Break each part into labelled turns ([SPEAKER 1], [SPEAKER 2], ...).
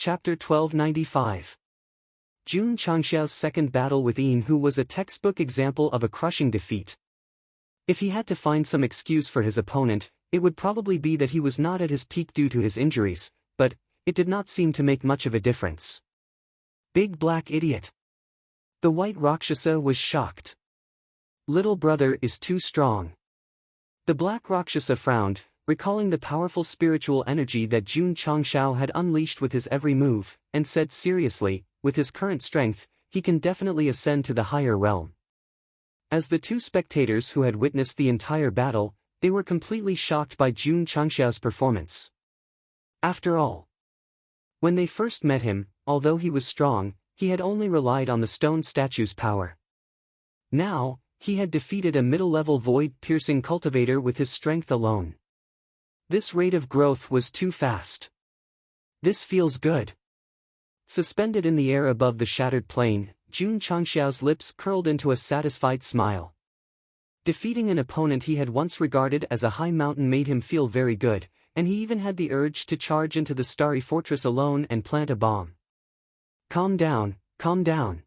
[SPEAKER 1] Chapter 1295. Jun Changxiao's second battle with Yin Hu was a textbook example of a crushing defeat. If he had to find some excuse for his opponent, it would probably be that he was not at his peak due to his injuries, but it did not seem to make much of a difference. Big black idiot. The white Rakshasa was shocked. Little brother is too strong. The black Rakshasa frowned, recalling the powerful spiritual energy that Jun Changxiao had unleashed with his every move, and said seriously, with his current strength, he can definitely ascend to the higher realm. As the two spectators who had witnessed the entire battle, they were completely shocked by Jun Changxiao's performance. After all, when they first met him, although he was strong, he had only relied on the stone statue's power. Now, he had defeated a middle-level void-piercing cultivator with his strength alone. This rate of growth was too fast. This feels good. Suspended in the air above the shattered plane, Jun Changxiao's lips curled into a satisfied smile. Defeating an opponent he had once regarded as a high mountain made him feel very good, and he even had the urge to charge into the starry fortress alone and plant a bomb. Calm down, calm down.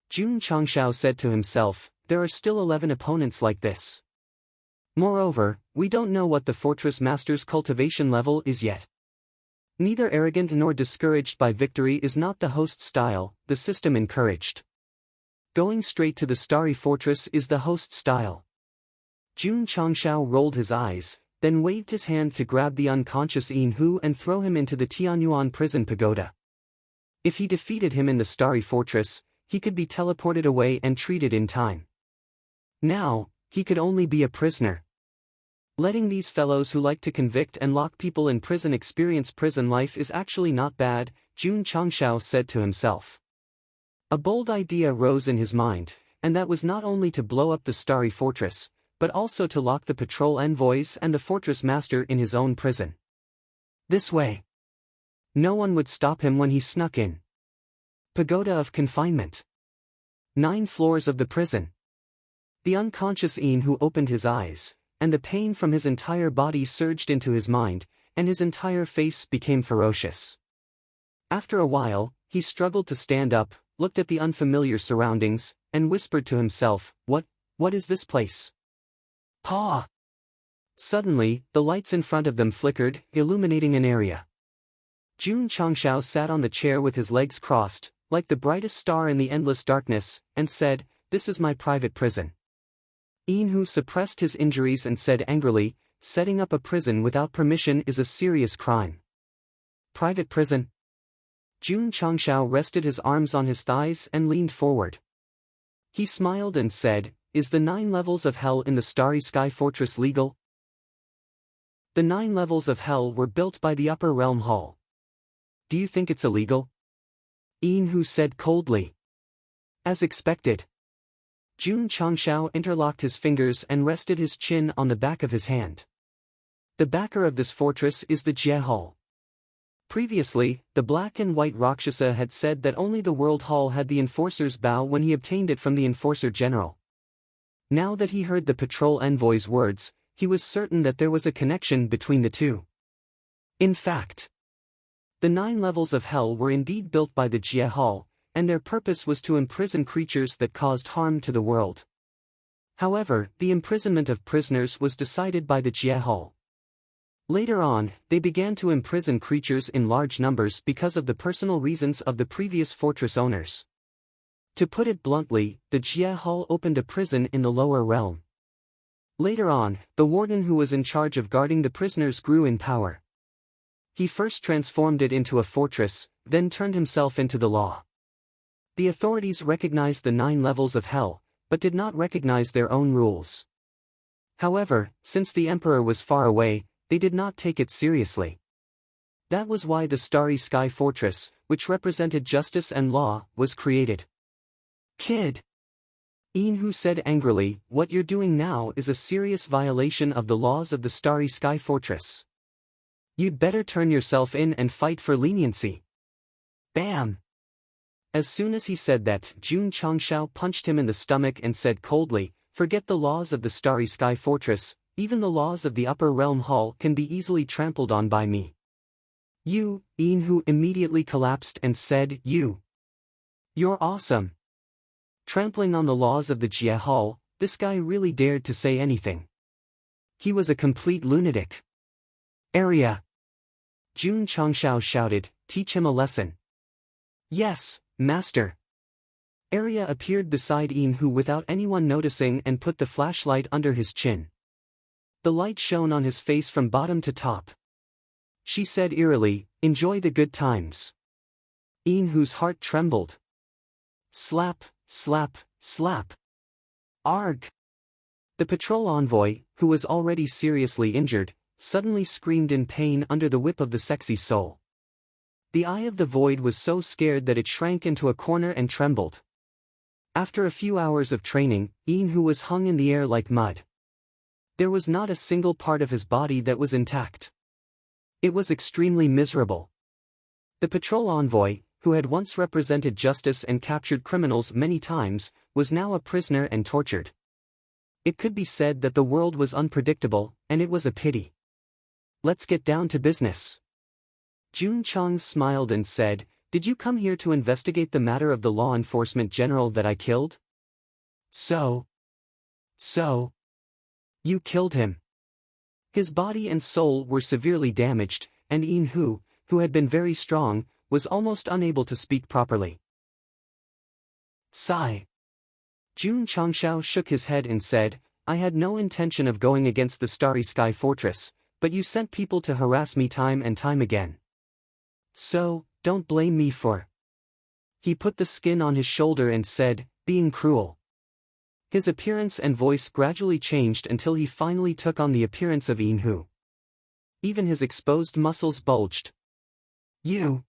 [SPEAKER 1] Jun Changxiao said to himself, there are still 11 opponents like this. Moreover, we don't know what the fortress master's cultivation level is yet. Neither arrogant nor discouraged by victory is not the host's style, the system encouraged. Going straight to the starry fortress is the host's style. Jun Changxiao rolled his eyes, then waved his hand to grab the unconscious Yin Hu and throw him into the Tianyuan prison pagoda. If he defeated him in the starry fortress, he could be teleported away and treated in time. Now, he could only be a prisoner. Letting these fellows who like to convict and lock people in prison experience prison life is actually not bad, Jun Changxiao said to himself. A bold idea rose in his mind, and that was not only to blow up the starry fortress, but also to lock the patrol envoys and the fortress master in his own prison. This way, no one would stop him when he snuck in. Pagoda of confinement. 9 floors of the prison. The unconscious Yin Hu opened his eyes, and the pain from his entire body surged into his mind, and his entire face became ferocious. After a while, he struggled to stand up, looked at the unfamiliar surroundings, and whispered to himself, what is this place? Paw! Suddenly, the lights in front of them flickered, illuminating an area. Jun Changxiao sat on the chair with his legs crossed, like the brightest star in the endless darkness, and said, this is my private prison. Yin Hu suppressed his injuries and said angrily, setting up a prison without permission is a serious crime. Private prison? Jun Changxiao rested his arms on his thighs and leaned forward. He smiled and said, is the 9 levels of hell in the Starry Sky Fortress legal? The 9 levels of hell were built by the Upper Realm Hall. Do you think it's illegal? Yin Hu said coldly. As expected. Jun Changxiao interlocked his fingers and rested his chin on the back of his hand. The backer of this fortress is the Jie Hall. Previously, the black and white Rakshasa had said that only the World Hall had the Enforcer's bow when he obtained it from the Enforcer General. Now that he heard the patrol envoy's words, he was certain that there was a connection between the two. In fact, the 9 levels of hell were indeed built by the Jie Hall, and their purpose was to imprison creatures that caused harm to the world. However, the imprisonment of prisoners was decided by the Jie Hall. Later on, they began to imprison creatures in large numbers because of the personal reasons of the previous fortress owners. To put it bluntly, the Jie Hall opened a prison in the lower realm. Later on, the warden who was in charge of guarding the prisoners grew in power. He first transformed it into a fortress, then turned himself into the law. The authorities recognized the 9 levels of hell, but did not recognize their own rules. However, since the emperor was far away, they did not take it seriously. That was why the Starry Sky Fortress, which represented justice and law, was created. Kid! Yin Hu said angrily, what you're doing now is a serious violation of the laws of the Starry Sky Fortress. You'd better turn yourself in and fight for leniency. Bam! As soon as he said that, Jun Changxiao punched him in the stomach and said coldly, forget the laws of the Starry Sky Fortress, even the laws of the Upper Realm Hall can be easily trampled on by me. Yin Hu immediately collapsed and said, You're awesome. Trampling on the laws of the Jie Hall, this guy really dared to say anything. He was a complete lunatic. Area. Jun Changshao shouted, teach him a lesson. Yes, master. Arya appeared beside Yin Hu without anyone noticing and put the flashlight under his chin. The light shone on his face from bottom to top. She said eerily, enjoy the good times. Yin Hu's heart trembled. Slap, slap, slap. Arg! The patrol envoy, who was already seriously injured, suddenly screamed in pain under the whip of the sexy soul. The eye of the void was so scared that it shrank into a corner and trembled. After a few hours of training, Yin Hu was hung in the air like mud. There was not a single part of his body that was intact. It was extremely miserable. The patrol envoy, who had once represented justice and captured criminals many times, was now a prisoner and tortured. It could be said that the world was unpredictable, and it was a pity. Let's get down to business. Jun Chang smiled and said, did you come here to investigate the matter of the law enforcement general that I killed? So. You killed him. His body and soul were severely damaged, and Yin Hu, who had been very strong, was almost unable to speak properly. Sigh. Jun Changshao shook his head and said, I had no intention of going against the Starry Sky Fortress, but you sent people to harass me time and time again. So, don't blame me for. He put the skin on his shoulder and said, being cruel. His appearance and voice gradually changed until he finally took on the appearance of Yin Hu. Even his exposed muscles bulged. You.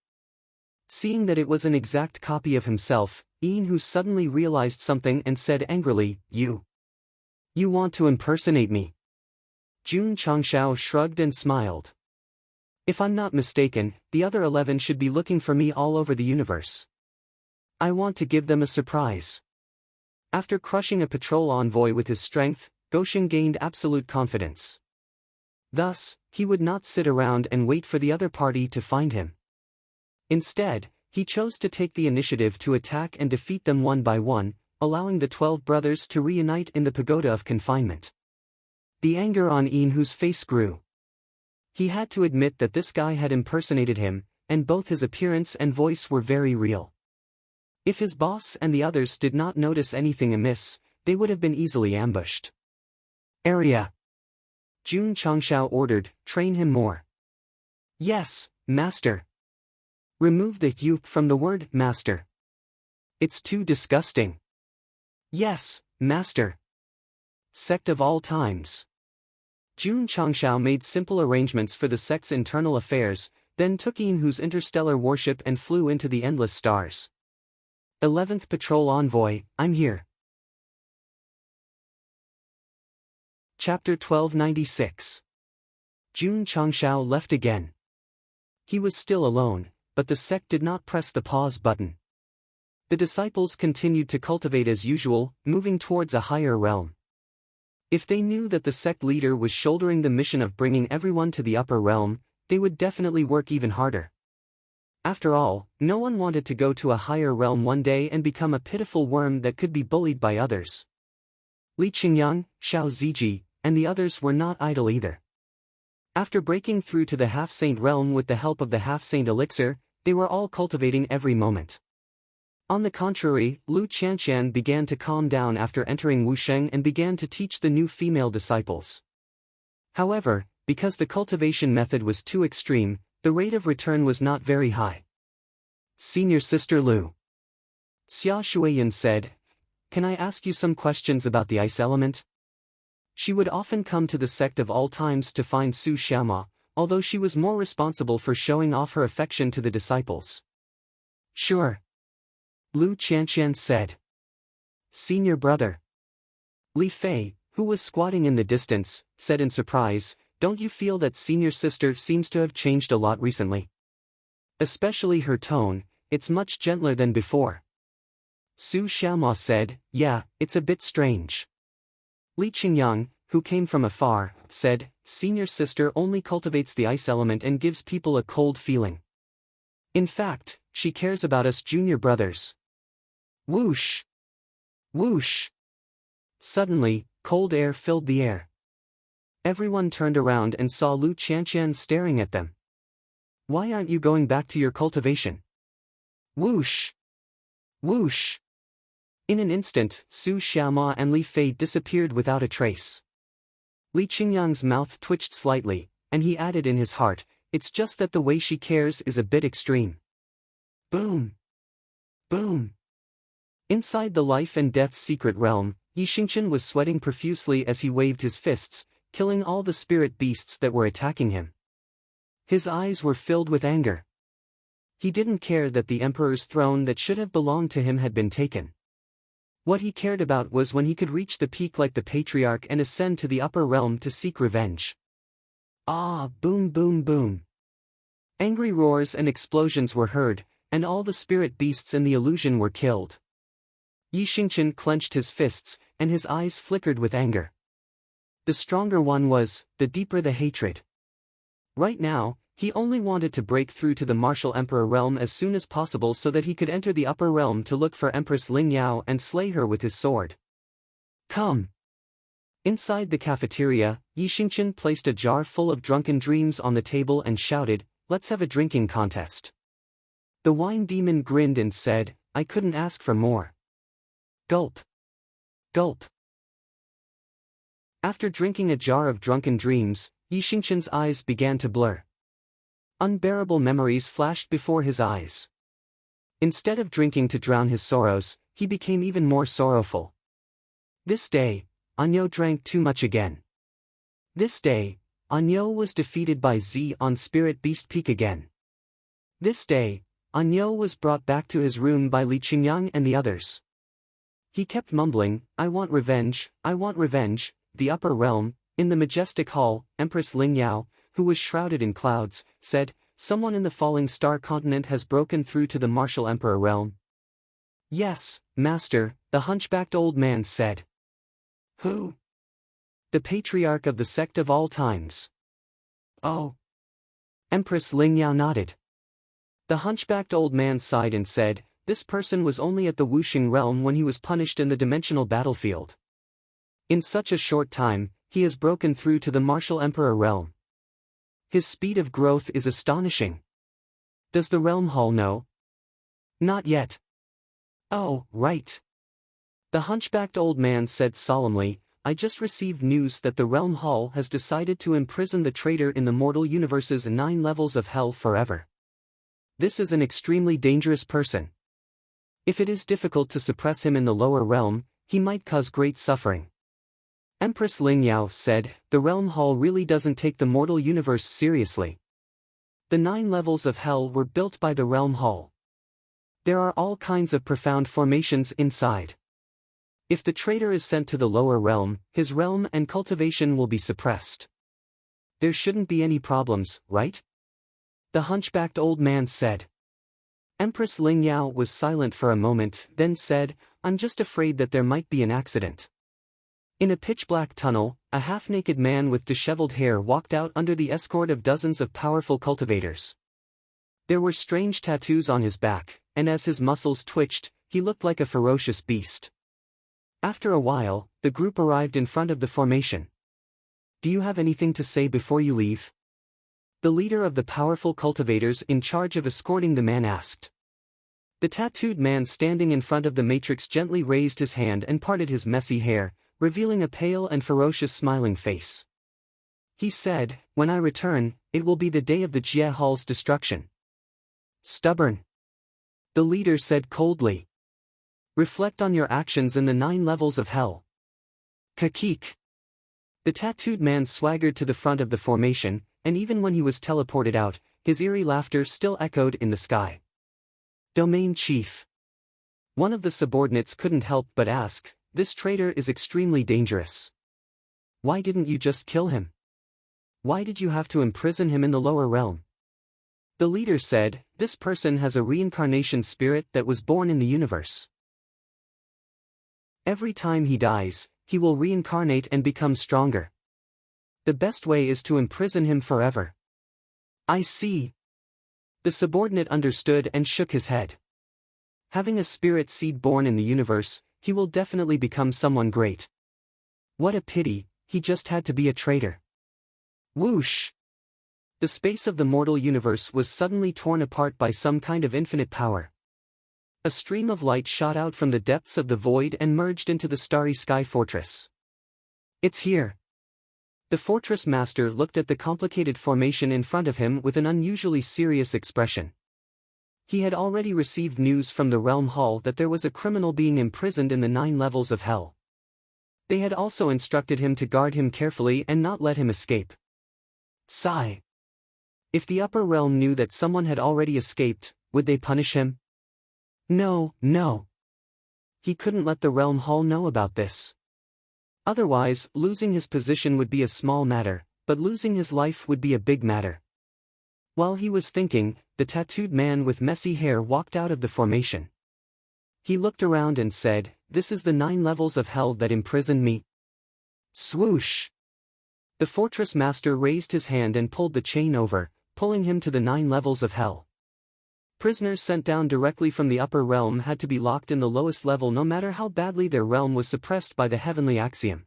[SPEAKER 1] Seeing that it was an exact copy of himself, Yin Hu suddenly realized something and said angrily, You want to impersonate me? Jun Changshao shrugged and smiled. If I'm not mistaken, the other 11 should be looking for me all over the universe. I want to give them a surprise. After crushing a patrol envoy with his strength, Goshen gained absolute confidence. Thus, he would not sit around and wait for the other party to find him. Instead, he chose to take the initiative to attack and defeat them one by one, allowing the 12 brothers to reunite in the pagoda of confinement. The anger on Yin Hu's face grew. He had to admit that this guy had impersonated him, and both his appearance and voice were very real. If his boss and the others did not notice anything amiss, they would have been easily ambushed. Area. Jun Changshao ordered, train him more. Yes, master. Remove the "you" from the word master. It's too disgusting. Yes, master. Sect of all times. Jun Changshao made simple arrangements for the sect's internal affairs, then took Yin Hu's interstellar warship and flew into the endless stars. 11th Patrol Envoy, I'm here. Chapter 1296. Jun Changshao left again. He was still alone, but the sect did not press the pause button. The disciples continued to cultivate as usual, moving towards a higher realm. If they knew that the sect leader was shouldering the mission of bringing everyone to the upper realm, they would definitely work even harder. After all, no one wanted to go to a higher realm one day and become a pitiful worm that could be bullied by others. Li Qingyang, Xiao Ziji, and the others were not idle either. After breaking through to the half-saint realm with the help of the half-saint elixir, they were all cultivating every moment. On the contrary, Lu Qianqian began to calm down after entering Wusheng and began to teach the new female disciples. However, because the cultivation method was too extreme, the rate of return was not very high. Senior Sister Lu. Xia Shuiyan said, Can I ask you some questions about the ice element? She would often come to the sect of all times to find Su Xiaoma, although she was more responsible for showing off her affection to the disciples. Sure. Lu Qianqian said. Senior brother. Li Fei, who was squatting in the distance, said in surprise, Don't you feel that senior sister seems to have changed a lot recently? Especially her tone, it's much gentler than before. Su Xiaoma said, Yeah, it's a bit strange. Li Qingyang, who came from afar, said, "Senior sister only cultivates the ice element and gives people a cold feeling. In fact, she cares about us junior brothers." Whoosh! Whoosh! Suddenly, cold air filled the air. Everyone turned around and saw Lu Qianqian staring at them. "Why aren't you going back to your cultivation?" Whoosh! Whoosh! In an instant, Su Xiaoma and Li Fei disappeared without a trace. Li Qingyang's mouth twitched slightly, and he added in his heart, "It's just that the way she cares is a bit extreme." Boom! Boom! Inside the life and death secret realm, Yi Xingqian was sweating profusely as he waved his fists, killing all the spirit beasts that were attacking him. His eyes were filled with anger. He didn't care that the emperor's throne that should have belonged to him had been taken. What he cared about was when he could reach the peak like the patriarch and ascend to the upper realm to seek revenge. Ah, boom boom boom. Angry roars and explosions were heard, and all the spirit beasts in the illusion were killed. Yi Xingqian clenched his fists, and his eyes flickered with anger. The stronger one was, the deeper the hatred. Right now, he only wanted to break through to the martial emperor realm as soon as possible so that he could enter the upper realm to look for Empress Ling Yao and slay her with his sword. Come! Inside the cafeteria, Yi Xingqian placed a jar full of drunken dreams on the table and shouted, "Let's have a drinking contest." The wine demon grinned and said, "I couldn't ask for more." Gulp! Gulp! After drinking a jar of drunken dreams, Yi Xingqian's eyes began to blur. Unbearable memories flashed before his eyes. Instead of drinking to drown his sorrows, he became even more sorrowful. This day, Anyo drank too much again. This day, Anyo was defeated by Z on Spirit Beast Peak again. This day, Anyo was brought back to his room by Li Qingyang and the others. He kept mumbling, "I want revenge, I want revenge." The upper realm, in the majestic hall, Empress Ling Yao, who was shrouded in clouds, said, "Someone in the falling star continent has broken through to the martial emperor realm." "Yes, master," the hunchbacked old man said. "Who?" "The patriarch of the sect of all times." "Oh." Empress Ling Yao nodded. The hunchbacked old man sighed and said, "This person was only at the Wuxing realm when he was punished in the dimensional battlefield. In such a short time, he has broken through to the martial emperor realm. His speed of growth is astonishing. Does the realm hall know?" "Not yet." "Oh, right." The hunchbacked old man said solemnly, "I just received news that the realm hall has decided to imprison the traitor in the mortal universe's 9 levels of hell forever. This is an extremely dangerous person. If it is difficult to suppress him in the lower realm, he might cause great suffering." Empress Ling Yao said, "The realm hall really doesn't take the mortal universe seriously. The 9 levels of hell were built by the realm hall. There are all kinds of profound formations inside. If the traitor is sent to the lower realm, his realm and cultivation will be suppressed. There shouldn't be any problems, right?" The hunchbacked old man said. Empress Ling Yao was silent for a moment, then said, "I'm just afraid that there might be an accident." In a pitch-black tunnel, a half-naked man with disheveled hair walked out under the escort of dozens of powerful cultivators. There were strange tattoos on his back, and as his muscles twitched, he looked like a ferocious beast. After a while, the group arrived in front of the formation. "Do you have anything to say before you leave?" The leader of the powerful cultivators in charge of escorting the man asked. The tattooed man standing in front of the matrix gently raised his hand and parted his messy hair, revealing a pale and ferocious smiling face. He said, "When I return, it will be the day of the Jie Hall's destruction." "Stubborn," the leader said coldly. "Reflect on your actions in the 9 levels of hell." Kakik. The tattooed man swaggered to the front of the formation, and even when he was teleported out, his eerie laughter still echoed in the sky. "Domain Chief." One of the subordinates couldn't help but ask, "This traitor is extremely dangerous. Why didn't you just kill him? Why did you have to imprison him in the lower realm?" The leader said, "This person has a reincarnation spirit that was born in the universe. Every time he dies, he will reincarnate and become stronger. The best way is to imprison him forever. I see. The subordinate understood and shook his head. Having a spirit seed born in the universe, he will definitely become someone great. What a pity, he just had to be a traitor. Whoosh! The space of the mortal universe was suddenly torn apart by some kind of infinite power. A stream of light shot out from the depths of the void and merged into the starry sky fortress. It's here. The fortress master looked at the complicated formation in front of him with an unusually serious expression. He had already received news from the realm hall that there was a criminal being imprisoned in the 9 levels of hell. They had also instructed him to guard him carefully and not let him escape. Sigh. If the upper realm knew that someone had already escaped, would they punish him? No. He couldn't let the realm hall know about this. Otherwise, losing his position would be a small matter, but losing his life would be a big matter. While he was thinking, the tattooed man with messy hair walked out of the formation. He looked around and said, "This is the 9 levels of hell that imprisoned me." Swoosh! The fortress master raised his hand and pulled the chain over, pulling him to the 9 levels of hell. Prisoners sent down directly from the upper realm had to be locked in the lowest level no matter how badly their realm was suppressed by the heavenly axiom.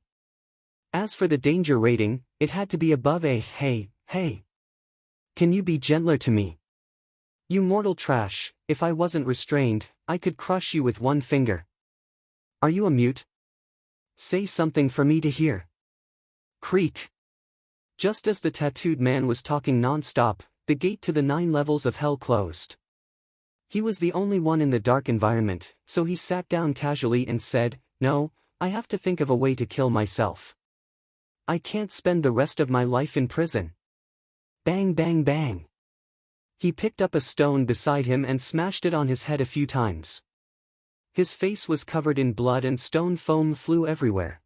[SPEAKER 1] As for the danger rating, it had to be above a. Hey. Can you be gentler to me? You mortal trash, if I wasn't restrained, I could crush you with one finger. Are you a mute? Say something for me to hear. Creak. Just as the tattooed man was talking non-stop, the gate to the 9 levels of hell closed. He was the only one in the dark environment, so he sat down casually and said, "No, I have to think of a way to kill myself. I can't spend the rest of my life in prison." Bang bang bang. He picked up a stone beside him and smashed it on his head a few times. His face was covered in blood and stone foam flew everywhere.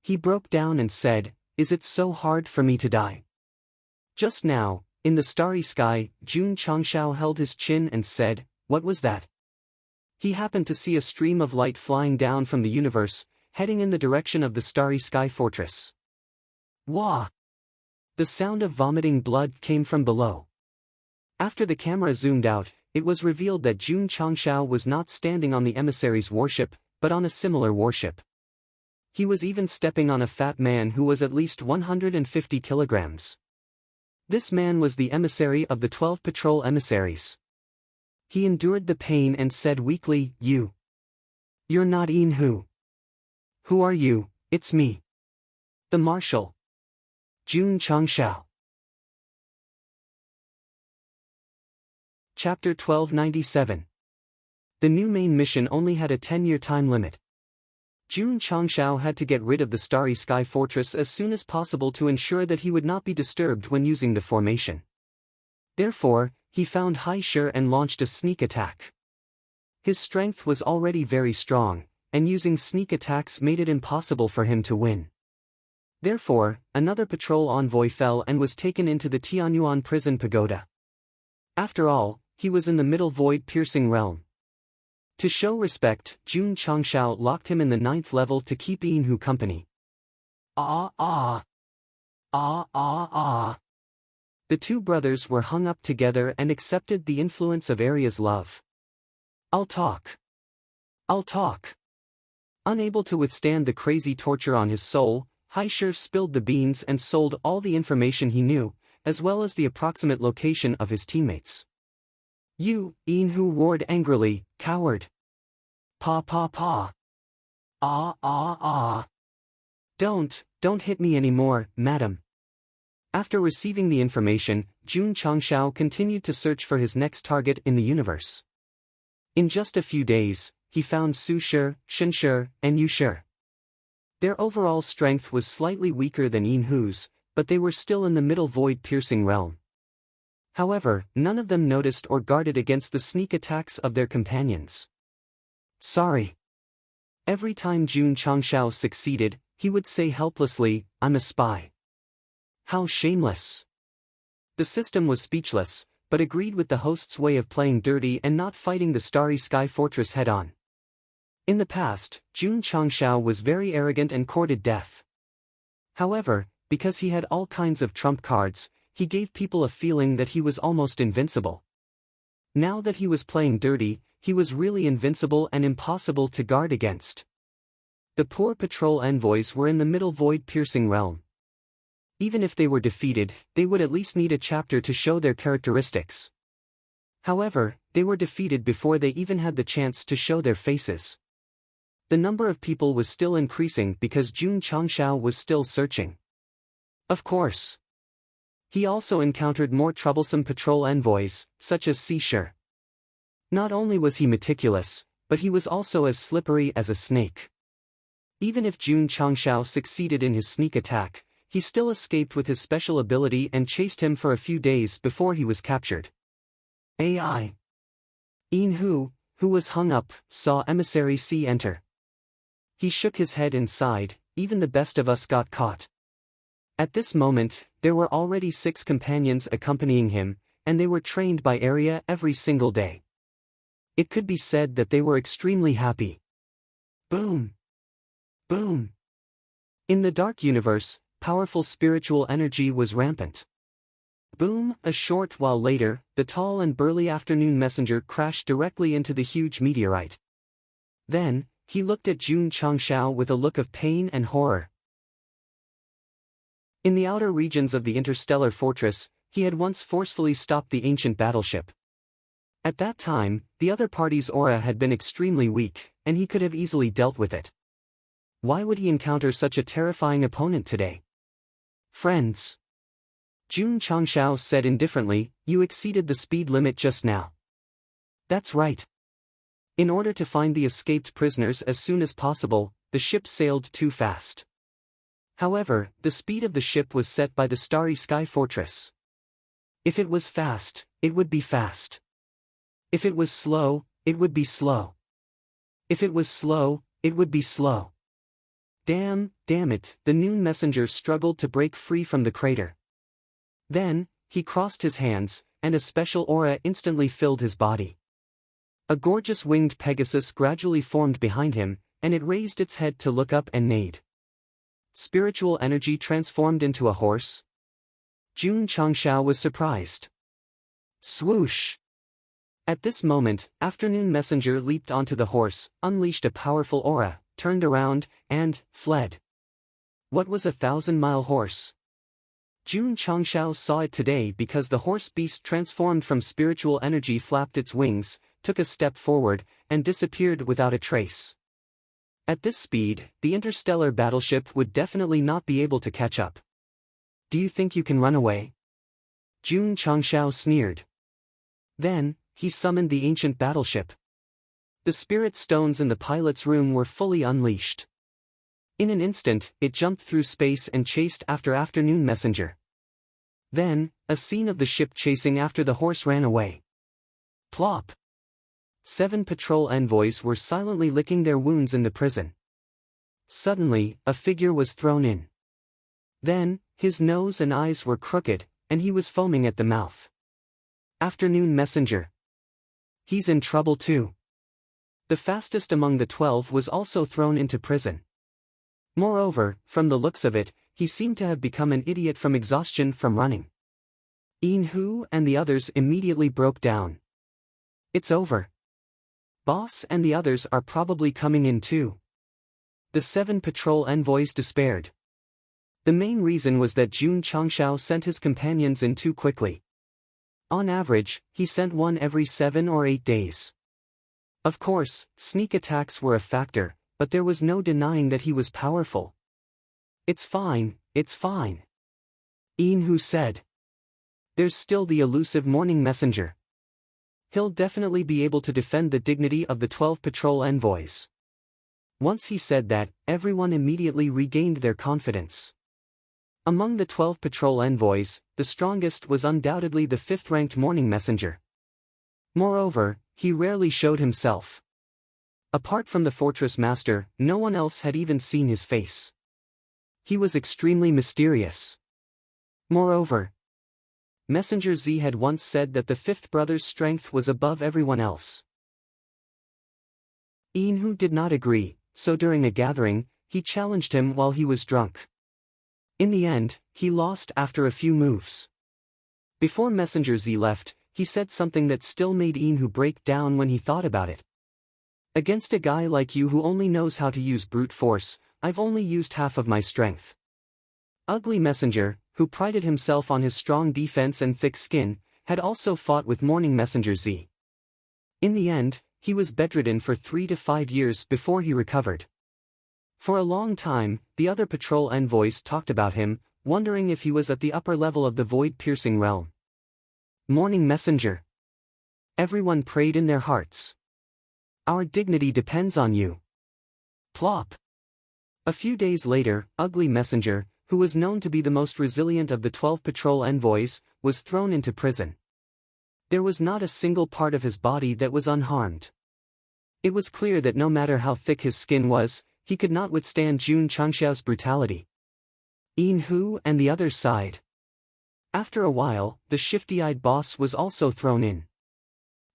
[SPEAKER 1] He broke down and said, "Is it so hard for me to die?" Just now, in the starry sky, Jun Changshao held his chin and said, "What was that?" He happened to see a stream of light flying down from the universe, heading in the direction of the starry sky fortress. Wah! The sound of vomiting blood came from below. After the camera zoomed out, it was revealed that Jun Changshao was not standing on the emissary's warship, but on a similar warship. He was even stepping on a fat man who was at least 150 kilograms. This man was the emissary of the 12 patrol emissaries. He endured the pain and said weakly, You're not Ian Hu. Who are you? It's me. The Marshal. Jun Changshao. Chapter 1297. The new main mission only had a 10-year time limit. Jun Changshao had to get rid of the Starry Sky Fortress as soon as possible to ensure that he would not be disturbed when using the formation. Therefore, he found Hai Shi and launched a sneak attack. His strength was already very strong, and using sneak attacks made it impossible for him to win. Therefore, another patrol envoy fell and was taken into the Tianyuan prison pagoda. After all, he was in the middle void-piercing realm. To show respect, Jun Changshao locked him in the 9th level to keep Ian Hu company. The two brothers were hung up together and accepted the influence of Arya's love. I'll talk. Unable to withstand the crazy torture on his soul, Hai Shi spilled the beans and sold all the information he knew, as well as the approximate location of his teammates. Ian Hu roared angrily, "Coward! Pa! Don't hit me anymore, madam." After receiving the information, Jun Changshao continued to search for his next target in the universe. In just a few days, he found Su Shi, Shen Shi, and Yu Shi. Their overall strength was slightly weaker than Ian Hu's, but they were still in the middle void-piercing realm. However, none of them noticed or guarded against the sneak attacks of their companions. Sorry. Every time Jun Changshao succeeded, he would say helplessly, "I'm a spy." How shameless. The system was speechless, but agreed with the host's way of playing dirty and not fighting the Starry Sky Fortress head-on. In the past, Jun Changshao was very arrogant and courted death. However, because he had all kinds of trump cards, he gave people a feeling that he was almost invincible. Now that he was playing dirty, he was really invincible and impossible to guard against. The poor patrol envoys were in the middle void-piercing realm. Even if they were defeated, they would at least need a chapter to show their characteristics. However, they were defeated before they even had the chance to show their faces. The number of people was still increasing because Jun Changshao was still searching. Of course. He also encountered more troublesome patrol envoys, such as Shi. Not only was he meticulous, but he was also as slippery as a snake. Even if Jun Changshao succeeded in his sneak attack, he still escaped with his special ability and chased him for a few days before he was captured. AI. Yin Hu, who was hung up, saw Emissary C enter. He shook his head and sighed, even the best of us got caught. At this moment, there were already 6 companions accompanying him, and they were trained by area every single day. It could be said that they were extremely happy. Boom! Boom! In the dark universe, powerful spiritual energy was rampant. Boom! A short while later, the tall and burly afternoon messenger crashed directly into the huge meteorite. Then, he looked at Jun Changshao with a look of pain and horror. In the outer regions of the interstellar fortress, he had once forcefully stopped the ancient battleship. At that time, the other party's aura had been extremely weak, and he could have easily dealt with it. Why would he encounter such a terrifying opponent today? Friends. Jun Changshao said indifferently, you exceeded the speed limit just now. That's right. In order to find the escaped prisoners as soon as possible, the ship sailed too fast. However, the speed of the ship was set by the Starry Sky Fortress. If it was fast, it would be fast. If it was slow, it would be slow. If it was slow, it would be slow. Damn it, the noon messenger struggled to break free from the crater. Then, he crossed his hands, and a special aura instantly filled his body. A gorgeous winged Pegasus gradually formed behind him, and it raised its head to look up and neighed. Spiritual energy transformed into a horse? Jun Changshao was surprised. Swoosh! At this moment, Afternoon Messenger leaped onto the horse, unleashed a powerful aura, turned around, and fled. What was a 1,000-mile horse? Jun Changshao saw it today because the horse beast transformed from spiritual energy flapped its wings, took a step forward, and disappeared without a trace. At this speed, the interstellar battleship would definitely not be able to catch up. Do you think you can run away? Jun Changshao sneered. Then, he summoned the ancient battleship. The spirit stones in the pilot's room were fully unleashed. In an instant, it jumped through space and chased after Afternoon Messenger. Then, a scene of the ship chasing after the horse ran away. Plop! 7 patrol envoys were silently licking their wounds in the prison. Suddenly, a figure was thrown in. Then, his nose and eyes were crooked, and he was foaming at the mouth. Afternoon Messenger. He's in trouble too. The fastest among the 12 was also thrown into prison. Moreover, from the looks of it, he seemed to have become an idiot from exhaustion from running. Yin Hu and the others immediately broke down. It's over. Boss and the others are probably coming in too. The 7 patrol envoys despaired. The main reason was that Jun Changshao sent his companions in too quickly. On average, he sent one every 7 or 8 days. Of course, sneak attacks were a factor, but there was no denying that he was powerful. It's fine, it's fine. Yin Hu said. There's still the elusive morning messenger. He'll definitely be able to defend the dignity of the 12 patrol envoys. Once he said that, everyone immediately regained their confidence. Among the 12 patrol envoys, the strongest was undoubtedly the 5th-ranked morning messenger. Moreover, he rarely showed himself. Apart from the fortress master, no one else had even seen his face. He was extremely mysterious. Moreover, Messenger Z had once said that the 5th brother's strength was above everyone else. Yin did not agree, so during a gathering, he challenged him while he was drunk. In the end, he lost after a few moves. Before Messenger Z left, he said something that still made Yin break down when he thought about it. Against a guy like you who only knows how to use brute force, I've only used half of my strength. Ugly Messenger, who prided himself on his strong defense and thick skin, had also fought with Morning Messenger Z. In the end, he was bedridden for 3 to 5 years before he recovered. For a long time, the other patrol envoys talked about him, wondering if he was at the upper level of the void-piercing realm. Morning Messenger. Everyone prayed in their hearts. Our dignity depends on you. Plop. A few days later, Ugly Messenger, who was known to be the most resilient of the 12 patrol envoys, was thrown into prison. There was not a single part of his body that was unharmed. It was clear that no matter how thick his skin was, he could not withstand Jun Changxiao's brutality. Yin and the others sighed. After a while, the shifty-eyed boss was also thrown in.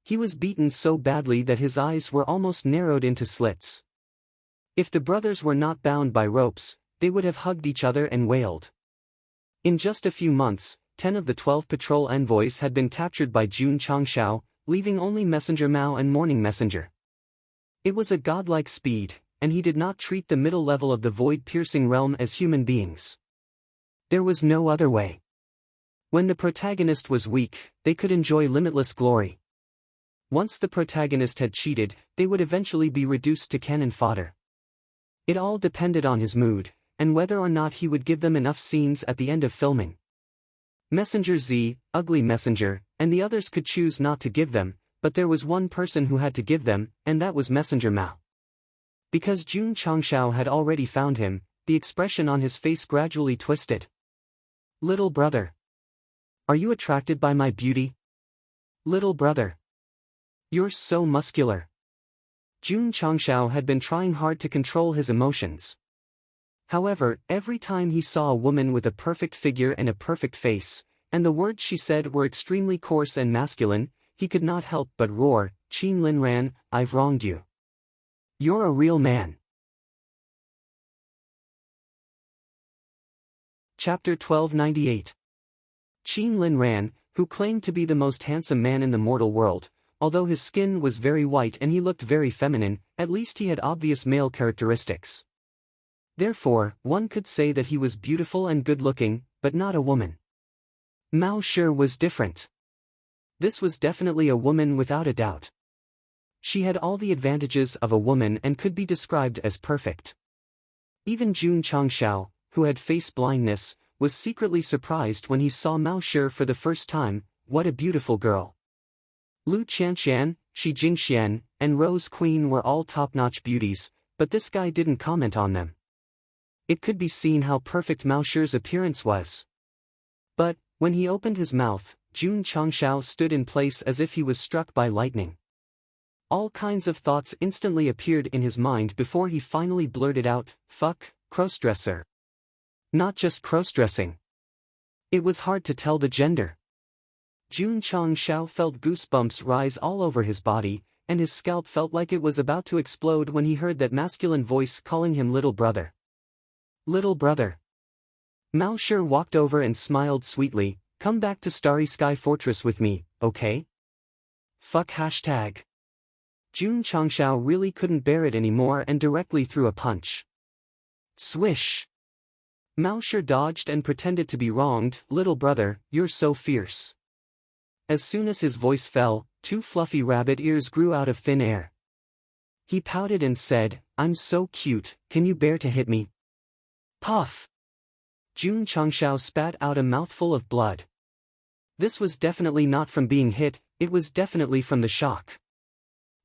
[SPEAKER 1] He was beaten so badly that his eyes were almost narrowed into slits. If the brothers were not bound by ropes, they would have hugged each other and wailed. In just a few months, 10 of the 12 patrol envoys had been captured by Jun Changxiao, leaving only Messenger Mao and Morning Messenger. It was a godlike speed, and he did not treat the middle level of the void-piercing realm as human beings. There was no other way. When the protagonist was weak, they could enjoy limitless glory. Once the protagonist had cheated, they would eventually be reduced to cannon fodder. It all depended on his mood, and whether or not he would give them enough scenes at the end of filming. Messenger Z, Ugly Messenger, and the others could choose not to give them, but there was one person who had to give them, and that was Messenger Mao. Because Jun Changxiao had already found him, the expression on his face gradually twisted. Little brother. Are you attracted by my beauty? Little brother. You're so muscular. Jun Changxiao had been trying hard to control his emotions. However, every time he saw a woman with a perfect figure and a perfect face, and the words she said were extremely coarse and masculine, he could not help but roar, Qin Linran, I've wronged you. You're a real man. Chapter 1298. Qin Linran, who claimed to be the most handsome man in the mortal world, although his skin was very white and he looked very feminine, at least he had obvious male characteristics. Therefore, one could say that he was beautiful and good-looking, but not a woman. Mao Shi was different. This was definitely a woman without a doubt. She had all the advantages of a woman and could be described as perfect. Even Jun Changxiao, who had face blindness, was secretly surprised when he saw Mao Shi for the first time. What a beautiful girl. Lu Qianxian, Shi Jingxian, and Rose Queen were all top-notch beauties, but this guy didn't comment on them. It could be seen how perfect Mao Shi's appearance was. But, when he opened his mouth, Jun Changxiao stood in place as if he was struck by lightning. All kinds of thoughts instantly appeared in his mind before he finally blurted out, fuck, crossdresser. Not just crossdressing. It was hard to tell the gender. Jun Changxiao felt goosebumps rise all over his body, and his scalp felt like it was about to explode when he heard that masculine voice calling him little brother. Little brother. Mao Shi walked over and smiled sweetly, come back to Starry Sky Fortress with me, okay? Fuck hashtag. Jun Changxiao really couldn't bear it anymore and directly threw a punch. Swish. Mao Shi dodged and pretended to be wronged, little brother, you're so fierce. As soon as his voice fell, 2 fluffy rabbit ears grew out of thin air. He pouted and said, I'm so cute, can you bear to hit me? Puff! Jun Changxiao spat out a mouthful of blood. This was definitely not from being hit, it was definitely from the shock.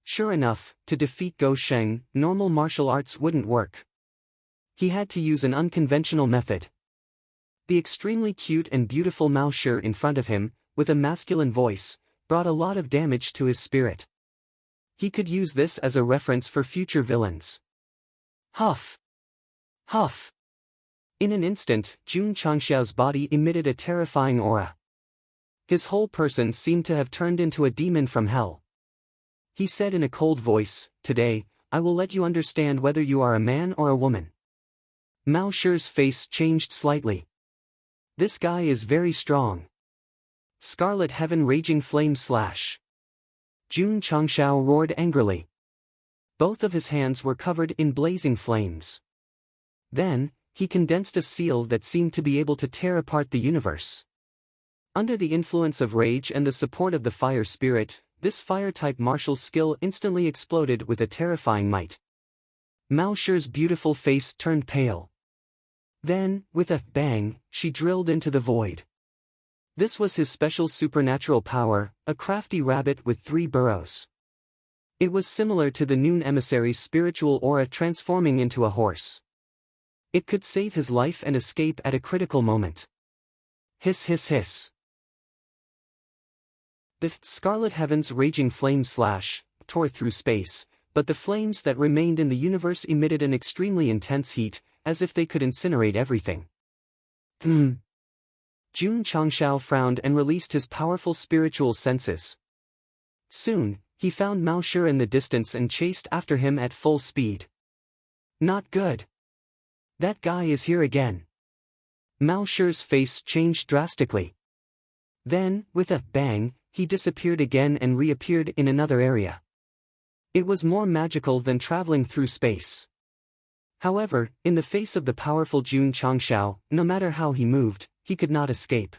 [SPEAKER 1] Sure enough, to defeat Go Sheng, normal martial arts wouldn't work. He had to use an unconventional method. The extremely cute and beautiful Mao Shi in front of him, with a masculine voice, brought a lot of damage to his spirit. He could use this as a reference for future villains. Huff! Huff! In an instant, Jun Changxiao's body emitted a terrifying aura. His whole person seemed to have turned into a demon from hell. He said in a cold voice, today, I will let you understand whether you are a man or a woman. Mao Shi's face changed slightly. This guy is very strong. Scarlet Heaven Raging Flame Slash. Jun Changshao roared angrily. Both of his hands were covered in blazing flames. Then, he condensed a seal that seemed to be able to tear apart the universe. Under the influence of rage and the support of the fire spirit, this fire-type martial skill instantly exploded with a terrifying might. Mao Shi's beautiful face turned pale. Then, with a bang, she drilled into the void. This was his special supernatural power, a crafty rabbit with 3 burrows. It was similar to the Noon Emissary's spiritual aura transforming into a horse. It could save his life and escape at a critical moment. Hiss hiss hiss. The Scarlet Heaven's Raging Flame Slash tore through space, but the flames that remained in the universe emitted an extremely intense heat, as if they could incinerate everything. Jun Changshao frowned and released his powerful spiritual senses. Soon, he found Mao Shi in the distance and chased after him at full speed. Not good. That guy is here again. Mao Shi's face changed drastically. Then, with a bang, he disappeared again and reappeared in another area. It was more magical than traveling through space. However, in the face of the powerful Jun Changshao, no matter how he moved, he could not escape.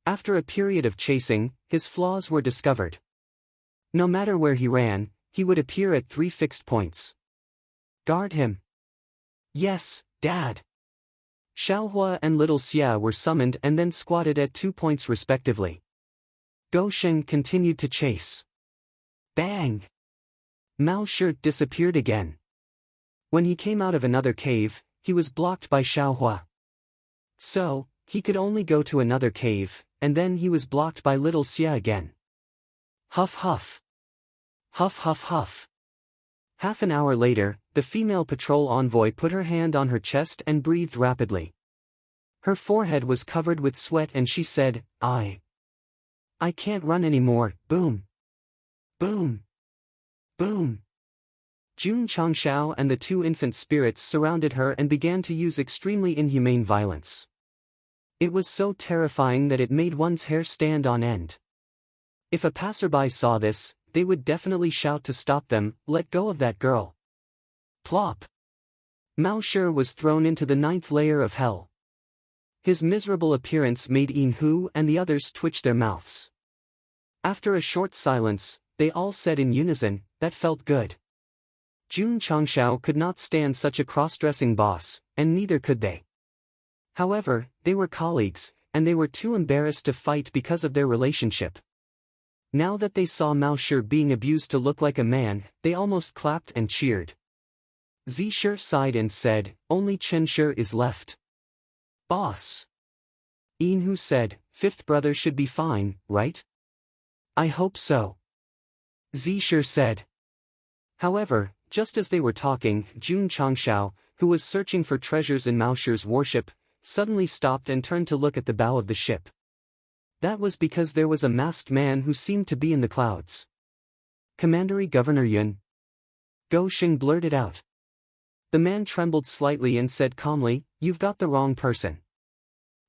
[SPEAKER 1] After a period of chasing, his flaws were discovered. No matter where he ran, he would appear at 3 fixed points. Guard him. Yes, Dad. Xiaohua and Little Xia were summoned and then squatted at 2 points respectively. Gou Sheng continued to chase. Bang! Mao Shi disappeared again. When he came out of another cave, he was blocked by Xiaohua. So, he could only go to another cave, and then he was blocked by Little Xia again. Huff huff. Huff huff huff. Half an hour later, the female patrol envoy put her hand on her chest and breathed rapidly. Her forehead was covered with sweat and she said, I can't run anymore. Boom. Boom. Boom. Jun Changshao and the 2 infant spirits surrounded her and began to use extremely inhumane violence. It was so terrifying that it made one's hair stand on end. If a passerby saw this, they would definitely shout to stop them, let go of that girl. Plop. Mao Shi was thrown into the 9th layer of hell. His miserable appearance made Yin Hu and the others twitch their mouths. After a short silence, they all said in unison, that felt good. Jun Changshao could not stand such a cross-dressing boss, and neither could they. However, they were colleagues, and they were too embarrassed to fight because of their relationship. Now that they saw Mao Shi being abused to look like a man, they almost clapped and cheered. Zhi sighed and said, only Chen Shi is left. Boss. Yin Hu said, 5th brother should be fine, right? I hope so. Zhi said. However, just as they were talking, Jun Changshao, who was searching for treasures in Mao Shi's warship, suddenly stopped and turned to look at the bow of the ship. That was because there was a masked man who seemed to be in the clouds. Commandery Governor Yun. Gou Sheng blurted out. The man trembled slightly and said calmly, you've got the wrong person.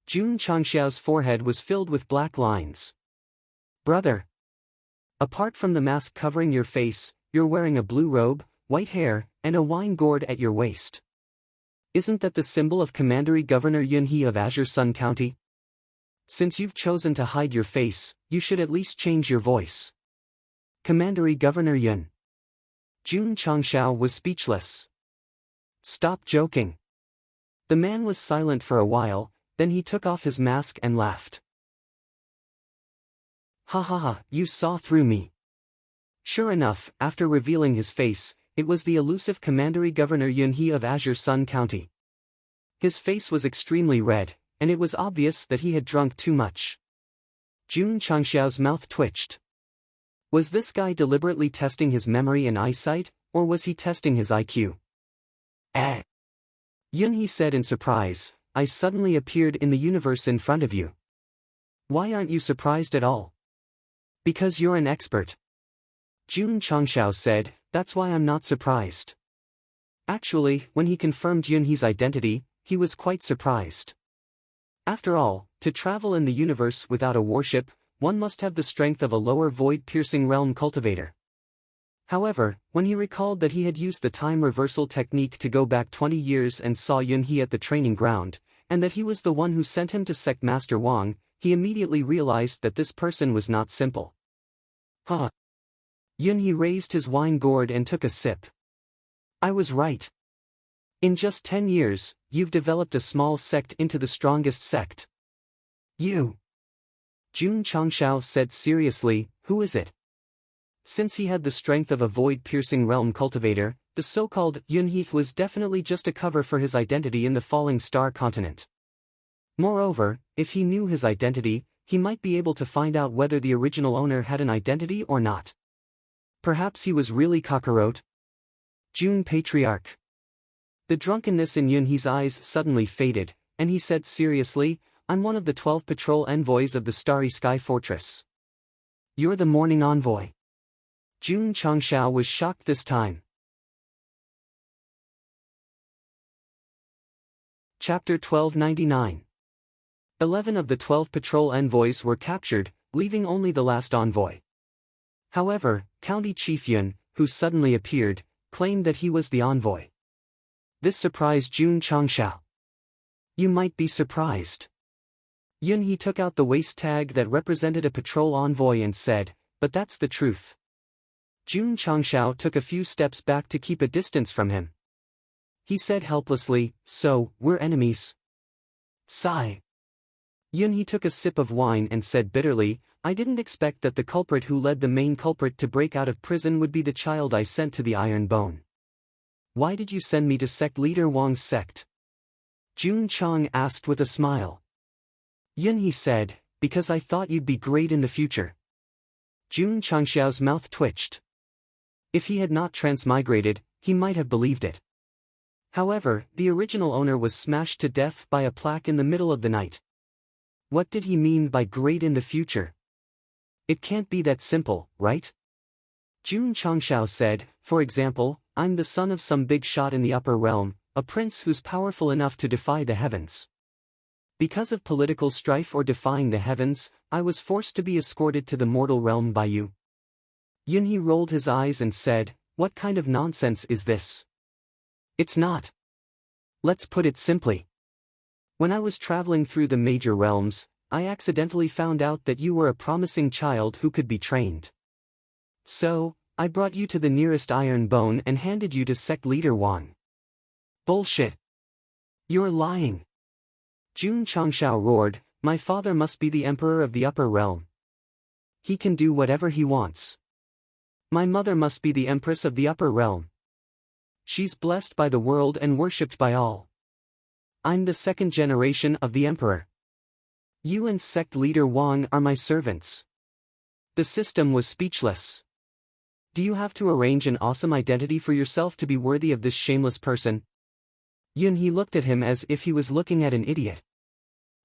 [SPEAKER 1] Jun Changshao's forehead was filled with black lines. Brother. Apart from the mask covering your face, you're wearing a blue robe, white hair, and a wine gourd at your waist. Isn't that the symbol of Commandery Governor Yun He of Azure Sun County? Since you've chosen to hide your face, you should at least change your voice. Commandery Governor Yun. Jun Changshao was speechless. Stop joking. The man was silent for a while, then he took off his mask and laughed. Ha ha ha, you saw through me. Sure enough, after revealing his face, it was the elusive Commandery Governor Yun He of Azure Sun County. His face was extremely red, and it was obvious that he had drunk too much. Jun Changshao's mouth twitched. Was this guy deliberately testing his memory and eyesight, or was he testing his IQ? Yun He said in surprise, I suddenly appeared in the universe in front of you. Why aren't you surprised at all? Because you're an expert. Jun Changshao said, that's why I'm not surprised. Actually, when he confirmed Yunhe's identity, he was quite surprised. After all, to travel in the universe without a warship, one must have the strength of a lower void-piercing realm cultivator. However, when he recalled that he had used the time reversal technique to go back 20 years and saw Yunhe at the training ground, and that he was the one who sent him to Sect Master Wang, he immediately realized that this person was not simple. Huh. Yunhe raised his wine gourd and took a sip. I was right. In just 10 years, you've developed a small sect into the strongest sect. You. Jun Changshao said seriously, who is it? Since he had the strength of a void-piercing realm cultivator, the so-called Yunhe was definitely just a cover for his identity in the falling star continent. Moreover, if he knew his identity, he might be able to find out whether the original owner had an identity or not. Perhaps he was really cockroach? Jun Patriarch. The drunkenness in Yunhe's eyes suddenly faded, and he said seriously, I'm one of the 12 patrol envoys of the Starry Sky Fortress. You're the morning envoy. Jun Changshao was shocked this time. Chapter 1299. 11 of the 12 patrol envoys were captured, leaving only the last envoy. However, County Chief Yun, who suddenly appeared, claimed that he was the envoy. This surprised Jun Changshao. You might be surprised. Yunhe took out the waist tag that represented a patrol envoy and said, but that's the truth. Jun Changshao took a few steps back to keep a distance from him. He said helplessly, so, we're enemies. Sigh. Yunhe took a sip of wine and said bitterly, I didn't expect that the culprit who led the main culprit to break out of prison would be the child I sent to the Iron Bone. Why did you send me to Sect Leader Wang's sect? Jun Chang asked with a smile. Yunhe said, because I thought you'd be great in the future. Jun Changshao's mouth twitched. If he had not transmigrated, he might have believed it. However, the original owner was smashed to death by a plaque in the middle of the night. What did he mean by great in the future? It can't be that simple, right? Jun Changshao said, for example, I'm the son of some big shot in the upper realm, a prince who's powerful enough to defy the heavens. Because of political strife or defying the heavens, I was forced to be escorted to the mortal realm by you. Yunhe rolled his eyes and said, what kind of nonsense is this? It's not. Let's put it simply. When I was traveling through the major realms, I accidentally found out that you were a promising child who could be trained. So, I brought you to the nearest Iron Bone and handed you to Sect Leader Wang. Bullshit. You're lying. Jun Changshao roared, my father must be the emperor of the upper realm. He can do whatever he wants. My mother must be the empress of the upper realm. She's blessed by the world and worshipped by all. I'm the second generation of the emperor. You and Sect Leader Wang are my servants. The system was speechless. Do you have to arrange an awesome identity for yourself to be worthy of this shameless person? Yunhe looked at him as if he was looking at an idiot.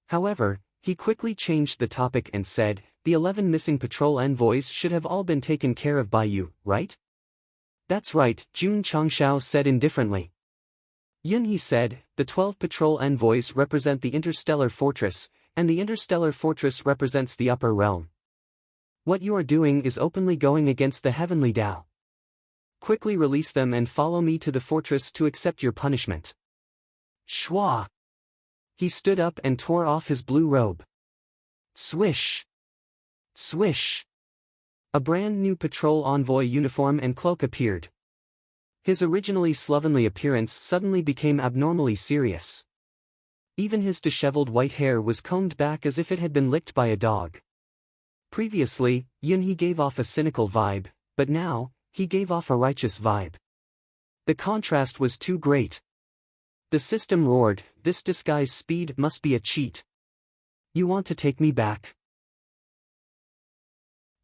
[SPEAKER 1] However, he quickly changed the topic and said, the 11 missing patrol envoys should have all been taken care of by you, right? That's right, Jun Changshao said indifferently. Yunhe said, the 12 patrol envoys represent the interstellar fortress, and the interstellar fortress represents the upper realm. What you are doing is openly going against the heavenly Tao. Quickly release them and follow me to the fortress to accept your punishment. Shwa! He stood up and tore off his blue robe. Swish! Swish! A brand new patrol envoy uniform and cloak appeared. His originally slovenly appearance suddenly became abnormally serious. Even his disheveled white hair was combed back as if it had been licked by a dog. Previously, Yunhe gave off a cynical vibe, but now, he gave off a righteous vibe. The contrast was too great. The system roared, this disguise speed must be a cheat. You want to take me back?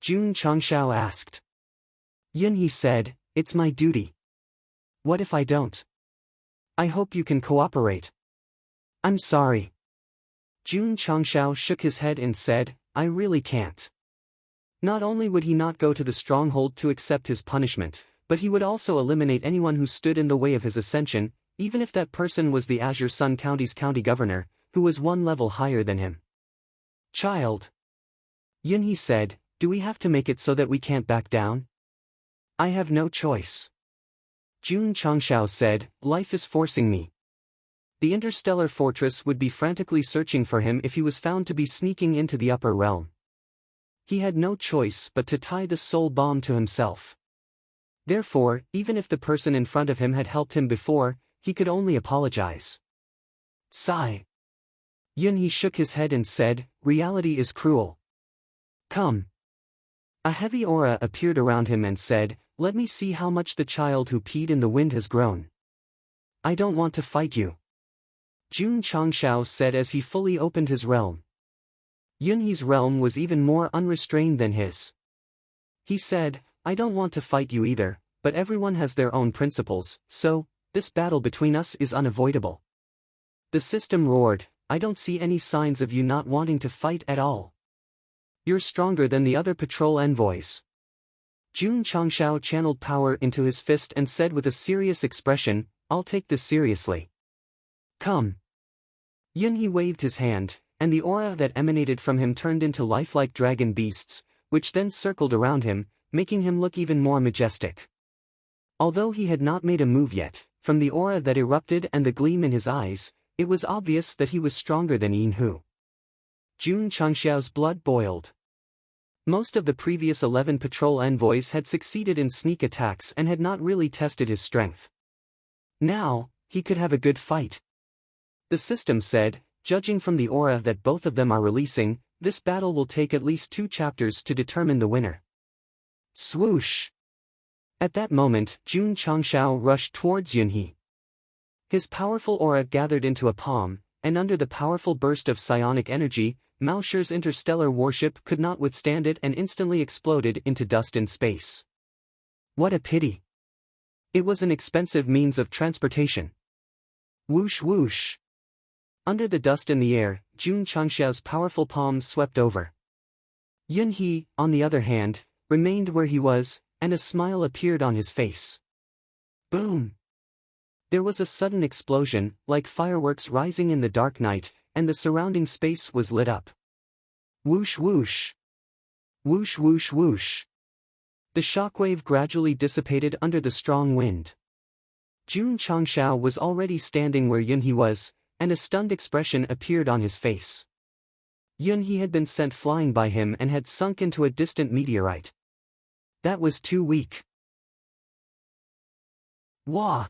[SPEAKER 1] Jun Changshao asked. Yunhe said, it's my duty. What if I don't? I hope you can cooperate. I'm sorry. Jun Changshao shook his head and said, I really can't. Not only would he not go to the stronghold to accept his punishment, but he would also eliminate anyone who stood in the way of his ascension, even if that person was the Azure Sun County's county governor, who was one level higher than him. Child, Yunhee said, do we have to make it so that we can't back down? I have no choice. Jun Changshao said, life is forcing me. The interstellar fortress would be frantically searching for him if he was found to be sneaking into the upper realm. He had no choice but to tie the soul bomb to himself. Therefore, even if the person in front of him had helped him before, he could only apologize. Sigh. Yunhee shook his head and said, reality is cruel. Come. A heavy aura appeared around him and said, let me see how much the child who peed in the wind has grown. I don't want to fight you. Jun Changshao said as he fully opened his realm. Yunhee's realm was even more unrestrained than his. He said, I don't want to fight you either, but everyone has their own principles, so, this battle between us is unavoidable. The system roared, I don't see any signs of you not wanting to fight at all. You're stronger than the other patrol envoys. Jun Changshao channeled power into his fist and said with a serious expression, I'll take this seriously. Come. Yunhee waved his hand, and the aura that emanated from him turned into lifelike dragon beasts, which then circled around him, making him look even more majestic. Although he had not made a move yet, from the aura that erupted and the gleam in his eyes, it was obvious that he was stronger than Yunhee. Jun Changxiao's blood boiled. Most of the previous 11 patrol envoys had succeeded in sneak attacks and had not really tested his strength. Now, he could have a good fight. The system said, judging from the aura that both of them are releasing, this battle will take at least 2 chapters to determine the winner. Swoosh! At that moment, Jun Changshao rushed towards Yunhee. His powerful aura gathered into a palm, and under the powerful burst of psionic energy, Maosher's interstellar warship could not withstand it and instantly exploded into dust in space. What a pity! It was an expensive means of transportation. Whoosh whoosh! Under the dust in the air, Jun Changxiao's powerful palm swept over. Yunhee, on the other hand, remained where he was, and a smile appeared on his face. Boom! There was a sudden explosion, like fireworks rising in the dark night, and the surrounding space was lit up. Whoosh whoosh! Whoosh whoosh whoosh! The shockwave gradually dissipated under the strong wind. Jun Changshao was already standing where Yunhee was, and a stunned expression appeared on his face. Yunhee had been sent flying by him and had sunk into a distant meteorite. That was too weak. Wah!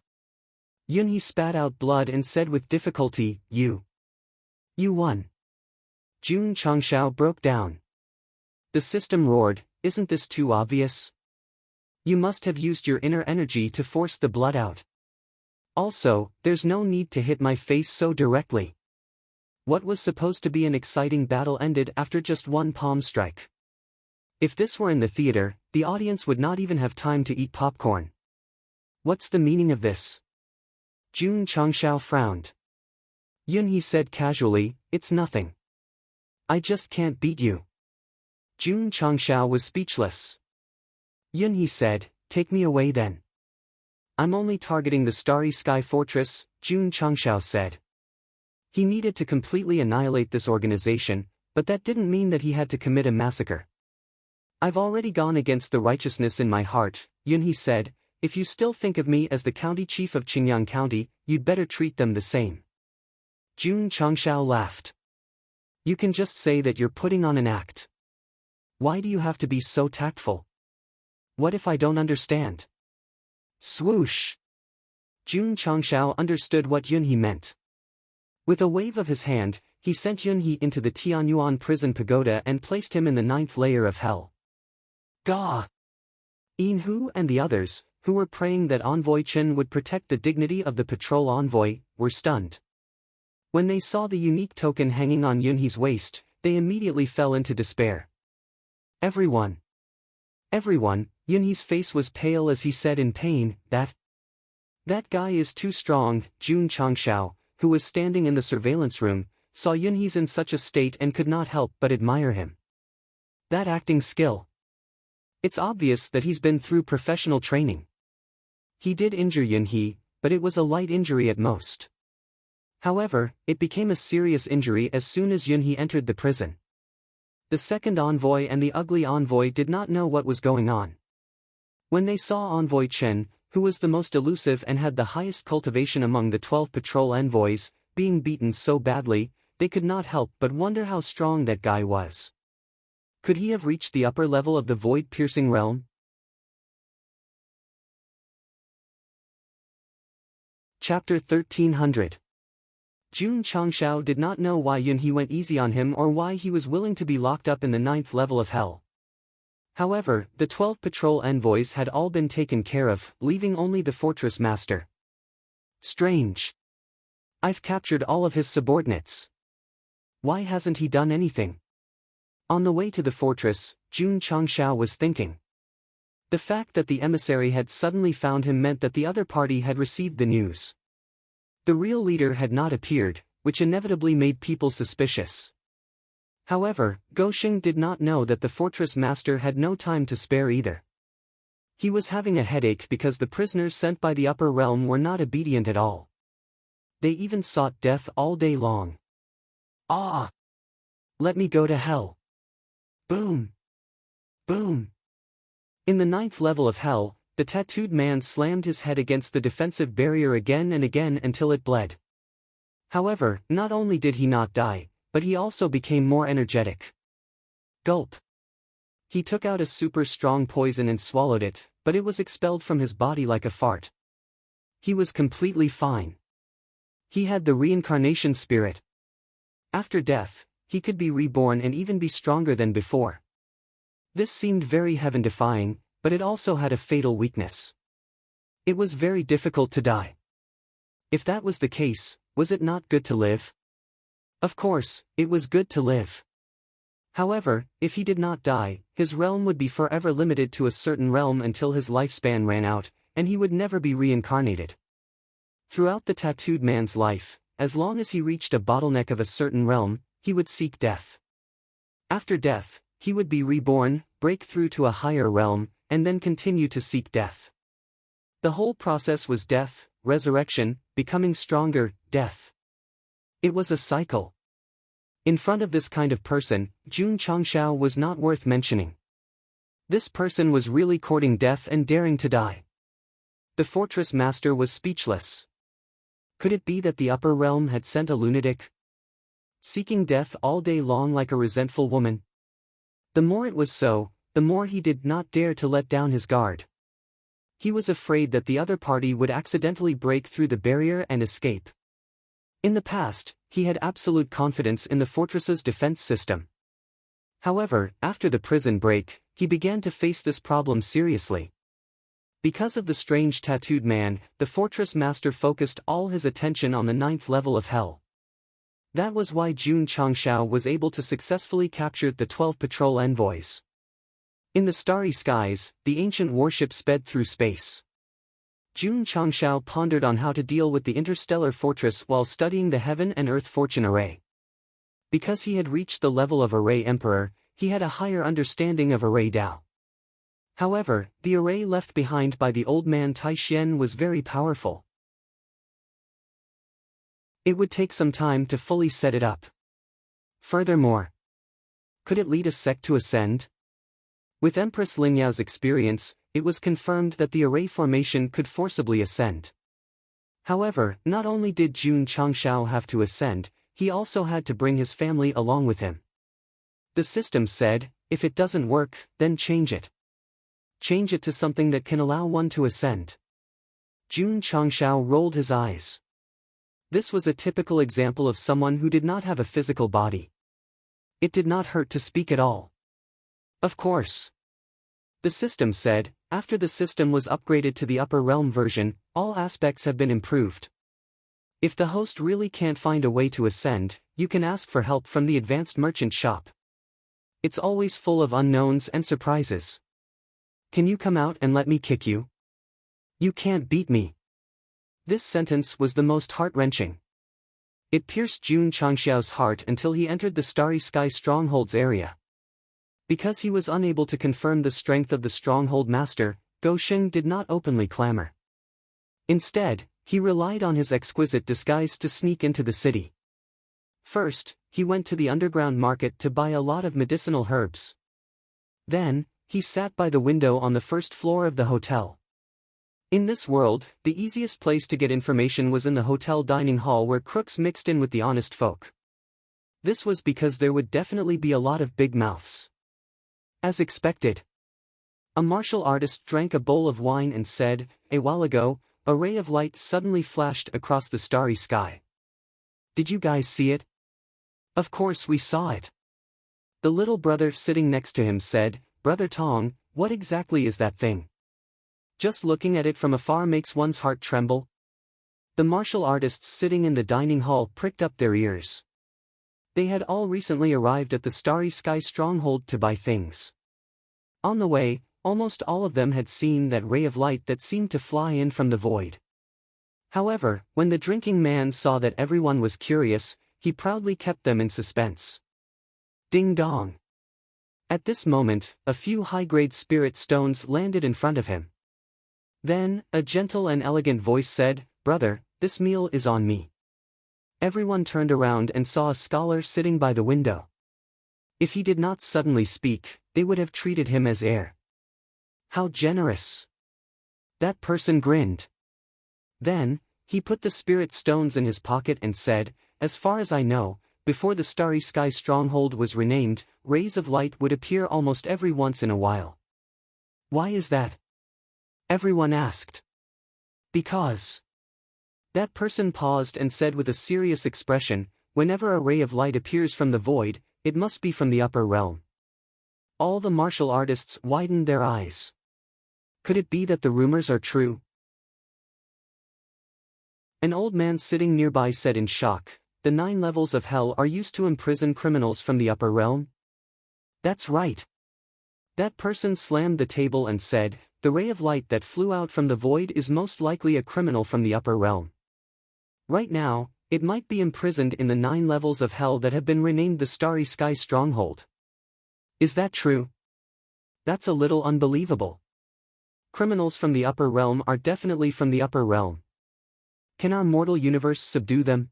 [SPEAKER 1] Yunhee spat out blood and said with difficulty, You won. Jun Changshao broke down. The system roared, isn't this too obvious? You must have used your inner energy to force the blood out. Also, there's no need to hit my face so directly. What was supposed to be an exciting battle ended after just one palm strike. If this were in the theater, the audience would not even have time to eat popcorn. What's the meaning of this? Jun Changshao frowned. Yunhee said casually, it's nothing. I just can't beat you. Jun Changshao was speechless. Yunhee said, take me away then. I'm only targeting the Starry Sky Fortress, Jun Changshao said. He needed to completely annihilate this organization, but that didn't mean that he had to commit a massacre. I've already gone against the righteousness in my heart, Yunhee said. If you still think of me as the county chief of Qingyang County, you'd better treat them the same. Jun Changshao laughed. You can just say that you're putting on an act. Why do you have to be so tactful? What if I don't understand? Swoosh! Jun Changshao understood what Yunhee meant. With a wave of his hand, he sent Yunhee into the Tianyuan prison pagoda and placed him in the 9th layer of hell. Gah! Yunhee and the others, who were praying that Envoy Chen would protect the dignity of the patrol envoy, were stunned. When they saw the unique token hanging on Yunhee's waist, they immediately fell into despair. Everyone, Yunhee's face was pale as he said in pain, that guy is too strong. Jun Changshao, who was standing in the surveillance room, saw Yunhee's in such a state and could not help but admire him. That acting skill. It's obvious that he's been through professional training. He did injure Yunhee, but it was a light injury at most. However, it became a serious injury as soon as Yunhee entered the prison. The second envoy and the ugly envoy did not know what was going on. When they saw Envoy Chen, who was the most elusive and had the highest cultivation among the 12 patrol envoys, being beaten so badly, they could not help but wonder how strong that guy was. Could he have reached the upper level of the void-piercing realm? Chapter 1300. Jun Changshao did not know why Yunhee went easy on him or why he was willing to be locked up in the 9th level of hell. However, the 12 patrol envoys had all been taken care of, leaving only the fortress master. Strange. I've captured all of his subordinates. Why hasn't he done anything? On the way to the fortress, Jun Changshao was thinking. The fact that the emissary had suddenly found him meant that the other party had received the news. The real leader had not appeared, which inevitably made people suspicious. However, Gosheng did not know that the fortress master had no time to spare either. He was having a headache because the prisoners sent by the upper realm were not obedient at all. They even sought death all day long. Ah! Let me go to hell. Boom! Boom! In the 9th level of hell, the tattooed man slammed his head against the defensive barrier again and again until it bled. However, not only did he not die, but he also became more energetic. Gulp. He took out a super strong poison and swallowed it, but it was expelled from his body like a fart. He was completely fine. He had the reincarnation spirit. After death, he could be reborn and even be stronger than before. This seemed very heaven-defying, but it also had a fatal weakness. It was very difficult to die. If that was the case, was it not good to live? Of course, it was good to live. However, if he did not die, his realm would be forever limited to a certain realm until his lifespan ran out, and he would never be reincarnated. Throughout the tattooed man's life, as long as he reached a bottleneck of a certain realm, he would seek death. After death, he would be reborn, break through to a higher realm, and then continue to seek death. The whole process was death, resurrection, becoming stronger, death. It was a cycle. In front of this kind of person, Jun Changshao was not worth mentioning. This person was really courting death and daring to die. The fortress master was speechless. Could it be that the upper realm had sent a lunatic? Seeking death all day long like a resentful woman? The more it was so, the more he did not dare to let down his guard. He was afraid that the other party would accidentally break through the barrier and escape. In the past, he had absolute confidence in the fortress's defense system. However, after the prison break, he began to face this problem seriously. Because of the strange tattooed man, the fortress master focused all his attention on the 9th level of hell. That was why Jun Changshao was able to successfully capture the 12 patrol envoys. In the starry skies, the ancient warship sped through space. Jun Changshao pondered on how to deal with the interstellar fortress while studying the heaven and earth fortune array. Because he had reached the level of Array Emperor, he had a higher understanding of Array Dao. However, the array left behind by the old man Tai Xian was very powerful. It would take some time to fully set it up. Furthermore, could it lead a sect to ascend? With Empress Lingyao's experience, it was confirmed that the array formation could forcibly ascend. However, not only did Jun Changshao have to ascend, he also had to bring his family along with him. The system said, if it doesn't work, then change it. Change it to something that can allow one to ascend. Jun Changshao rolled his eyes. This was a typical example of someone who did not have a physical body. It did not hurt to speak at all. Of course. The system said, after the system was upgraded to the upper realm version, all aspects have been improved. If the host really can't find a way to ascend, you can ask for help from the advanced merchant shop. It's always full of unknowns and surprises. Can you come out and let me kick you? You can't beat me. This sentence was the most heart-wrenching. It pierced Jun Changshao's heart until he entered the Starry Sky Stronghold's area. Because he was unable to confirm the strength of the Stronghold Master, Gosheng did not openly clamor. Instead, he relied on his exquisite disguise to sneak into the city. First, he went to the underground market to buy a lot of medicinal herbs. Then, he sat by the window on the first floor of the hotel. In this world, the easiest place to get information was in the hotel dining hall where crooks mixed in with the honest folk. This was because there would definitely be a lot of big mouths. As expected, a martial artist drank a bowl of wine and said, "A while ago, a ray of light suddenly flashed across the starry sky. Did you guys see it?" "Of course we saw it." The little brother sitting next to him said, "Brother Tong, what exactly is that thing? Just looking at it from afar makes one's heart tremble." The martial artists sitting in the dining hall pricked up their ears. They had all recently arrived at the Starry Sky stronghold to buy things. On the way, almost all of them had seen that ray of light that seemed to fly in from the void. However, when the drinking man saw that everyone was curious, he proudly kept them in suspense. Ding dong! At this moment, a few high-grade spirit stones landed in front of him. Then, a gentle and elegant voice said, "Brother, this meal is on me." Everyone turned around and saw a scholar sitting by the window. If he did not suddenly speak, they would have treated him as heir. How generous! That person grinned. Then, he put the spirit stones in his pocket and said, "As far as I know, before the Starry Sky stronghold was renamed, rays of light would appear almost every once in a while." "Why is that?" everyone asked. "Because..." That person paused and said with a serious expression, "Whenever a ray of light appears from the void, it must be from the upper realm." All the martial artists widened their eyes. Could it be that the rumors are true? An old man sitting nearby said in shock, "The 9 levels of hell are used to imprison criminals from the upper realm?" "That's right." That person slammed the table and said, "The ray of light that flew out from the void is most likely a criminal from the upper realm. Right now, it might be imprisoned in the 9 levels of hell that have been renamed the Starry Sky Stronghold." "Is that true?" "That's a little unbelievable. Criminals from the upper realm are definitely from the upper realm. Can our mortal universe subdue them?"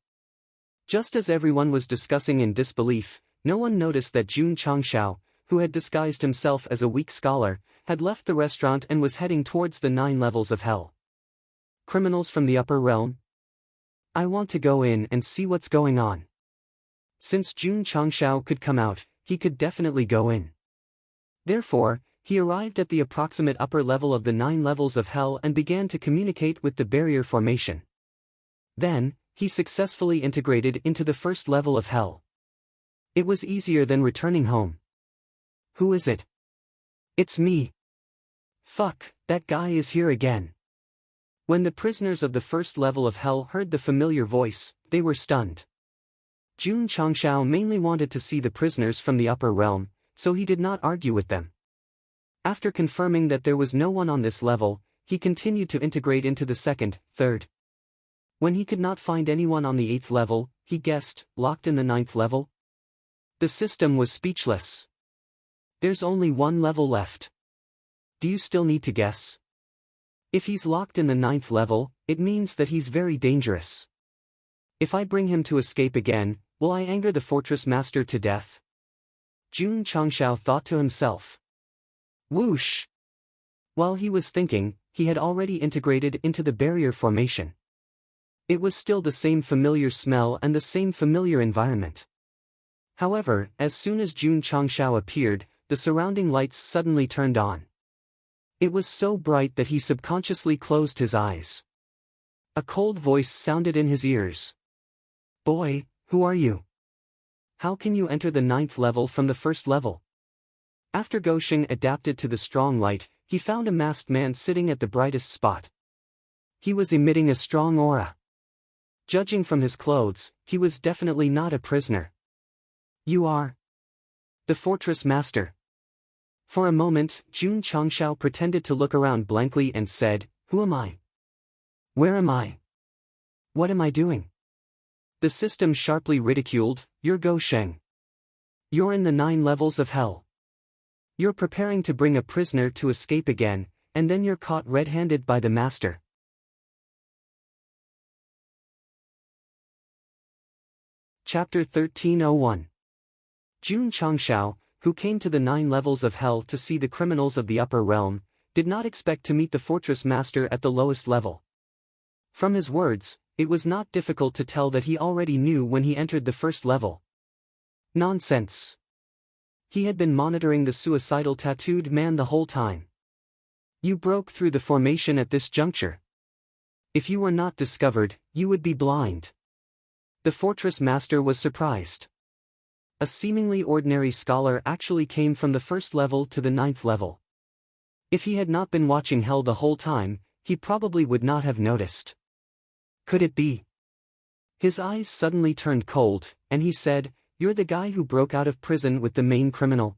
[SPEAKER 1] Just as everyone was discussing in disbelief, no one noticed that Jun Changshao, who had disguised himself as a weak scholar, had left the restaurant and was heading towards the 9 levels of hell. Criminals from the upper realm? I want to go in and see what's going on. Since Jun Changshao could come out, he could definitely go in. Therefore, he arrived at the approximate upper level of the 9 levels of hell and began to communicate with the barrier formation. Then, he successfully integrated into the first level of hell. It was easier than returning home. "Who is it?" "It's me." "Fuck, that guy is here again." When the prisoners of the first level of hell heard the familiar voice, they were stunned. Jun Changshao mainly wanted to see the prisoners from the upper realm, so he did not argue with them. After confirming that there was no one on this level, he continued to integrate into the second, third. When he could not find anyone on the 8th level, he guessed, locked in the 9th level? The system was speechless. There's only one level left. Do you still need to guess? If he's locked in the 9th level, it means that he's very dangerous. If I bring him to escape again, will I anger the fortress master to death? Jun Changshao thought to himself. Whoosh! While he was thinking, he had already integrated into the barrier formation. It was still the same familiar smell and the same familiar environment. However, as soon as Jun Changshao appeared, the surrounding lights suddenly turned on. It was so bright that he subconsciously closed his eyes. A cold voice sounded in his ears. "Boy, who are you? How can you enter the 9th level from the 1st level?" After Gosheng adapted to the strong light, he found a masked man sitting at the brightest spot. He was emitting a strong aura. Judging from his clothes, he was definitely not a prisoner. "You are the fortress master." For a moment, Jun Changshao pretended to look around blankly and said, "Who am I? Where am I? What am I doing?" The system sharply ridiculed, "You're Gosheng. You're in the 9 levels of hell. You're preparing to bring a prisoner to escape again, and then you're caught red-handed by the master." Chapter 1301. Jun Changshao, who came to the 9 levels of hell to see the criminals of the upper realm, did not expect to meet the fortress master at the lowest level. From his words, it was not difficult to tell that he already knew when he entered the first level. Nonsense. He had been monitoring the suicidal tattooed man the whole time. You broke through the formation at this juncture. If you were not discovered, you would be blind. The fortress master was surprised. A seemingly ordinary scholar actually came from the first level to the 9th level. If he had not been watching hell the whole time, he probably would not have noticed. Could it be? His eyes suddenly turned cold, and he said, "You're the guy who broke out of prison with the main criminal."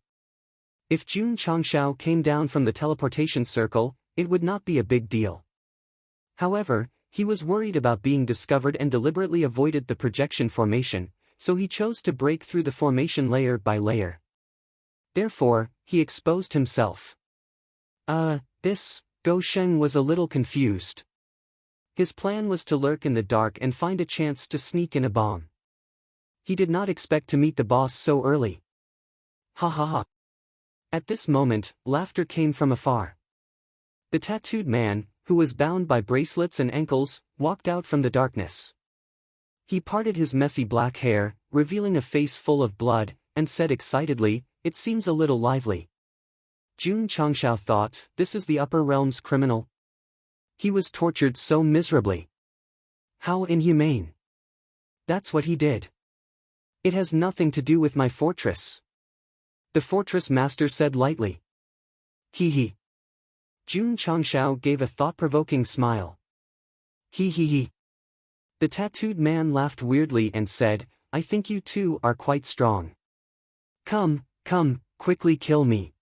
[SPEAKER 1] If Jun Changshao came down from the teleportation circle, it would not be a big deal. However, he was worried about being discovered and deliberately avoided the projection formation, so he chose to break through the formation layer by layer. Therefore, he exposed himself. Go Sheng was a little confused. His plan was to lurk in the dark and find a chance to sneak in a bomb. He did not expect to meet the boss so early. Ha ha ha. At this moment, laughter came from afar. The tattooed man, who was bound by bracelets and ankles, walked out from the darkness. He parted his messy black hair, revealing a face full of blood, and said excitedly, "It seems a little lively." Jun Changshao thought, this is the upper realm's criminal. He was tortured so miserably. How inhumane. That's what he did. It has nothing to do with my fortress. The fortress master said lightly. Hee hee. Jun Changshao gave a thought-provoking smile. Hee hee hee. The tattooed man laughed weirdly and said, "I think you two are quite strong. Come, quickly kill me."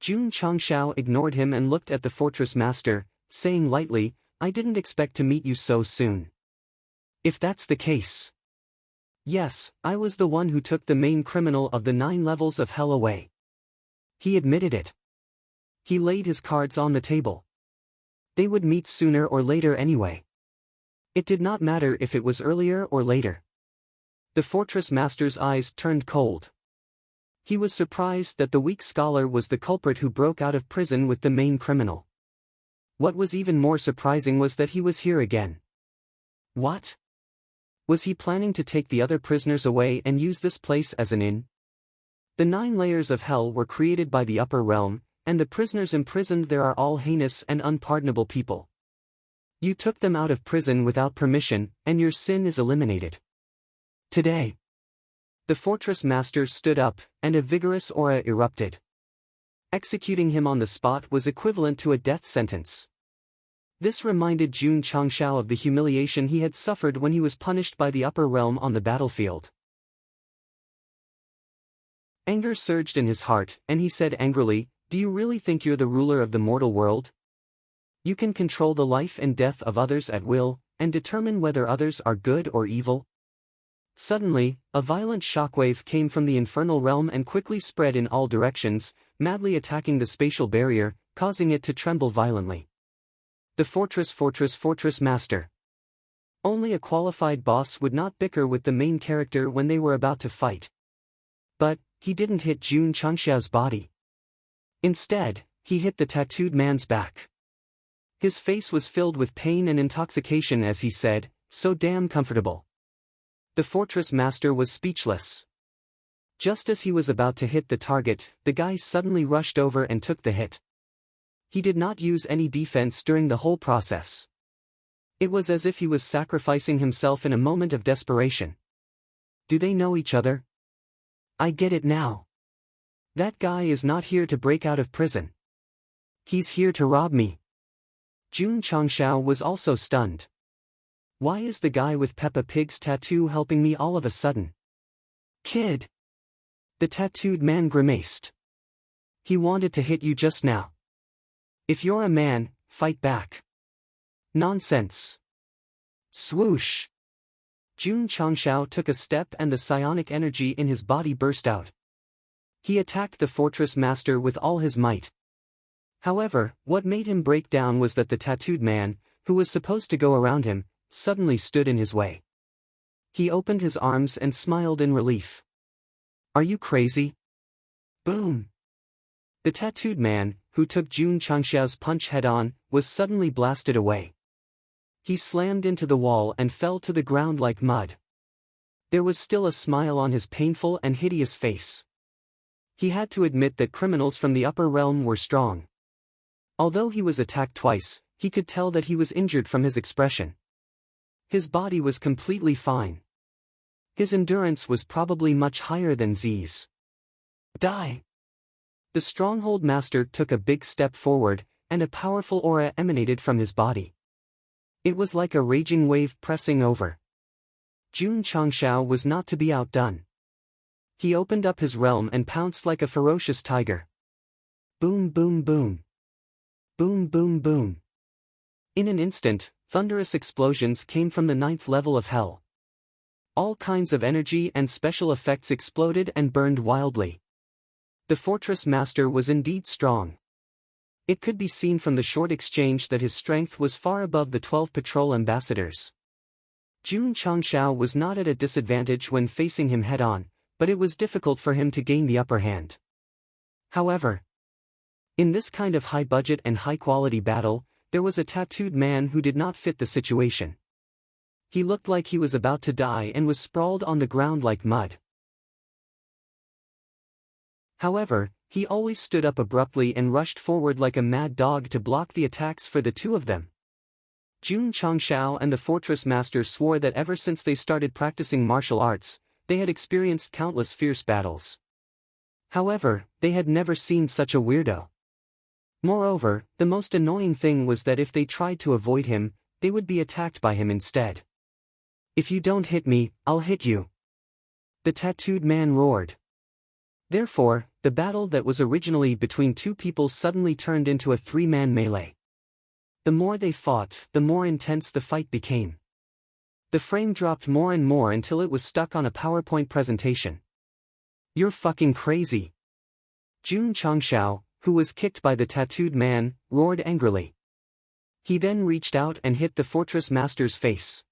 [SPEAKER 1] Jun Changshao ignored him and looked at the fortress master, saying lightly, "I didn't expect to meet you so soon. If that's the case. Yes, I was the one who took the main criminal of the 9 levels of hell away." He admitted it. He laid his cards on the table. They would meet sooner or later anyway. It did not matter if it was earlier or later. The fortress master's eyes turned cold. He was surprised that the weak scholar was the culprit who broke out of prison with the main criminal. What was even more surprising was that he was here again. What? Was he planning to take the other prisoners away and use this place as an inn? The 9 layers of hell were created by the upper realm, and the prisoners imprisoned there are all heinous and unpardonable people. You took them out of prison without permission, and your sin is eliminated. Today. The fortress master stood up, and a vigorous aura erupted. Executing him on the spot was equivalent to a death sentence. This reminded Jun Changshao of the humiliation he had suffered when he was punished by the upper realm on the battlefield. Anger surged in his heart, and he said angrily, "Do you really think you're the ruler of the mortal world? You can control the life and death of others at will, and determine whether others are good or evil?" Suddenly, a violent shockwave came from the infernal realm and quickly spread in all directions, madly attacking the spatial barrier, causing it to tremble violently. The fortress master. Only a qualified boss would not bicker with the main character when they were about to fight. But, he didn't hit Jun Changshao's body. Instead, he hit the tattooed man's back. His face was filled with pain and intoxication as he said, "So damn comfortable." The fortress master was speechless. Just as he was about to hit the target, the guy suddenly rushed over and took the hit. He did not use any defense during the whole process. It was as if he was sacrificing himself in a moment of desperation. Do they know each other? I get it now. That guy is not here to break out of prison. He's here to rob me. Jun Changshao was also stunned. Why is the guy with Peppa Pig's tattoo helping me all of a sudden? Kid! The tattooed man grimaced. He wanted to hit you just now. If you're a man, fight back. Nonsense. Swoosh! Jun Changshao took a step and the psionic energy in his body burst out. He attacked the fortress master with all his might. However, what made him break down was that the tattooed man, who was supposed to go around him, suddenly stood in his way. He opened his arms and smiled in relief. Are you crazy? Boom! The tattooed man, who took Jun Changxiao's punch head-on, was suddenly blasted away. He slammed into the wall and fell to the ground like mud. There was still a smile on his painful and hideous face. He had to admit that criminals from the upper realm were strong. Although he was attacked twice, he could tell that he was injured from his expression. His body was completely fine. His endurance was probably much higher than Z's. Die! The stronghold master took a big step forward, and a powerful aura emanated from his body. It was like a raging wave pressing over. Jun Changxiao was not to be outdone. He opened up his realm and pounced like a ferocious tiger. Boom boom boom. Boom boom boom. In an instant, thunderous explosions came from the 9th level of hell. All kinds of energy and special effects exploded and burned wildly. The fortress master was indeed strong. It could be seen from the short exchange that his strength was far above the 12 patrol ambassadors. Jun Changxiao was not at a disadvantage when facing him head-on, but it was difficult for him to gain the upper hand. However, in this kind of high-budget and high-quality battle, there was a tattooed man who did not fit the situation. He looked like he was about to die and was sprawled on the ground like mud. However, he always stood up abruptly and rushed forward like a mad dog to block the attacks for the two of them. Jun Changxiao and the fortress master swore that ever since they started practicing martial arts, they had experienced countless fierce battles. However, they had never seen such a weirdo. Moreover, the most annoying thing was that if they tried to avoid him, they would be attacked by him instead. If you don't hit me, I'll hit you. The tattooed man roared. Therefore, the battle that was originally between two people suddenly turned into a three-man melee. The more they fought, the more intense the fight became. The frame dropped more and more until it was stuck on a PowerPoint presentation. You're fucking crazy. Jun Changxiao, who was kicked by the tattooed man, roared angrily. He then reached out and hit the fortress master's face.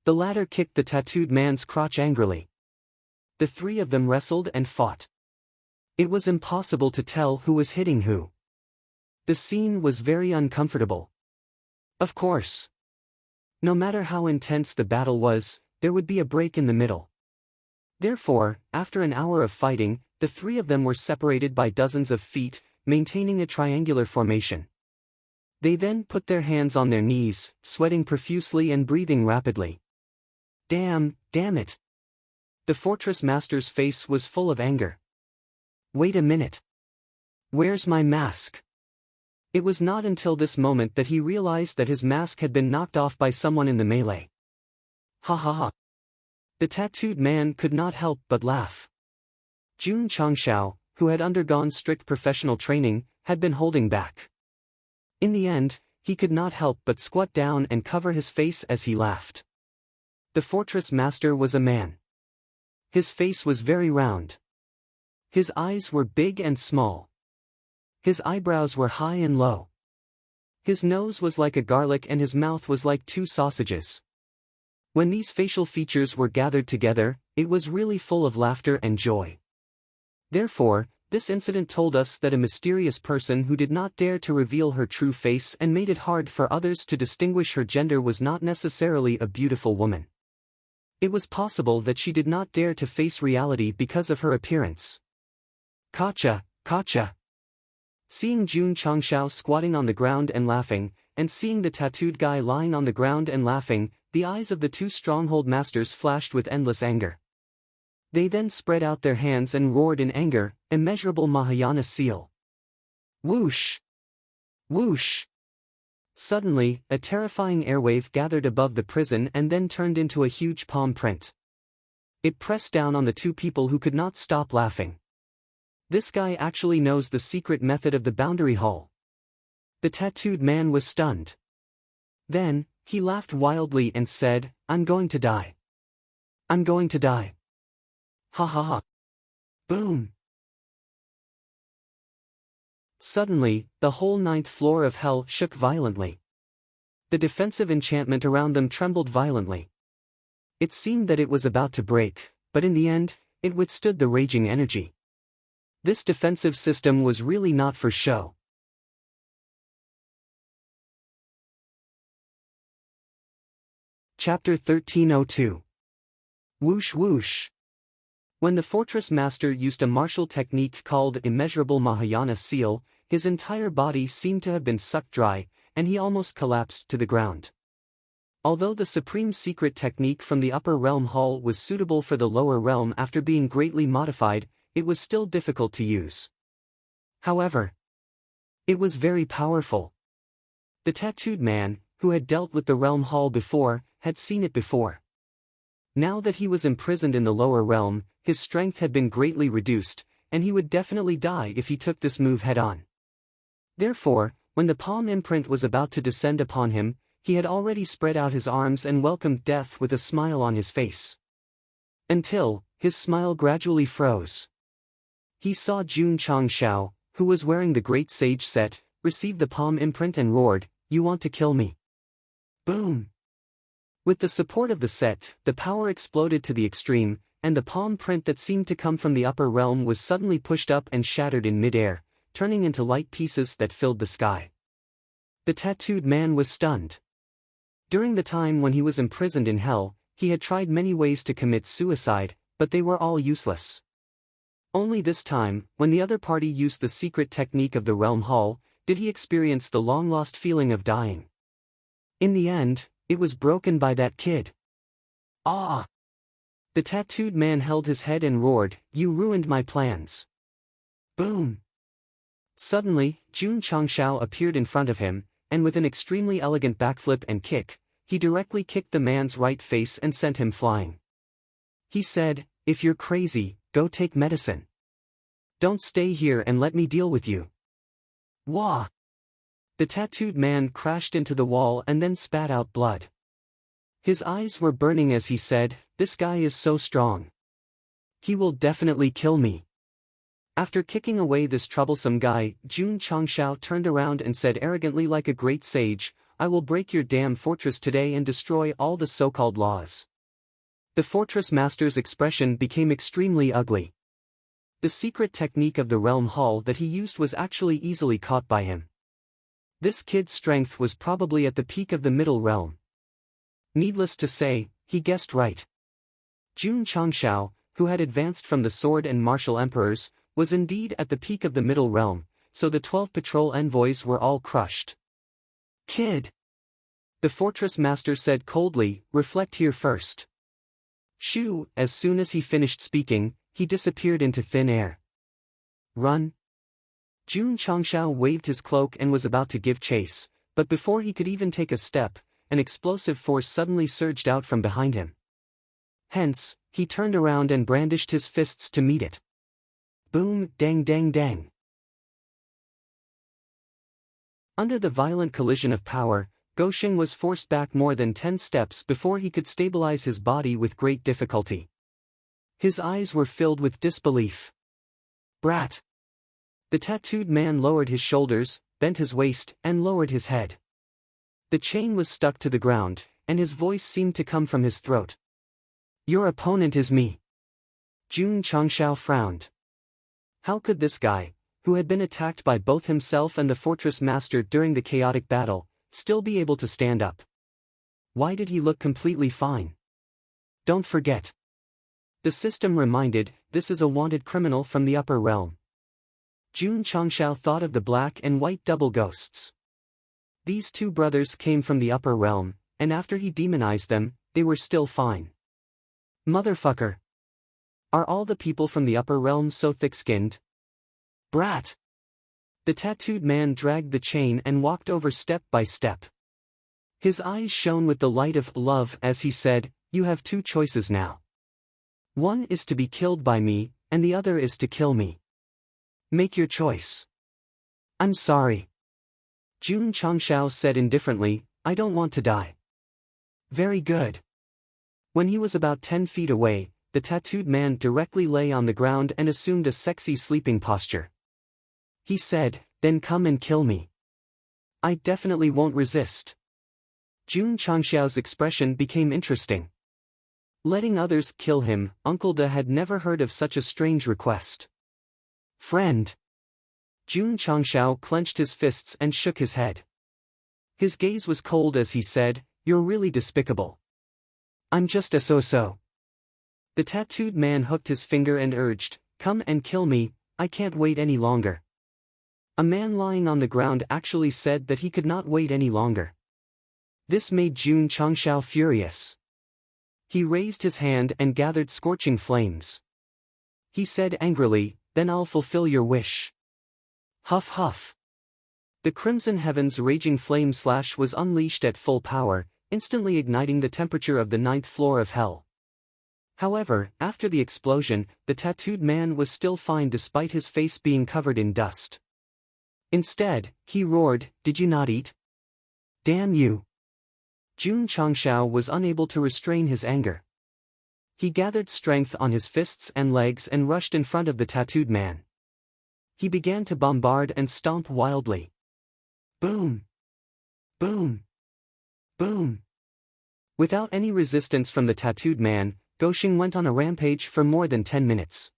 [SPEAKER 1] The latter kicked the tattooed man's crotch angrily. The three of them wrestled and fought. It was impossible to tell who was hitting who. The scene was very uncomfortable. Of course. No matter how intense the battle was, there would be a break in the middle. Therefore, after an hour of fighting, the three of them were separated by dozens of feet, maintaining a triangular formation. They then put their hands on their knees, sweating profusely and breathing rapidly. Damn it. The fortress master's face was full of anger. Wait a minute. Where's my mask? It was not until this moment that he realized that his mask had been knocked off by someone in the melee. Ha ha ha. The tattooed man could not help but laugh. Jun Changxiao, who had undergone strict professional training, had been holding back. In the end, he could not help but squat down and cover his face as he laughed. The fortress master was a man. His face was very round. His eyes were big and small. His eyebrows were high and low. His nose was like a garlic and his mouth was like two sausages. When these facial features were gathered together, it was really full of laughter and joy. Therefore, this incident told us that a mysterious person who did not dare to reveal her true face and made it hard for others to distinguish her gender was not necessarily a beautiful woman. It was possible that she did not dare to face reality because of her appearance. Gotcha. Seeing Jun Changxiao squatting on the ground and laughing, and seeing the tattooed guy lying on the ground and laughing, the eyes of the two stronghold masters flashed with endless anger. They then spread out their hands and roared in anger, immeasurable Mahayana seal. Whoosh! Whoosh! Suddenly, a terrifying airwave gathered above the prison and then turned into a huge palm print. It pressed down on the two people who could not stop laughing. This guy actually knows the secret method of the boundary hole. The tattooed man was stunned. Then, he laughed wildly and said, I'm going to die. I'm going to die. Ha ha ha. Boom. Suddenly, the whole 9th floor of hell shook violently. The defensive enchantment around them trembled violently. It seemed that it was about to break, but in the end, it withstood the raging energy. This defensive system was really not for show. Chapter 1302. Whoosh whoosh. When the fortress master used a martial technique called immeasurable Mahayana seal, his entire body seemed to have been sucked dry, and he almost collapsed to the ground. Although the supreme secret technique from the upper realm hall was suitable for the lower realm after being greatly modified, it was still difficult to use. However, it was very powerful. The tattooed man, who had dealt with the realm hall before, had seen it before. Now that he was imprisoned in the lower realm, his strength had been greatly reduced, and he would definitely die if he took this move head-on. Therefore, when the palm imprint was about to descend upon him, he had already spread out his arms and welcomed death with a smile on his face. Until, his smile gradually froze. He saw Jun Changshao, who was wearing the great sage set, receive the palm imprint and roared, "You want to kill me?" Boom! With the support of the set, the power exploded to the extreme, and the palm print that seemed to come from the upper realm was suddenly pushed up and shattered in mid-air, turning into light pieces that filled the sky. The tattooed man was stunned. During the time when he was imprisoned in hell, he had tried many ways to commit suicide, but they were all useless. Only this time, when the other party used the secret technique of the realm hall, did he experience the long-lost feeling of dying. In the end, it was broken by that kid. Ah! The tattooed man held his head and roared, "You ruined my plans." Boom! Suddenly, Jun Changshao appeared in front of him, and with an extremely elegant backflip and kick, he directly kicked the man's right face and sent him flying. He said, "If you're crazy, go take medicine. Don't stay here and let me deal with you." Wah! The tattooed man crashed into the wall and then spat out blood. His eyes were burning as he said, "This guy is so strong. He will definitely kill me." After kicking away this troublesome guy, Jun Changshao turned around and said arrogantly like a great sage, "I will break your damn fortress today and destroy all the so-called laws." The fortress master's expression became extremely ugly. The secret technique of the realm hall that he used was actually easily caught by him. This kid's strength was probably at the peak of the middle realm. Needless to say, he guessed right. Jun Changshao, who had advanced from the sword and martial emperors, was indeed at the peak of the middle realm, so the 12 patrol envoys were all crushed. "Kid!" the fortress master said coldly, "Reflect here first." Shoo! As soon as he finished speaking, he disappeared into thin air. "Run!" Jun Changshao waved his cloak and was about to give chase, but before he could even take a step, an explosive force suddenly surged out from behind him. Hence, he turned around and brandished his fists to meet it. Boom, dang dang dang. Under the violent collision of power, Goshen was forced back more than 10 steps before he could stabilize his body with great difficulty. His eyes were filled with disbelief. "Brat!" The tattooed man lowered his shoulders, bent his waist, and lowered his head. The chain was stuck to the ground, and his voice seemed to come from his throat. "Your opponent is me." Jun Changshao frowned. How could this guy, who had been attacked by both himself and the fortress master during the chaotic battle, still be able to stand up? Why did he look completely fine? Don't forget. The system reminded, this is a wanted criminal from the upper realm. Jun Changshao thought of the black and white double ghosts. These two brothers came from the upper realm, and after he demonized them, they were still fine. Motherfucker! Are all the people from the upper realm so thick-skinned? Brat! The tattooed man dragged the chain and walked over step by step. His eyes shone with the light of love as he said, "You have two choices now. One is to be killed by me, and the other is to kill me. Make your choice." "I'm sorry." Jun Changshao said indifferently, "I don't want to die." "Very good." When he was about 10 feet away, the tattooed man directly lay on the ground and assumed a sexy sleeping posture. He said, "Then come and kill me. I definitely won't resist." Jun Changshao's expression became interesting. Letting others kill him, Uncle Da had never heard of such a strange request. Friend. Jun Changshao clenched his fists and shook his head. His gaze was cold as he said, "You're really despicable. I'm just a so-so." The tattooed man hooked his finger and urged, "Come and kill me, I can't wait any longer." A man lying on the ground actually said that he could not wait any longer. This made Jun Changshao furious. He raised his hand and gathered scorching flames. He said angrily, "Then I'll fulfill your wish." Huff huff. The crimson heaven's raging flame slash was unleashed at full power, instantly igniting the temperature of the 9th floor of hell. However, after the explosion, the tattooed man was still fine despite his face being covered in dust. Instead, he roared, "Did you not eat? Damn you!" Jun Changshao was unable to restrain his anger. He gathered strength on his fists and legs and rushed in front of the tattooed man. He began to bombard and stomp wildly. Boom! Boom! Boom! Without any resistance from the tattooed man, Gosheng went on a rampage for more than 10 minutes.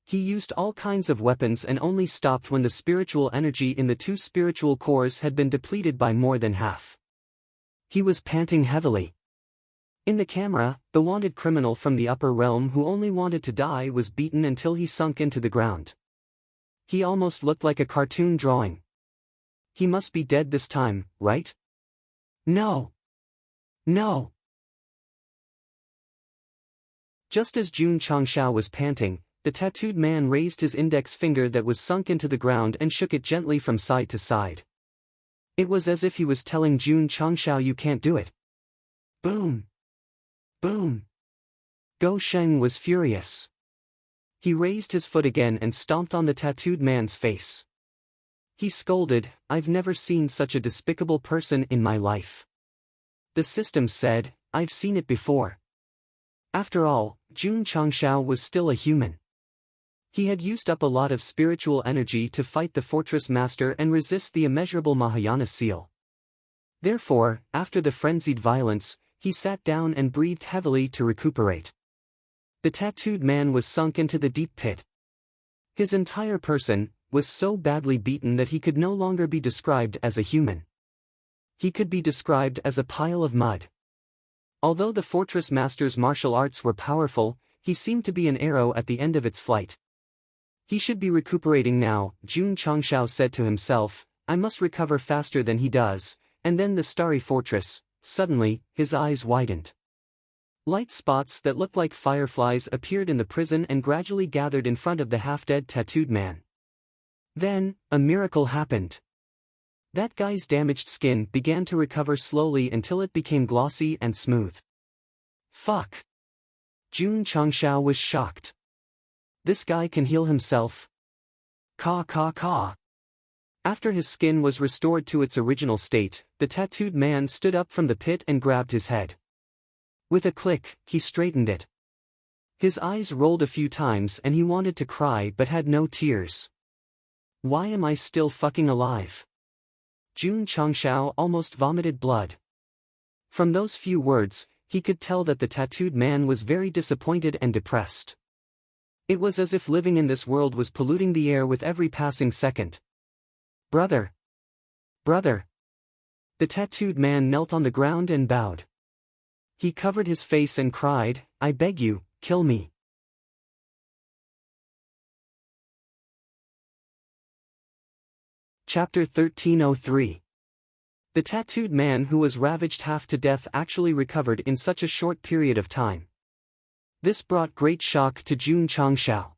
[SPEAKER 1] He used all kinds of weapons and only stopped when the spiritual energy in the 2 spiritual cores had been depleted by more than half. He was panting heavily. In the camera, the wanted criminal from the upper realm who only wanted to die was beaten until he sunk into the ground. He almost looked like a cartoon drawing. He must be dead this time, right? No! No! Just as Jun Changshao was panting, the tattooed man raised his index finger that was sunk into the ground and shook it gently from side to side. It was as if he was telling Jun Changshao, "You can't do it." Boom! Boom! Gosheng was furious. He raised his foot again and stomped on the tattooed man's face. He scolded, "I've never seen such a despicable person in my life." The system said, "I've seen it before." After all, Jun Changshao was still a human. He had used up a lot of spiritual energy to fight the fortress master and resist the immeasurable Mahayana seal. Therefore, after the frenzied violence, he sat down and breathed heavily to recuperate. The tattooed man was sunk into the deep pit. His entire person was so badly beaten that he could no longer be described as a human. He could be described as a pile of mud. Although the fortress master's martial arts were powerful, he seemed to be an arrow at the end of its flight. He should be recuperating now, Jun Changshao said to himself, "I must recover faster than he does," and then the starry fortress, suddenly, his eyes widened. Light spots that looked like fireflies appeared in the prison and gradually gathered in front of the half-dead tattooed man. Then, a miracle happened. That guy's damaged skin began to recover slowly until it became glossy and smooth. Fuck! Jun Changshao was shocked. This guy can heal himself. Caw caw caw. After his skin was restored to its original state, the tattooed man stood up from the pit and grabbed his head. With a click, he straightened it. His eyes rolled a few times and he wanted to cry but had no tears. Why am I still fucking alive? Jun Changshao almost vomited blood. From those few words, he could tell that the tattooed man was very disappointed and depressed. It was as if living in this world was polluting the air with every passing second. Brother! Brother! The tattooed man knelt on the ground and bowed. He covered his face and cried, "I beg you, kill me." Chapter 1303. The tattooed man who was ravaged half to death actually recovered in such a short period of time. This brought great shock to Jun Changshao.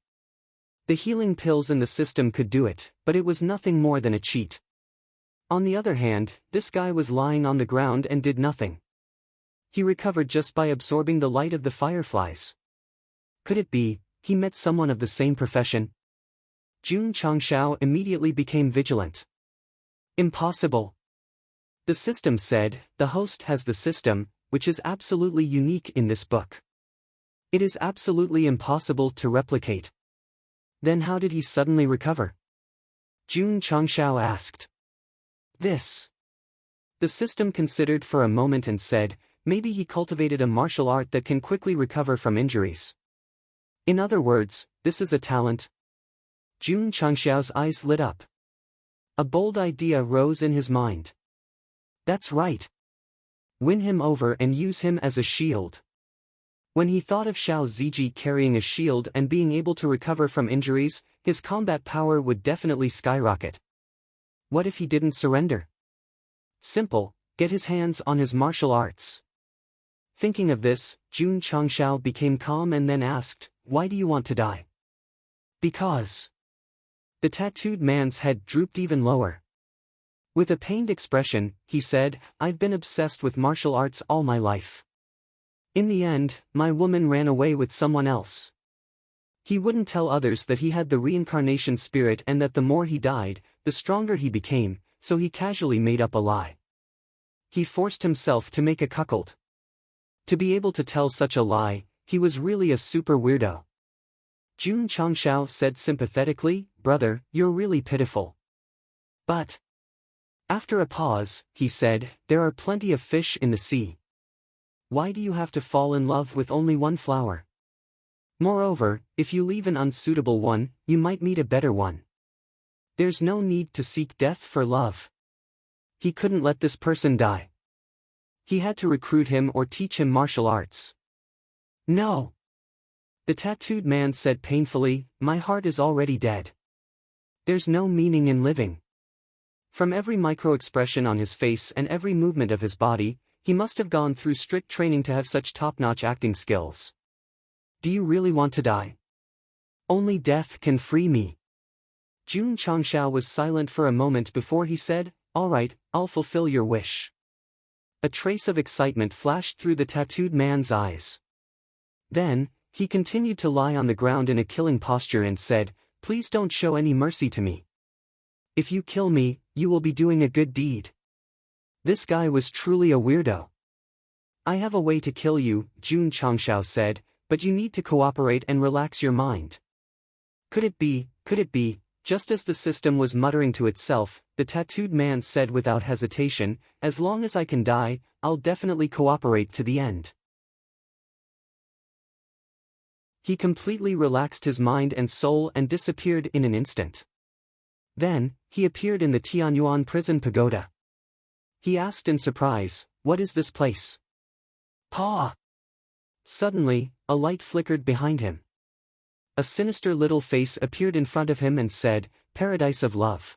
[SPEAKER 1] The healing pills in the system could do it, but it was nothing more than a cheat. On the other hand, this guy was lying on the ground and did nothing. He recovered just by absorbing the light of the fireflies. Could it be, he met someone of the same profession? Jun Changshao immediately became vigilant. Impossible. The system said, "The host has the system, which is absolutely unique in this book. It is absolutely impossible to replicate." Then how did he suddenly recover? Jun Changshao asked. This. The system considered for a moment and said, Maybe he cultivated a martial art that can quickly recover from injuries. In other words, this is a talent. Jun Changxiao's eyes lit up. A bold idea rose in his mind. That's right. Win him over and use him as a shield. When he thought of Xiao Ziji carrying a shield and being able to recover from injuries, his combat power would definitely skyrocket. What if he didn't surrender? Simple, get his hands on his martial arts. Thinking of this, Jun Changxiao became calm and then asked, "Why do you want to die?" Because. The tattooed man's head drooped even lower. With a pained expression, he said, "I've been obsessed with martial arts all my life. In the end, my woman ran away with someone else." He wouldn't tell others that he had the reincarnation spirit and that the more he died, the stronger he became, so he casually made up a lie. He forced himself to make a cuckold. To be able to tell such a lie, he was really a super weirdo. Jun Changxiao said sympathetically, "Brother, you're really pitiful." But. After a pause, he said, "There are plenty of fish in the sea. Why do you have to fall in love with only one flower? Moreover, if you leave an unsuitable one, you might meet a better one. There's no need to seek death for love." He couldn't let this person die. He had to recruit him or teach him martial arts. "No." The tattooed man said painfully, "My heart is already dead. There's no meaning in living." From every micro-expression on his face and every movement of his body, he must have gone through strict training to have such top-notch acting skills. "Do you really want to die? Only death can free me." Jun Changxiao was silent for a moment before he said, "All right, I'll fulfill your wish." A trace of excitement flashed through the tattooed man's eyes. Then, he continued to lie on the ground in a killing posture and said, "Please don't show any mercy to me. If you kill me, you will be doing a good deed." This guy was truly a weirdo. "I have a way to kill you," Jun Changxiao said, "but you need to cooperate and relax your mind." Could it be? Just as the system was muttering to itself, the tattooed man said without hesitation, "As long as I can die, I'll definitely cooperate to the end." He completely relaxed his mind and soul and disappeared in an instant. Then, he appeared in the Tianyuan prison pagoda. He asked in surprise, "What is this place?" "Paw!" Suddenly, a light flickered behind him. A sinister little face appeared in front of him and said, "Paradise of Love."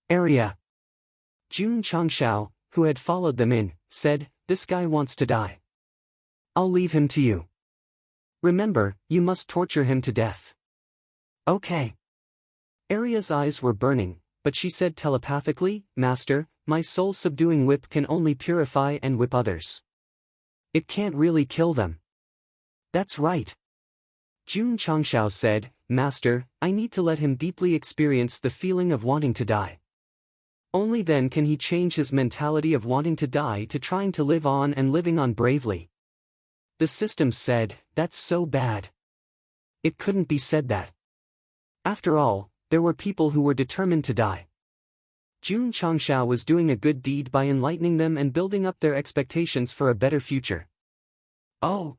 [SPEAKER 1] "Area." Jun Changxiao, who had followed them in, said, "This guy wants to die. I'll leave him to you. Remember, you must torture him to death." "Okay." Aria's eyes were burning, but she said telepathically, "Master, my soul-subduing whip can only purify and whip others. It can't really kill them." "That's right." Jun Changxiao said, "Master, I need to let him deeply experience the feeling of wanting to die. Only then can he change his mentality of wanting to die to trying to live on and living on bravely." The system said, "That's so bad. It couldn't be said that." After all, there were people who were determined to die. Jun Changxiao was doing a good deed by enlightening them and building up their expectations for a better future. "Oh."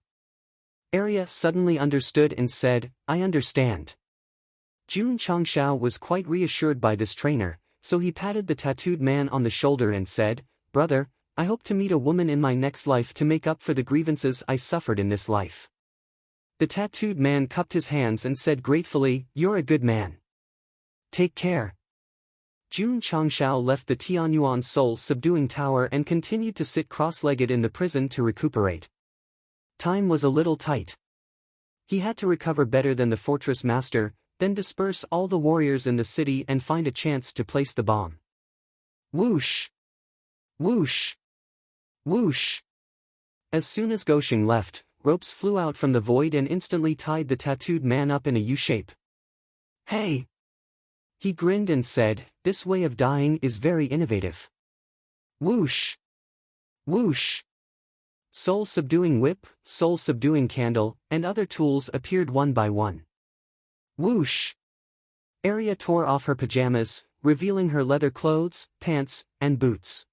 [SPEAKER 1] Arya suddenly understood and said, "I understand." Jun Changxiao was quite reassured by this trainer, so he patted the tattooed man on the shoulder and said, "Brother, I hope to meet a woman in my next life to make up for the grievances I suffered in this life." The tattooed man cupped his hands and said gratefully, "You're a good man. Take care." Jun Changxiao left the Tianyuan soul-subduing tower and continued to sit cross-legged in the prison to recuperate. Time was a little tight. He had to recover better than the fortress master, then disperse all the warriors in the city and find a chance to place the bomb. Whoosh! Whoosh! Whoosh! As soon as Gosheng left, ropes flew out from the void and instantly tied the tattooed man up in a U-shape. "Hey!" He grinned and said, "This way of dying is very innovative." Whoosh! Whoosh! Soul-subduing whip, soul-subduing candle, and other tools appeared one by one. Whoosh! Arya tore off her pajamas, revealing her leather clothes, pants, and boots.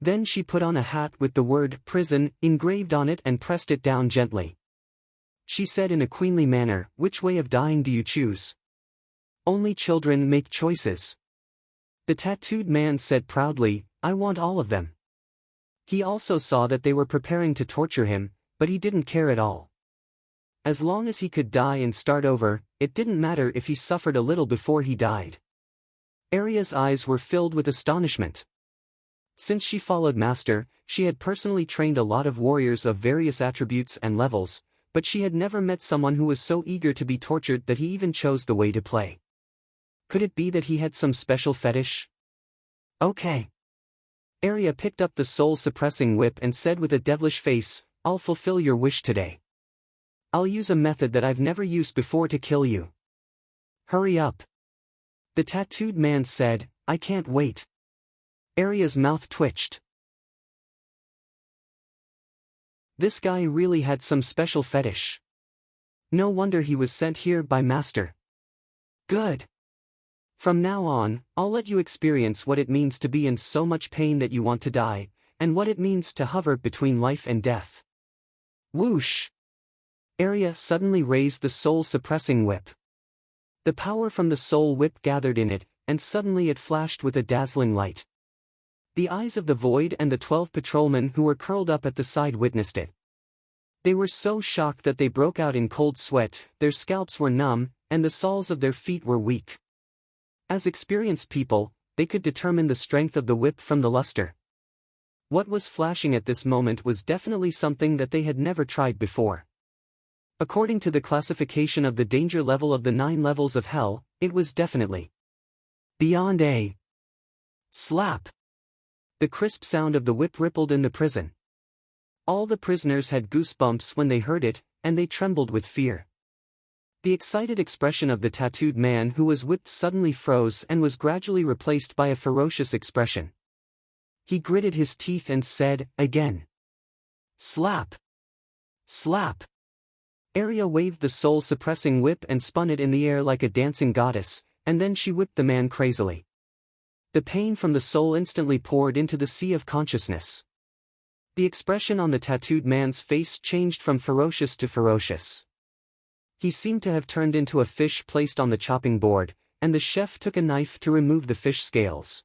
[SPEAKER 1] Then she put on a hat with the word prison engraved on it and pressed it down gently. She said in a queenly manner, "Which way of dying do you choose? Only children make choices." The tattooed man said proudly, "I want all of them." He also saw that they were preparing to torture him, but he didn't care at all. As long as he could die and start over, it didn't matter if he suffered a little before he died. Aria's eyes were filled with astonishment. Since she followed Master, she had personally trained a lot of warriors of various attributes and levels, but she had never met someone who was so eager to be tortured that he even chose the way to play. Could it be that he had some special fetish? Okay. Aria picked up the soul-suppressing whip and said with a devilish face, "I'll fulfill your wish today. I'll use a method that I've never used before to kill you. Hurry up." The tattooed man said, "I can't wait." Aria's mouth twitched. This guy really had some special fetish. No wonder he was sent here by Master. Good. From now on, I'll let you experience what it means to be in so much pain that you want to die, and what it means to hover between life and death. Whoosh! Aria suddenly raised the soul-suppressing whip. The power from the soul whip gathered in it, and suddenly it flashed with a dazzling light. The eyes of the void and the 12 patrolmen who were curled up at the side witnessed it. They were so shocked that they broke out in cold sweat, their scalps were numb, and the soles of their feet were weak. As experienced people, they could determine the strength of the whip from the luster. What was flashing at this moment was definitely something that they had never tried before. According to the classification of the danger level of the 9 levels of hell, it was definitely beyond a slap. The crisp sound of the whip rippled in the prison. All the prisoners had goosebumps when they heard it, and they trembled with fear. The excited expression of the tattooed man who was whipped suddenly froze and was gradually replaced by a ferocious expression. He gritted his teeth and said, "Again. Slap. Slap." Aria waved the soul-suppressing whip and spun it in the air like a dancing goddess, and then she whipped the man crazily. The pain from the soul instantly poured into the sea of consciousness. The expression on the tattooed man's face changed from ferocious to ferocious. He seemed to have turned into a fish placed on the chopping board, and the chef took a knife to remove the fish scales.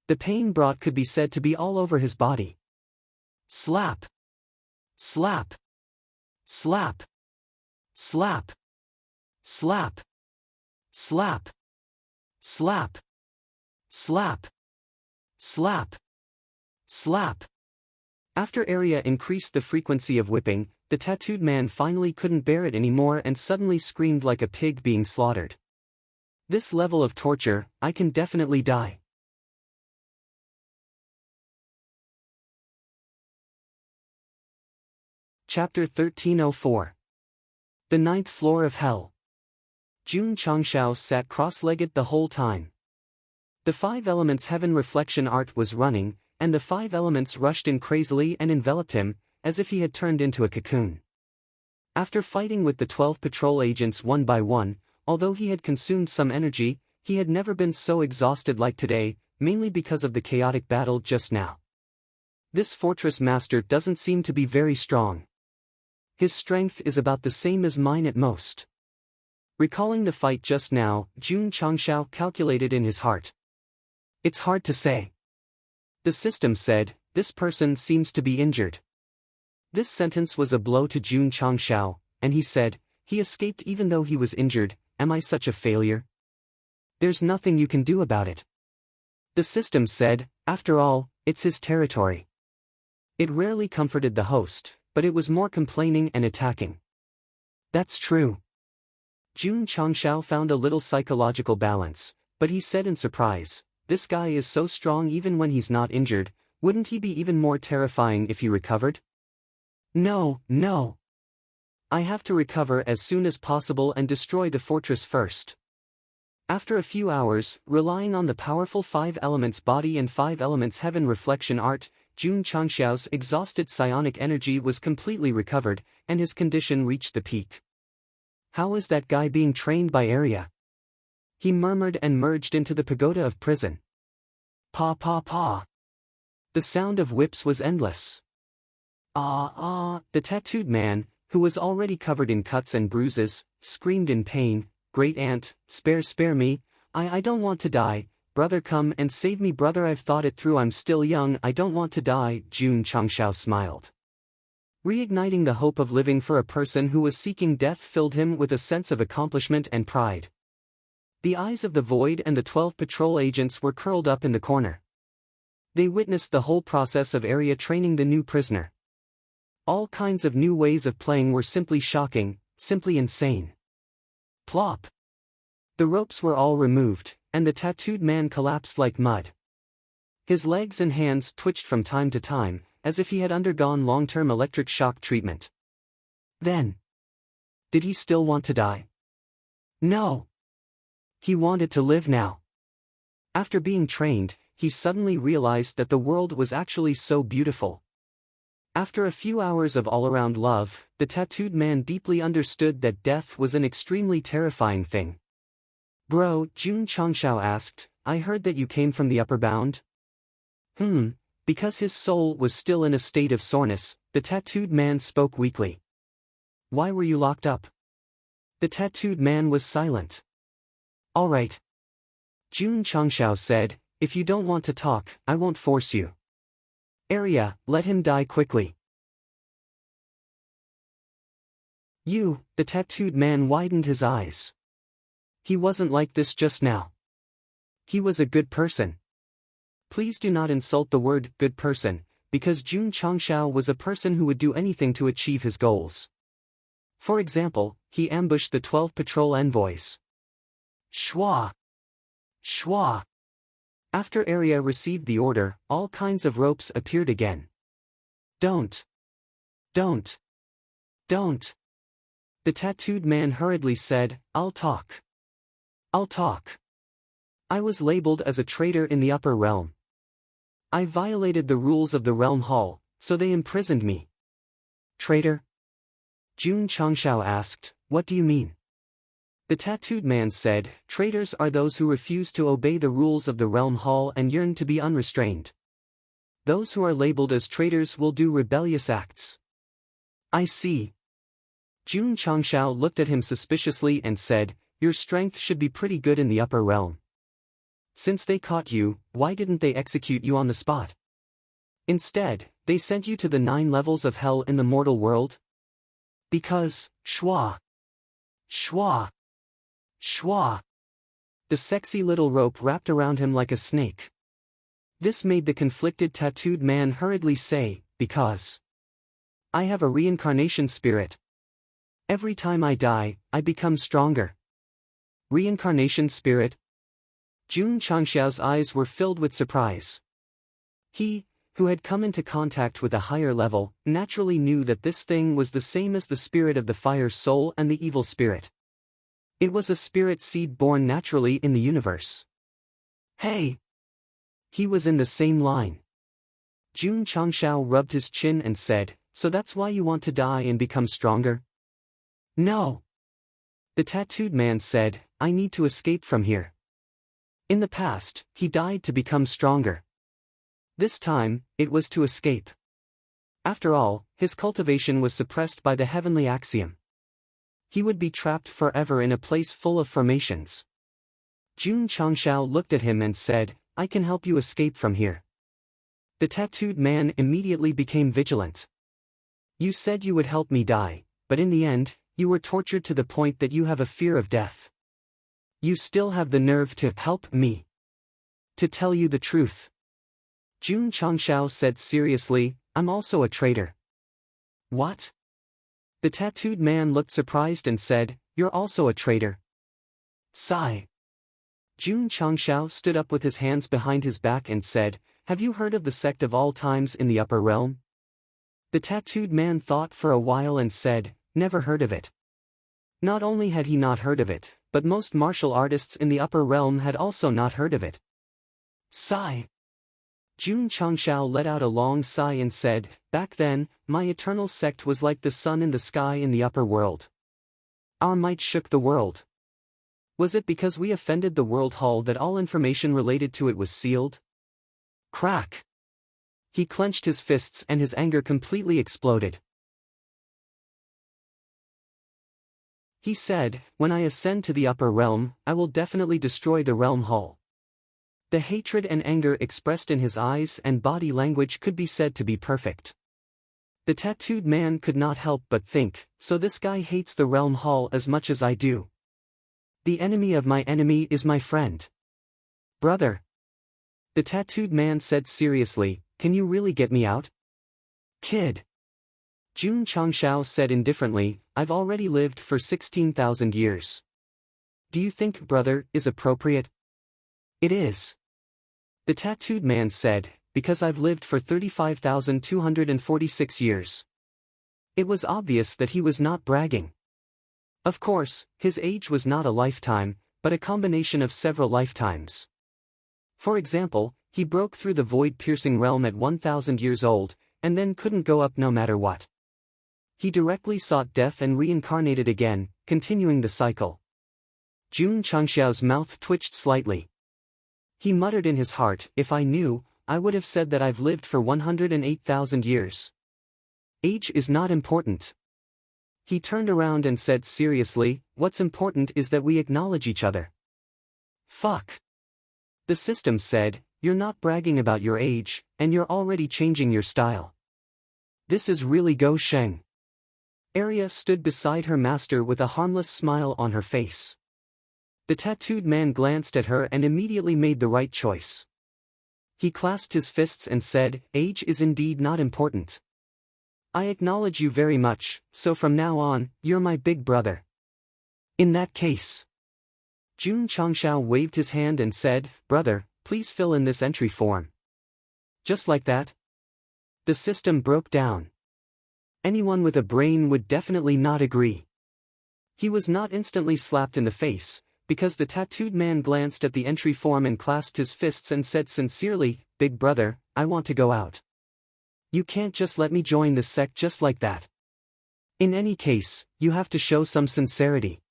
[SPEAKER 1] The pain brought could be said to be all over his body. Slap. Slap. Slap. Slap. Slap. Slap. Slap. Slap. Slap. Slap. After Aria increased the frequency of whipping, the tattooed man finally couldn't bear it anymore and suddenly screamed like a pig being slaughtered. This level of torture, I can definitely die. Chapter 1304. The Ninth Floor of Hell. Jun Changshao sat cross-legged the whole time. The 5 elements heaven reflection art was running, and the 5 elements rushed in crazily and enveloped him, as if he had turned into a cocoon. After fighting with the 12 patrol agents one by one, although he had consumed some energy, he had never been so exhausted like today, mainly because of the chaotic battle just now. This fortress master doesn't seem to be very strong. His strength is about the same as mine at most. Recalling the fight just now, Jun Changshao calculated in his heart. It's hard to say. The system said, "This person seems to be injured." This sentence was a blow to Jun Changshao, and he said, "He escaped even though he was injured, am I such a failure? There's nothing you can do about it." The system said, "After all, it's his territory." It rarely comforted the host, but it was more complaining and attacking. That's true. Jun Changshao found a little psychological balance, but he said in surprise, "This guy is so strong even when he's not injured, wouldn't he be even more terrifying if he recovered?" No, no. I have to recover as soon as possible and destroy the fortress first. After a few hours, relying on the powerful 5 elements body and 5 elements heaven reflection art, Jun Changshao's exhausted psionic energy was completely recovered, and his condition reached the peak. How is that guy being trained by Aria? He murmured and merged into the pagoda of prison. Pa pa pa. The sound of whips was endless. The tattooed man, who was already covered in cuts and bruises, screamed in pain, "Great aunt, spare me, I don't want to die, brother come and save me brother I've thought it through I'm still young I don't want to die." Jun Changshao smiled. Reigniting the hope of living for a person who was seeking death filled him with a sense of accomplishment and pride. The eyes of the Void and the 12 patrol agents were curled up in the corner. They witnessed the whole process of area training the new prisoner. All kinds of new ways of playing were simply shocking, simply insane. Plop! The ropes were all removed, and the tattooed man collapsed like mud. His legs and hands twitched from time to time, as if he had undergone long-term electric shock treatment. Then, did he still want to die? No. He wanted to live now. After being trained, he suddenly realized that the world was actually so beautiful. After a few hours of all-around love, the tattooed man deeply understood that death was an extremely terrifying thing. "Bro," Jun Changshao asked, "I heard that you came from the upper bound?" Because his soul was still in a state of soreness, the tattooed man spoke weakly. "Why were you locked up?" The tattooed man was silent. "All right." Jun Changshao said, "If you don't want to talk, I won't force you. Area, let him die quickly." The tattooed man widened his eyes. He wasn't like this just now. He was a good person. Please do not insult the word good person, because Jun Changshao was a person who would do anything to achieve his goals. For example, he ambushed the 12 patrol envoys. Shwa! Shwa! After Area received the order, all kinds of ropes appeared again. Don't! Don't! Don't! The tattooed man hurriedly said, "I'll talk. I'll talk. I was labeled as a traitor in the upper realm. I violated the rules of the realm hall, so they imprisoned me." "Traitor?" Jun Changshao asked, "What do you mean?" The tattooed man said, "Traitors are those who refuse to obey the rules of the realm hall and yearn to be unrestrained. Those who are labeled as traitors will do rebellious acts." "I see." Jun Changshao looked at him suspiciously and said, "Your strength should be pretty good in the upper realm. Since they caught you, why didn't they execute you on the spot? Instead, they sent you to the 9 levels of hell in the mortal world?" "Because, Shwa! Shwa! Shwa!" The sexy little rope wrapped around him like a snake. This made the conflicted tattooed man hurriedly say, "Because I have a reincarnation spirit. Every time I die, I become stronger." Reincarnation spirit? Jun Changshao's eyes were filled with surprise. He, who had come into contact with a higher level, naturally knew that this thing was the same as the spirit of the fire soul and the evil spirit. It was a spirit seed born naturally in the universe. Hey! He was in the same line. Jun Changshao rubbed his chin and said, "So that's why you want to die and become stronger?" "No." The tattooed man said, "I need to escape from here." In the past, he died to become stronger. This time, it was to escape. After all, his cultivation was suppressed by the heavenly axiom. He would be trapped forever in a place full of formations. Jun Changshao looked at him and said, "I can help you escape from here." The tattooed man immediately became vigilant. "You said you would help me die, but in the end, you were tortured to the point that you have a fear of death. You still have the nerve to help me. To tell you the truth," Jun Changshao said seriously, "I'm also a traitor." "What?" The tattooed man looked surprised and said, "You're also a traitor." Sigh. Jun Changshao stood up with his hands behind his back and said, "Have you heard of the Sect of all times in the upper realm?" The tattooed man thought for a while and said, "Never heard of it." Not only had he not heard of it, but most martial artists in the upper realm had also not heard of it. Sigh. Jun Changshao let out a long sigh and said, "Back then, my eternal sect was like the sun in the sky in the upper world. Our might shook the world. Was it because we offended the world hall that all information related to it was sealed?" Crack. He clenched his fists and his anger completely exploded. He said, "When I ascend to the upper realm, I will definitely destroy the realm hall." The hatred and anger expressed in his eyes and body language could be said to be perfect. The tattooed man could not help but think, so this guy hates the realm hall as much as I do. The enemy of my enemy is my friend. Brother. The tattooed man said seriously, "Can you really get me out?" Kid. Jun Changshao said indifferently, "I've already lived for 16,000 years. Do you think brother is appropriate?" "It is." The tattooed man said, "Because I've lived for 35,246 years." It was obvious that he was not bragging. Of course, his age was not a lifetime, but a combination of several lifetimes. For example, he broke through the void-piercing realm at 1,000 years old, and then couldn't go up no matter what. He directly sought death and reincarnated again, continuing the cycle. Jun Changxiao's mouth twitched slightly. He muttered in his heart, "If I knew, I would have said that I've lived for 108,000 years. Age is not important." He turned around and said seriously, "What's important is that we acknowledge each other." Fuck. The system said, "You're not bragging about your age, and you're already changing your style. This is really Go Sheng." Arya stood beside her master with a harmless smile on her face. The tattooed man glanced at her and immediately made the right choice. He clasped his fists and said, "Age is indeed not important. I acknowledge you very much, so from now on, you're my big brother." "In that case." Jun Changshao waved his hand and said, "Brother, please fill in this entry form." Just like that? The system broke down. Anyone with a brain would definitely not agree. He was not instantly slapped in the face, because the tattooed man glanced at the entry form and clasped his fists and said sincerely, "Big brother, I want to go out. You can't just let me join the sect just like that. In any case, you have to show some sincerity.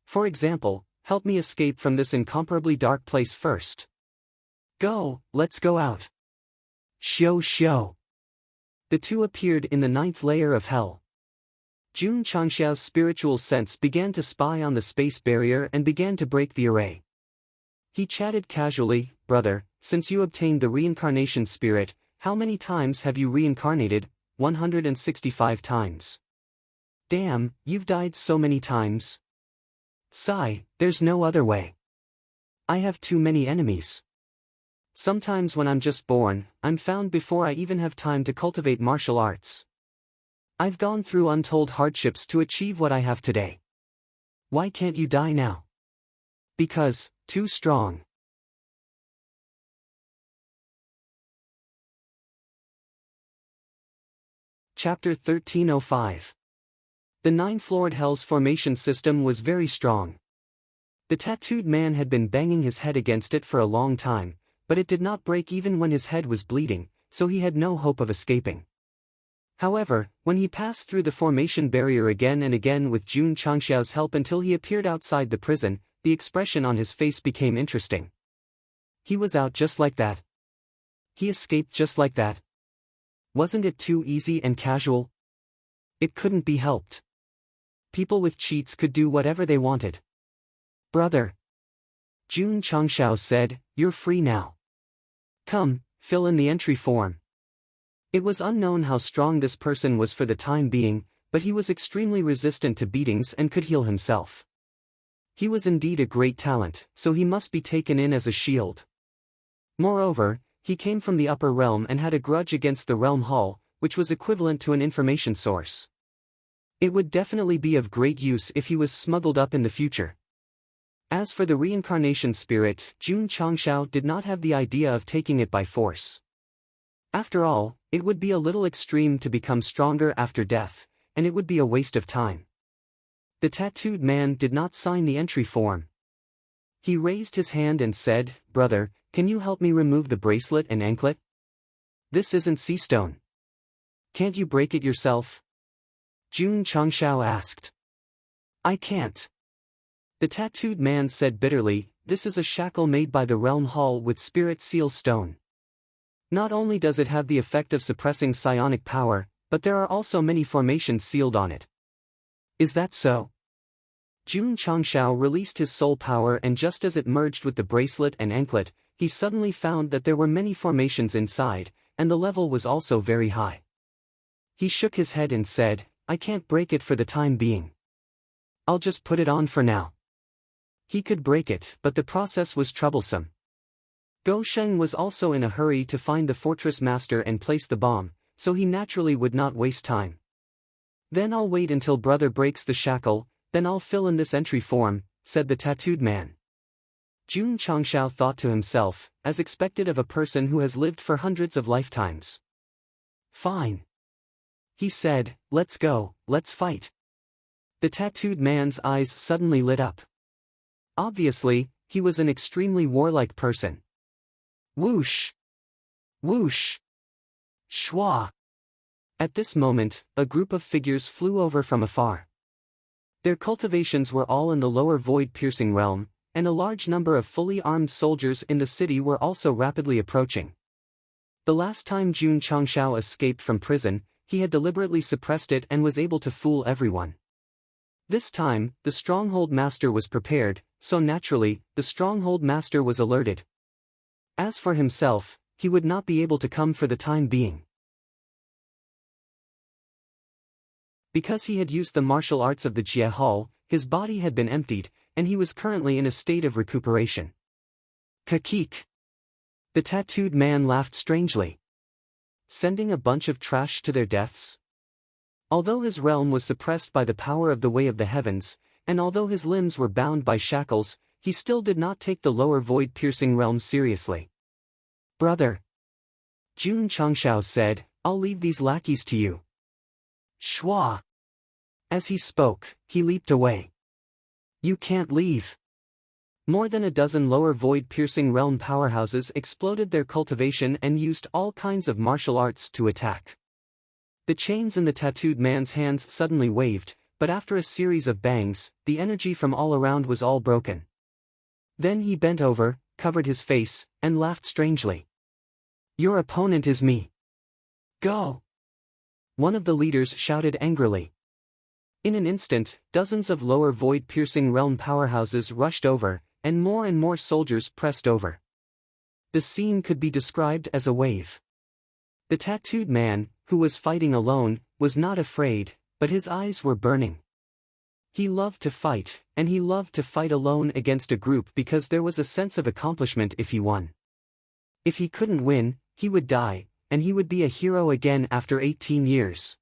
[SPEAKER 1] For example, help me escape from this incomparably dark place first. Go, let's go out." Shio. The two appeared in the 9th layer of hell. Jun Changxiao's spiritual sense began to spy on the space barrier and began to break the array. He chatted casually, "Brother, since you obtained the reincarnation spirit, how many times have you reincarnated?" 165 times. "Damn, you've died so many times." "Sigh, there's no other way. I have too many enemies. Sometimes when I'm just born, I'm found before I even have time to cultivate martial arts. I've gone through untold hardships to achieve what I have today. Why can't you die now?" "Because, too strong." Chapter 1305. The 9th-floored Hell's formation system was very strong. The tattooed man had been banging his head against it for a long time, but it did not break even when his head was bleeding, so he had no hope of escaping. However, when he passed through the formation barrier again and again with Jun Changxiao's help until he appeared outside the prison, the expression on his face became interesting. He was out just like that. He escaped just like that. Wasn't it too easy and casual? It couldn't be helped. People with cheats could do whatever they wanted. "Brother," Jun Changxiao said, "you're free now. Come, fill in the entry form." It was unknown how strong this person was for the time being, but he was extremely resistant to beatings and could heal himself. He was indeed a great talent, so he must be taken in as a shield. Moreover, he came from the upper realm and had a grudge against the realm hall, which was equivalent to an information source. It would definitely be of great use if he was smuggled up in the future. As for the reincarnation spirit, Jun Changxiao did not have the idea of taking it by force. After all, it would be a little extreme to become stronger after death, and it would be a waste of time. The tattooed man did not sign the entry form. He raised his hand and said, "Brother, can you help me remove the bracelet and anklet? This isn't sea stone. Can't you break it yourself?" Jun Changxiao asked. "I can't." The tattooed man said bitterly, "This is a shackle made by the realm hall with spirit seal stone. Not only does it have the effect of suppressing psionic power, but there are also many formations sealed on it. Is that so? Jun Changshao released his soul power, and just as it merged with the bracelet and anklet, he suddenly found that there were many formations inside, and the level was also very high. He shook his head and said, I can't break it for the time being. I'll just put it on for now. He could break it, but the process was troublesome. Go Sheng was also in a hurry to find the fortress master and place the bomb, so he naturally would not waste time. Then I'll wait until brother breaks the shackle, then I'll fill in this entry form, said the tattooed man. Jun Changshao thought to himself, as expected of a person who has lived for hundreds of lifetimes. Fine. He said, let's go, let's fight. The tattooed man's eyes suddenly lit up. Obviously, he was an extremely warlike person. Whoosh! Whoosh! Shwa! At this moment, a group of figures flew over from afar. Their cultivations were all in the lower void-piercing realm, and a large number of fully armed soldiers in the city were also rapidly approaching. The last time Jun Changshao escaped from prison, he had deliberately suppressed it and was able to fool everyone. This time, the stronghold master was prepared, so naturally, the stronghold master was alerted. As for himself, he would not be able to come for the time being. Because he had used the martial arts of the Jie Hall, his body had been emptied, and he was currently in a state of recuperation. Kakik! The tattooed man laughed strangely. Sending a bunch of trash to their deaths? Although his realm was suppressed by the power of the Way of the Heavens, and although his limbs were bound by shackles, he still did not take the lower void-piercing realm seriously. Brother! Jun Changshao said, I'll leave these lackeys to you. Shwa! As he spoke, he leaped away. You can't leave. More than a dozen lower void-piercing realm powerhouses exploded their cultivation and used all kinds of martial arts to attack. The chains in the tattooed man's hands suddenly waved, but after a series of bangs, the energy from all around was all broken. Then he bent over, covered his face, and laughed strangely. Your opponent is me. Go! One of the leaders shouted angrily. In an instant, dozens of lower void-piercing realm powerhouses rushed over, and more soldiers pressed over. The scene could be described as a wave. The tattooed man, who was fighting alone, was not afraid, but his eyes were burning. He loved to fight, and he loved to fight alone against a group because there was a sense of accomplishment if he won. If he couldn't win, he would die, and he would be a hero again after 18 years.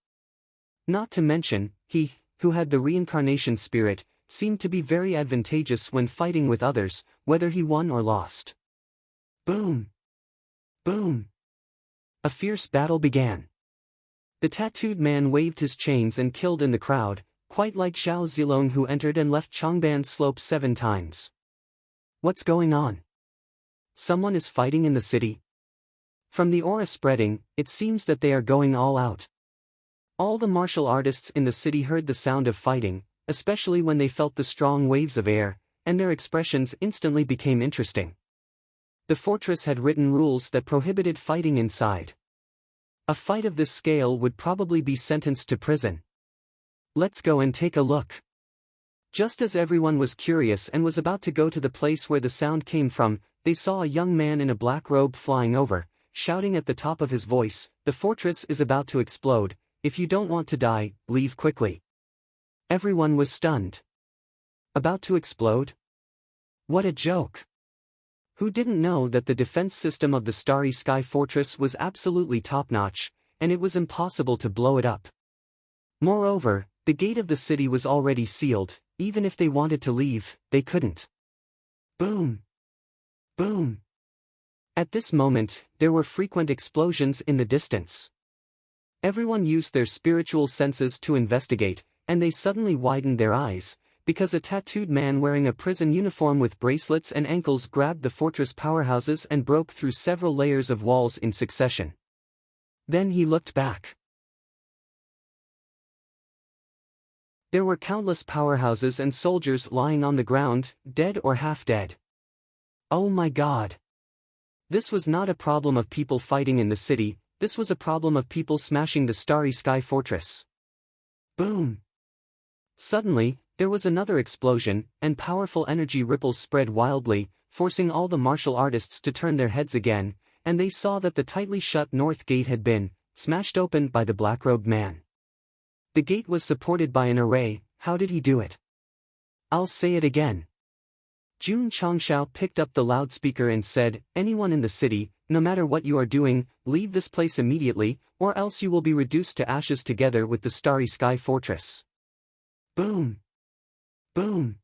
[SPEAKER 1] Not to mention, he, who had the reincarnation spirit, seemed to be very advantageous when fighting with others, whether he won or lost. Boom! Boom! A fierce battle began. The tattooed man waved his chains and killed in the crowd, quite like Zhao Zilong, who entered and left Changban's slope 7 times. What's going on? Someone is fighting in the city? From the aura spreading, it seems that they are going all out. All the martial artists in the city heard the sound of fighting, especially when they felt the strong waves of air, and their expressions instantly became interesting. The fortress had written rules that prohibited fighting inside. A fight of this scale would probably be sentenced to prison. Let's go and take a look. Just as everyone was curious and was about to go to the place where the sound came from, they saw a young man in a black robe flying over, shouting at the top of his voice, "The fortress is about to explode. If you don't want to die, leave quickly." Everyone was stunned. About to explode? What a joke! Who didn't know that the defense system of the Starry Sky Fortress was absolutely top-notch, and it was impossible to blow it up? Moreover, the gate of the city was already sealed. Even if they wanted to leave, they couldn't. Boom! Boom! At this moment, there were frequent explosions in the distance. Everyone used their spiritual senses to investigate, and they suddenly widened their eyes, because a tattooed man wearing a prison uniform with bracelets and ankles grabbed the fortress powerhouses and broke through several layers of walls in succession. Then he looked back. There were countless powerhouses and soldiers lying on the ground, dead or half dead. Oh my God! This was not a problem of people fighting in the city, this was a problem of people smashing the starry sky fortress. Boom! Suddenly, there was another explosion, and powerful energy ripples spread wildly, forcing all the martial artists to turn their heads again, and they saw that the tightly shut north gate had been smashed open by the black-robed man. The gate was supported by an array. How did he do it? I'll say it again. Jun Changshao picked up the loudspeaker and said, "Anyone in the city, no matter what you are doing, leave this place immediately, or else you will be reduced to ashes together with the starry sky fortress." Boom! Boom!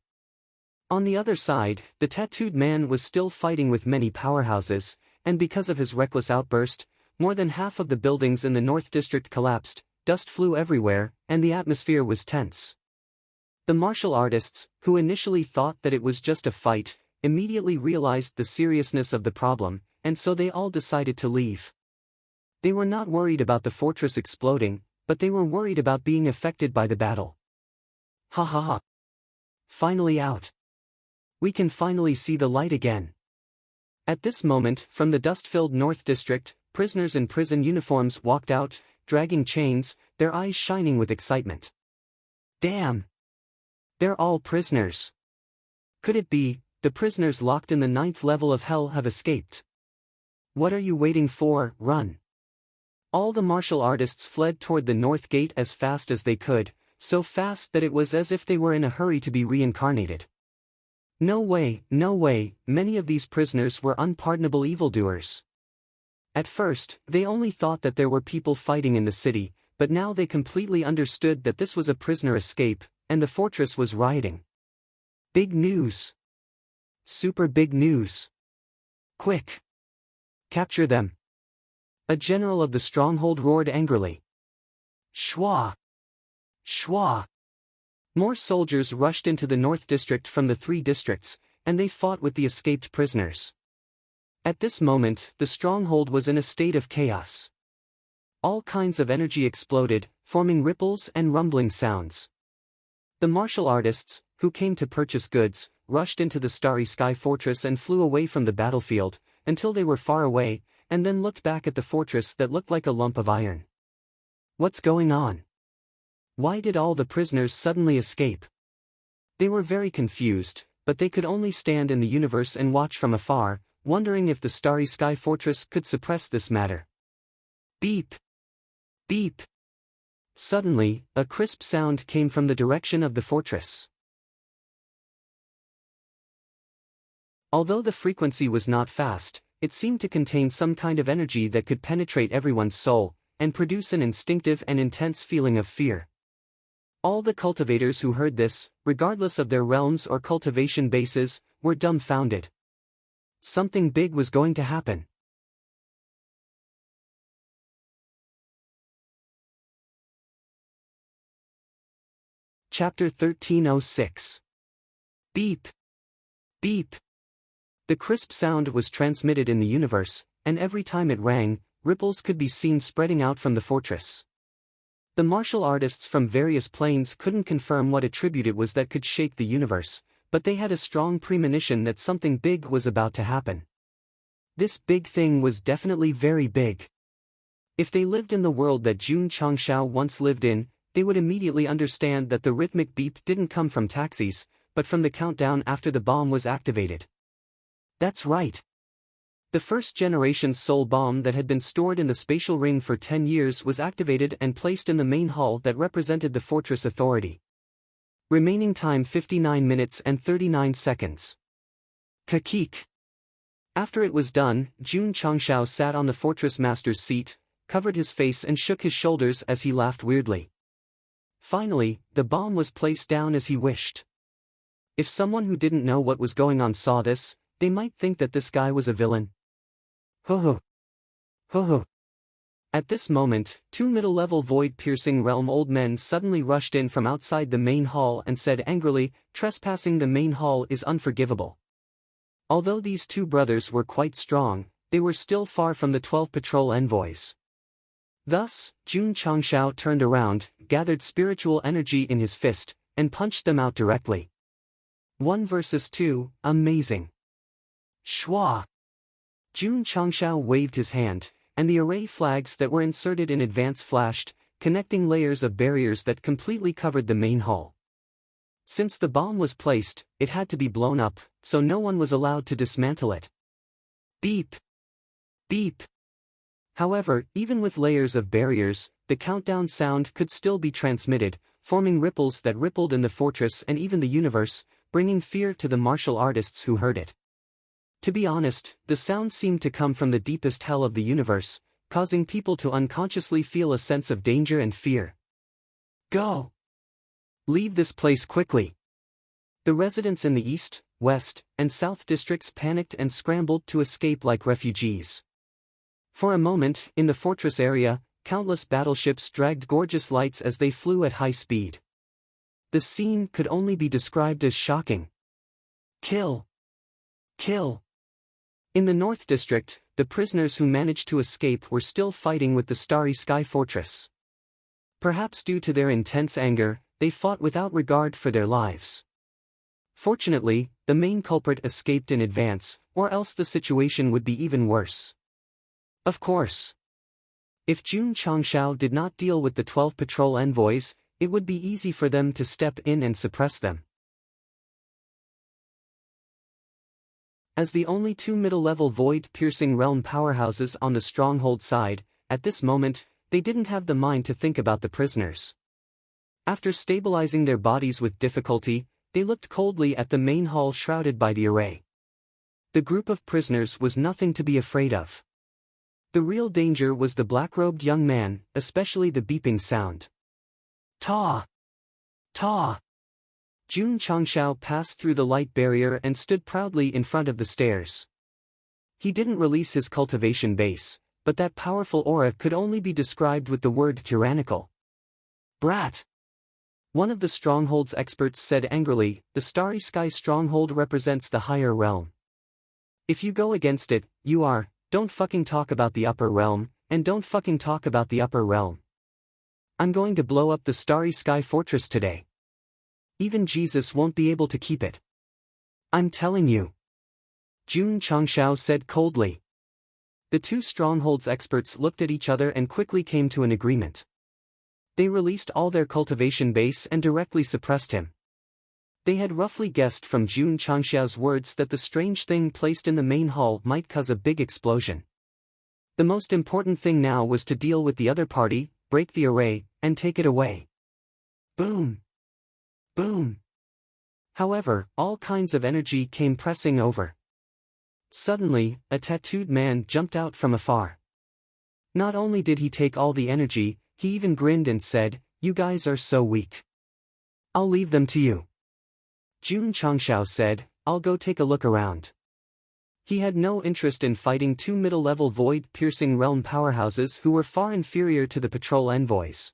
[SPEAKER 1] On the other side, the tattooed man was still fighting with many powerhouses, and because of his reckless outburst, more than half of the buildings in the North District collapsed, dust flew everywhere, and the atmosphere was tense. The martial artists, who initially thought that it was just a fight, immediately realized the seriousness of the problem, and so they all decided to leave. They were not worried about the fortress exploding, but they were worried about being affected by the battle. Ha ha ha! Finally out! We can finally see the light again. At this moment, from the dust-filled North District, prisoners in prison uniforms walked out, dragging chains, their eyes shining with excitement. Damn! They're all prisoners. Could it be, the prisoners locked in the 9th level of hell have escaped? What are you waiting for? Run! All the martial artists fled toward the North Gate as fast as they could, so fast that it was as if they were in a hurry to be reincarnated. No way, no way, many of these prisoners were unpardonable evildoers. At first, they only thought that there were people fighting in the city, but now they completely understood that this was a prisoner escape, and the fortress was rioting. Big news! Super big news! Quick! Capture them! A general of the stronghold roared angrily. Shwa! Shwa! More soldiers rushed into the North District from the 3 districts, and they fought with the escaped prisoners. At this moment, the stronghold was in a state of chaos. All kinds of energy exploded, forming ripples and rumbling sounds. The martial artists, who came to purchase goods, rushed into the starry sky fortress and flew away from the battlefield, until they were far away, and then looked back at the fortress that looked like a lump of iron. What's going on? Why did all the prisoners suddenly escape? They were very confused, but they could only stand in the universe and watch from afar, wondering if the starry sky fortress could suppress this matter. Beep! Beep! Suddenly, a crisp sound came from the direction of the fortress. Although the frequency was not fast, it seemed to contain some kind of energy that could penetrate everyone's soul, and produce an instinctive and intense feeling of fear. All the cultivators who heard this, regardless of their realms or cultivation bases, were dumbfounded. Something big was going to happen. Chapter 1306. Beep! Beep! The crisp sound was transmitted in the universe, and every time it rang, ripples could be seen spreading out from the fortress. The martial artists from various planes couldn't confirm what attribute it was that could shake the universe, but they had a strong premonition that something big was about to happen. This big thing was definitely very big. If they lived in the world that Jun Changshao once lived in, they would immediately understand that the rhythmic beep didn't come from taxis, but from the countdown after the bomb was activated. That's right. The first-generation soul bomb that had been stored in the spatial ring for 10 years was activated and placed in the main hall that represented the fortress authority. Remaining time 59 minutes and 39 seconds. Kakik. After it was done, Jun Changshao sat on the fortress master's seat, covered his face and shook his shoulders as he laughed weirdly. Finally, the bomb was placed down as he wished. If someone who didn't know what was going on saw this, they might think that this guy was a villain. Ho ho. Ho ho. At this moment, 2 middle-level void-piercing realm old men suddenly rushed in from outside the main hall and said angrily, "Trespassing the main hall is unforgivable." Although these 2 brothers were quite strong, they were still far from the 12 patrol envoys. Thus, Jun Changshao turned around, gathered spiritual energy in his fist, and punched them out directly. 1 versus 2, amazing. Shwa! Jun Changshao waved his hand, and the array flags that were inserted in advance flashed, connecting layers of barriers that completely covered the main hall. Since the bomb was placed, it had to be blown up, so no one was allowed to dismantle it. Beep! Beep! However, even with layers of barriers, the countdown sound could still be transmitted, forming ripples that rippled in the fortress and even the universe, bringing fear to the martial artists who heard it. To be honest, the sound seemed to come from the deepest hell of the universe, causing people to unconsciously feel a sense of danger and fear. Go! Leave this place quickly! The residents in the east, west, and south districts panicked and scrambled to escape like refugees. For a moment, in the fortress area, countless battleships dragged gorgeous lights as they flew at high speed. The scene could only be described as shocking. Kill! Kill! In the North District, the prisoners who managed to escape were still fighting with the Starry Sky Fortress. Perhaps due to their intense anger, they fought without regard for their lives. Fortunately, the main culprit escaped in advance, or else the situation would be even worse. Of course. If Jun Changshao did not deal with the 12 patrol envoys, it would be easy for them to step in and suppress them. As the only two middle-level void-piercing realm powerhouses on the stronghold side, at this moment, they didn't have the mind to think about the prisoners. After stabilizing their bodies with difficulty, they looked coldly at the main hall shrouded by the array. The group of prisoners was nothing to be afraid of. The real danger was the black-robed young man, especially the beeping sound. Ta! Ta! Jun Changshao passed through the light barrier and stood proudly in front of the stairs. He didn't release his cultivation base, but that powerful aura could only be described with the word tyrannical. Brat! One of the stronghold's experts said angrily, the Starry Sky stronghold represents the higher realm. If you go against it, don't fucking talk about the upper realm, and don't fucking talk about the upper realm. I'm going to blow up the Starry Sky Fortress today. Even Jesus won't be able to keep it. I'm telling you. Jun Changshao said coldly. The two strongholds experts looked at each other and quickly came to an agreement. They released all their cultivation base and directly suppressed him. They had roughly guessed from Jun Changshao's words that the strange thing placed in the main hall might cause a big explosion. The most important thing now was to deal with the other party, break the array, and take it away. Boom! Boom! However, all kinds of energy came pressing over. Suddenly, a tattooed man jumped out from afar. Not only did he take all the energy, he even grinned and said, "You guys are so weak. I'll leave them to you." Jun Changshao said, "I'll go take a look around." He had no interest in fighting two middle-level void-piercing realm powerhouses who were far inferior to the patrol envoys.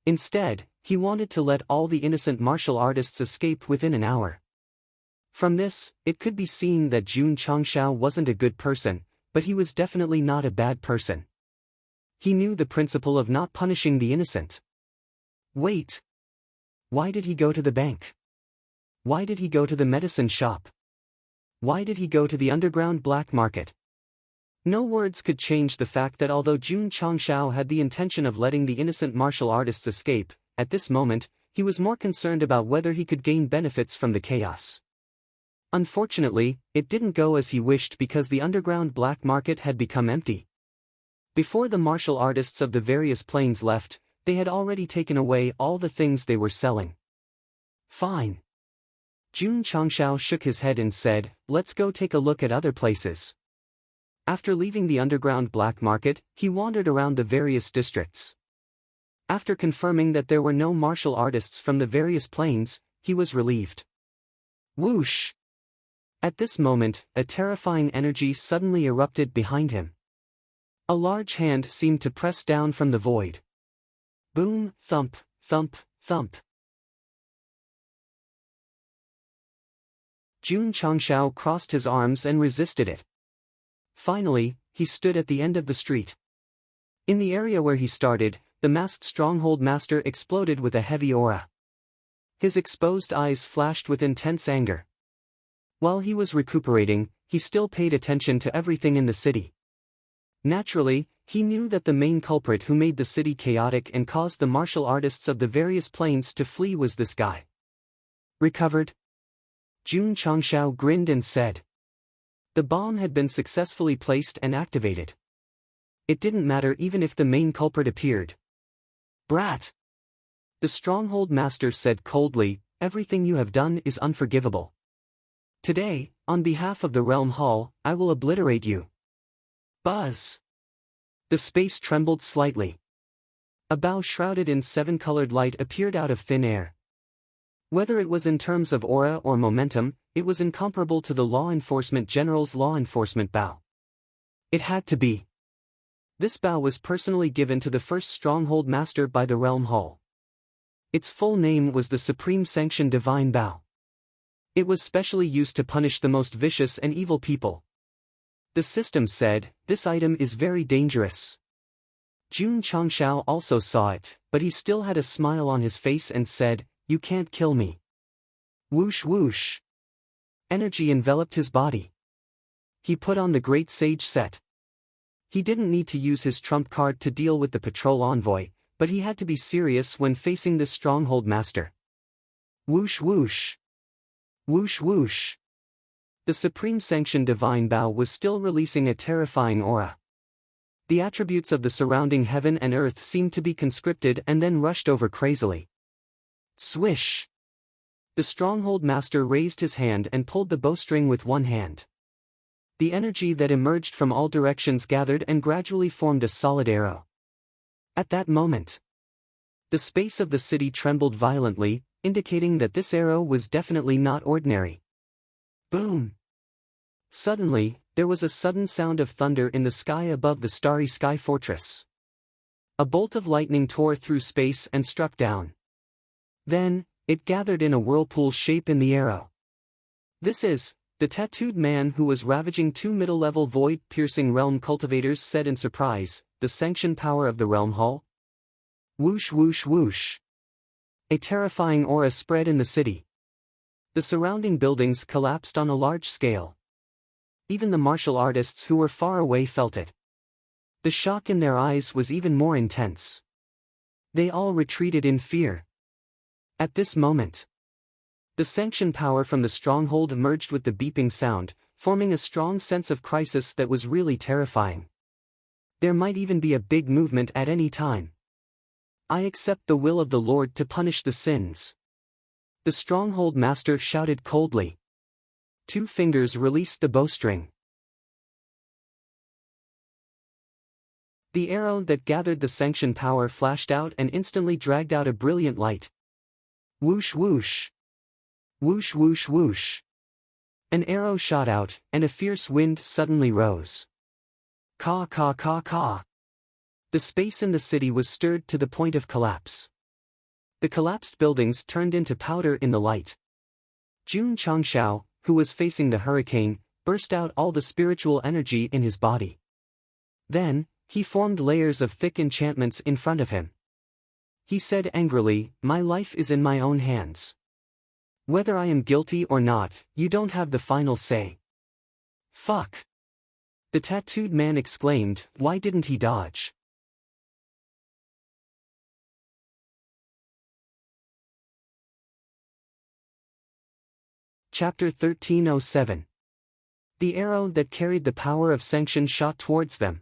[SPEAKER 1] Instead, he wanted to let all the innocent martial artists escape within an hour. From this, it could be seen that Jun Changshao wasn't a good person, but he was definitely not a bad person. He knew the principle of not punishing the innocent. Wait. Why did he go to the bank? Why did he go to the medicine shop? Why did he go to the underground black market? No words could change the fact that although Jun Changshao had the intention of letting the innocent martial artists escape, at this moment, he was more concerned about whether he could gain benefits from the chaos. Unfortunately, it didn't go as he wished because the underground black market had become empty. Before the martial artists of the various planes left, they had already taken away all the things they were selling. Fine. Jun Changshao shook his head and said, "Let's go take a look at other places." After leaving the underground black market, he wandered around the various districts. After confirming that there were no martial artists from the various planes, he was relieved. Whoosh! At this moment, a terrifying energy suddenly erupted behind him. A large hand seemed to press down from the void. Boom, thump, thump, thump. Jun Changshao crossed his arms and resisted it. Finally, he stood at the end of the street. In the area where he started, the masked stronghold master exploded with a heavy aura. His exposed eyes flashed with intense anger. While he was recuperating, he still paid attention to everything in the city. Naturally, he knew that the main culprit who made the city chaotic and caused the martial artists of the various planes to flee was this guy. Recovered? Jun Changshao grinned and said. The bomb had been successfully placed and activated. It didn't matter even if the main culprit appeared. Brat! The stronghold master said coldly, everything you have done is unforgivable. Today, on behalf of the Realm Hall, I will obliterate you. Buzz! The space trembled slightly. A bow shrouded in seven-colored light appeared out of thin air. Whether it was in terms of aura or momentum, it was incomparable to the Law Enforcement General's Law Enforcement bow. It had to be. This bow was personally given to the first Stronghold Master by the Realm Hall. Its full name was the Supreme Sanction Divine Bow. It was specially used to punish the most vicious and evil people. The system said, this item is very dangerous. Jun Changshao also saw it, but he still had a smile on his face and said, you can't kill me. Whoosh whoosh. Energy enveloped his body. He put on the Great Sage set. He didn't need to use his trump card to deal with the patrol envoy, but he had to be serious when facing this stronghold master. Whoosh whoosh. Whoosh whoosh. The Supreme Sanction Divine Bow was still releasing a terrifying aura. The attributes of the surrounding heaven and earth seemed to be conscripted and then rushed over crazily. Swish! The Stronghold Master raised his hand and pulled the bowstring with one hand. The energy that emerged from all directions gathered and gradually formed a solid arrow. At that moment, the space of the city trembled violently, indicating that this arrow was definitely not ordinary. Boom! Suddenly, there was a sudden sound of thunder in the sky above the starry sky fortress. A bolt of lightning tore through space and struck down. Then, it gathered in a whirlpool shape in the arrow. This is, the tattooed man who was ravaging two middle-level void-piercing realm cultivators said in surprise, the sanctioned power of the Realm Hall? Whoosh whoosh whoosh. A terrifying aura spread in the city. The surrounding buildings collapsed on a large scale. Even the martial artists who were far away felt it. The shock in their eyes was even more intense. They all retreated in fear. At this moment, the sanction power from the stronghold emerged with the beeping sound, forming a strong sense of crisis that was really terrifying. There might even be a big movement at any time. I accept the will of the Lord to punish the sins. The stronghold master shouted coldly. 2 fingers released the bowstring. The arrow that gathered the sanction power flashed out and instantly dragged out a brilliant light. Whoosh whoosh. Whoosh whoosh whoosh. An arrow shot out, and a fierce wind suddenly rose. Caw caw caw caw. The space in the city was stirred to the point of collapse. The collapsed buildings turned into powder in the light. Jun Changshao, who was facing the hurricane, burst out all the spiritual energy in his body. Then, he formed layers of thick enchantments in front of him. He said angrily, my life is in my own hands. Whether I am guilty or not, you don't have the final say. Fuck! The tattooed man exclaimed, why didn't he dodge? Chapter 1307. The arrow that carried the power of sanction shot towards them.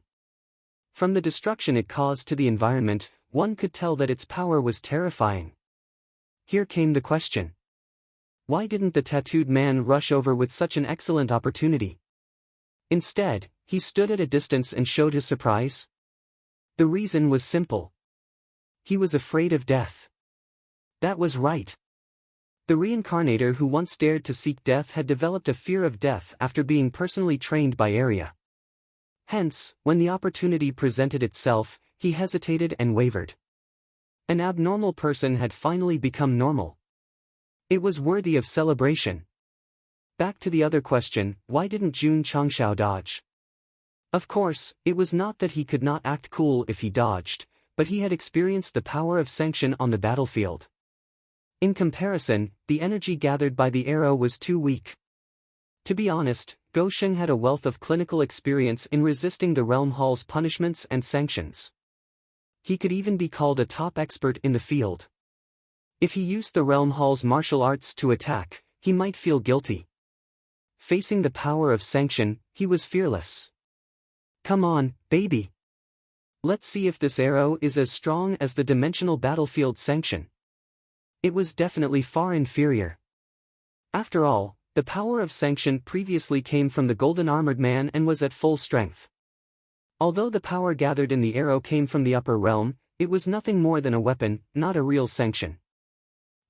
[SPEAKER 1] From the destruction it caused to the environment, one could tell that its power was terrifying. Here came the question. Why didn't the tattooed man rush over with such an excellent opportunity? Instead, he stood at a distance and showed his surprise. The reason was simple. He was afraid of death. That was right. The reincarnator who once dared to seek death had developed a fear of death after being personally trained by Arya. Hence, when the opportunity presented itself, he hesitated and wavered. An abnormal person had finally become normal. It was worthy of celebration. Back to the other question, why didn't Jun Changshao dodge? Of course, it was not that he could not act cool if he dodged, but he had experienced the power of sanction on the battlefield. In comparison, the energy gathered by the arrow was too weak. To be honest, Guo Sheng had a wealth of clinical experience in resisting the Realm Hall's punishments and sanctions. He could even be called a top expert in the field. If he used the Realm Hall's martial arts to attack, he might feel guilty. Facing the power of sanction, he was fearless. Come on, baby. Let's see if this arrow is as strong as the dimensional battlefield sanction. It was definitely far inferior. After all, the power of sanction previously came from the golden armored man and was at full strength. Although the power gathered in the arrow came from the upper realm, it was nothing more than a weapon, not a real sanction.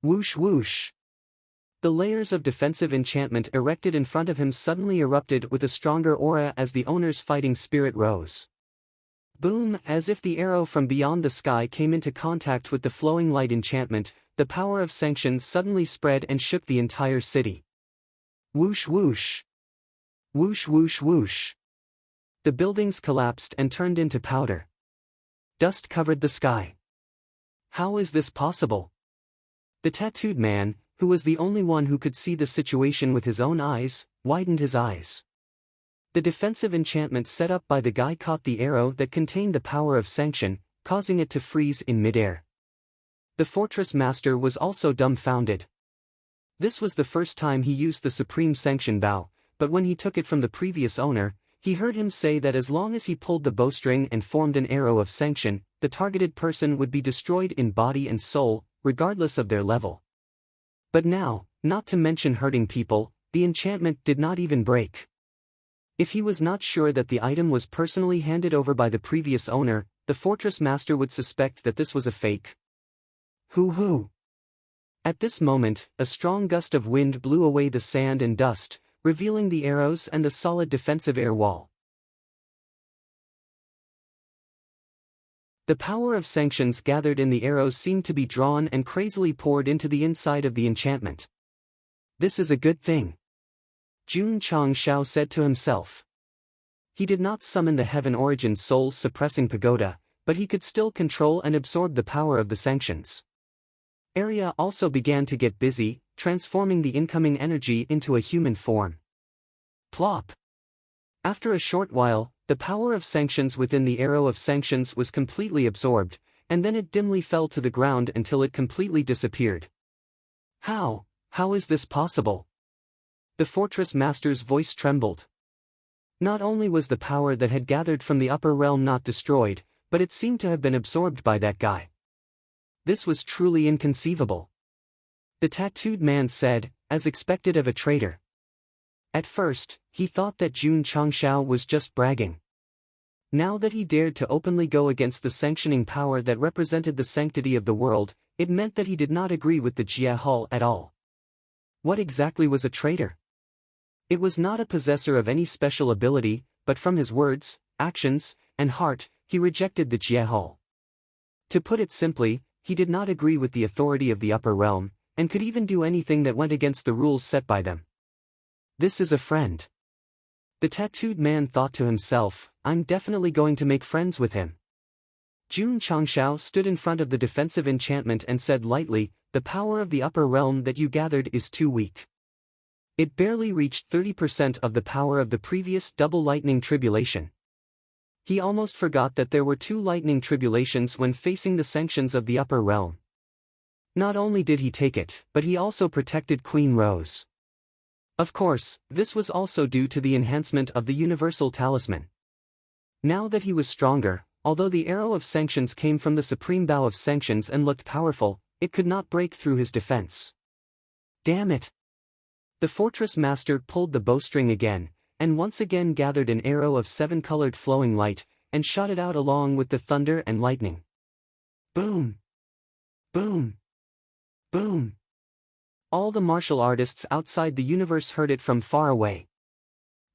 [SPEAKER 1] Whoosh whoosh. The layers of defensive enchantment erected in front of him suddenly erupted with a stronger aura as the owner's fighting spirit rose. Boom! As if the arrow from beyond the sky came into contact with the flowing light enchantment, the power of sanction suddenly spread and shook the entire city. Whoosh whoosh. Whoosh whoosh whoosh. The buildings collapsed and turned into powder. Dust covered the sky. How is this possible? The tattooed man, who was the only one who could see the situation with his own eyes, widened his eyes. The defensive enchantment set up by the guy caught the arrow that contained the power of sanction, causing it to freeze in midair. The fortress master was also dumbfounded. This was the first time he used the supreme sanction bow, but when he took it from the previous owner, he heard him say that as long as he pulled the bowstring and formed an arrow of sanction, the targeted person would be destroyed in body and soul, regardless of their level. But now, not to mention hurting people, the enchantment did not even break. If he was not sure that the item was personally handed over by the previous owner, the fortress master would suspect that this was a fake. Hoo-hoo! At this moment, a strong gust of wind blew away the sand and dust, revealing the arrows and the solid defensive air wall. The power of sanctions gathered in the arrows seemed to be drawn and crazily poured into the inside of the enchantment. This is a good thing, Jun Changshao said to himself. He did not summon the Heaven Origin soul-suppressing pagoda, but he could still control and absorb the power of the sanctions. Area also began to get busy, transforming the incoming energy into a human form. Plop! After a short while, the power of sanctions within the arrow of sanctions was completely absorbed, and then it dimly fell to the ground until it completely disappeared. How is this possible? The fortress master's voice trembled. Not only was the power that had gathered from the upper realm not destroyed, but it seemed to have been absorbed by that guy. This was truly inconceivable. The tattooed man said, as expected of a traitor. At first, he thought that Jun Changshao was just bragging. Now that he dared to openly go against the sanctioning power that represented the sanctity of the world, it meant that he did not agree with the Jia Hall at all. What exactly was a traitor? It was not a possessor of any special ability, but from his words, actions, and heart, he rejected the Jia Hall. To put it simply, he did not agree with the authority of the upper realm, and could even do anything that went against the rules set by them. This is a friend. The tattooed man thought to himself, I'm definitely going to make friends with him. Jun Changshao stood in front of the defensive enchantment and said lightly, the power of the upper realm that you gathered is too weak. It barely reached 30% of the power of the previous double lightning tribulation. He almost forgot that there were two lightning tribulations when facing the sanctions of the upper realm. Not only did he take it, but he also protected Queen Rose. Of course, this was also due to the enhancement of the universal talisman. Now that he was stronger, although the arrow of sanctions came from the supreme bow of sanctions and looked powerful, it could not break through his defense. Damn it! The fortress master pulled the bowstring again, and once again gathered an arrow of seven-colored flowing light, and shot it out along with the thunder and lightning. Boom! Boom! Boom! All the martial artists outside the universe heard it from far away.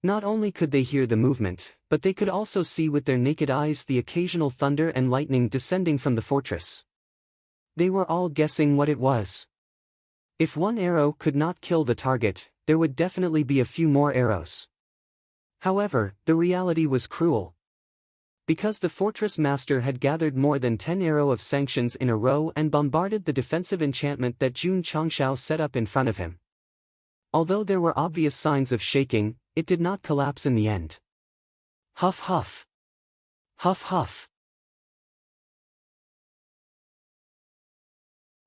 [SPEAKER 1] Not only could they hear the movement, but they could also see with their naked eyes the occasional thunder and lightning descending from the fortress. They were all guessing what it was. If one arrow could not kill the target, there would definitely be a few more arrows. However, the reality was cruel. Because the fortress master had gathered more than 10 arrows of sanctions in a row and bombarded the defensive enchantment that Jun Changshao set up in front of him. Although there were obvious signs of shaking, it did not collapse in the end. Huff huff. Huff huff.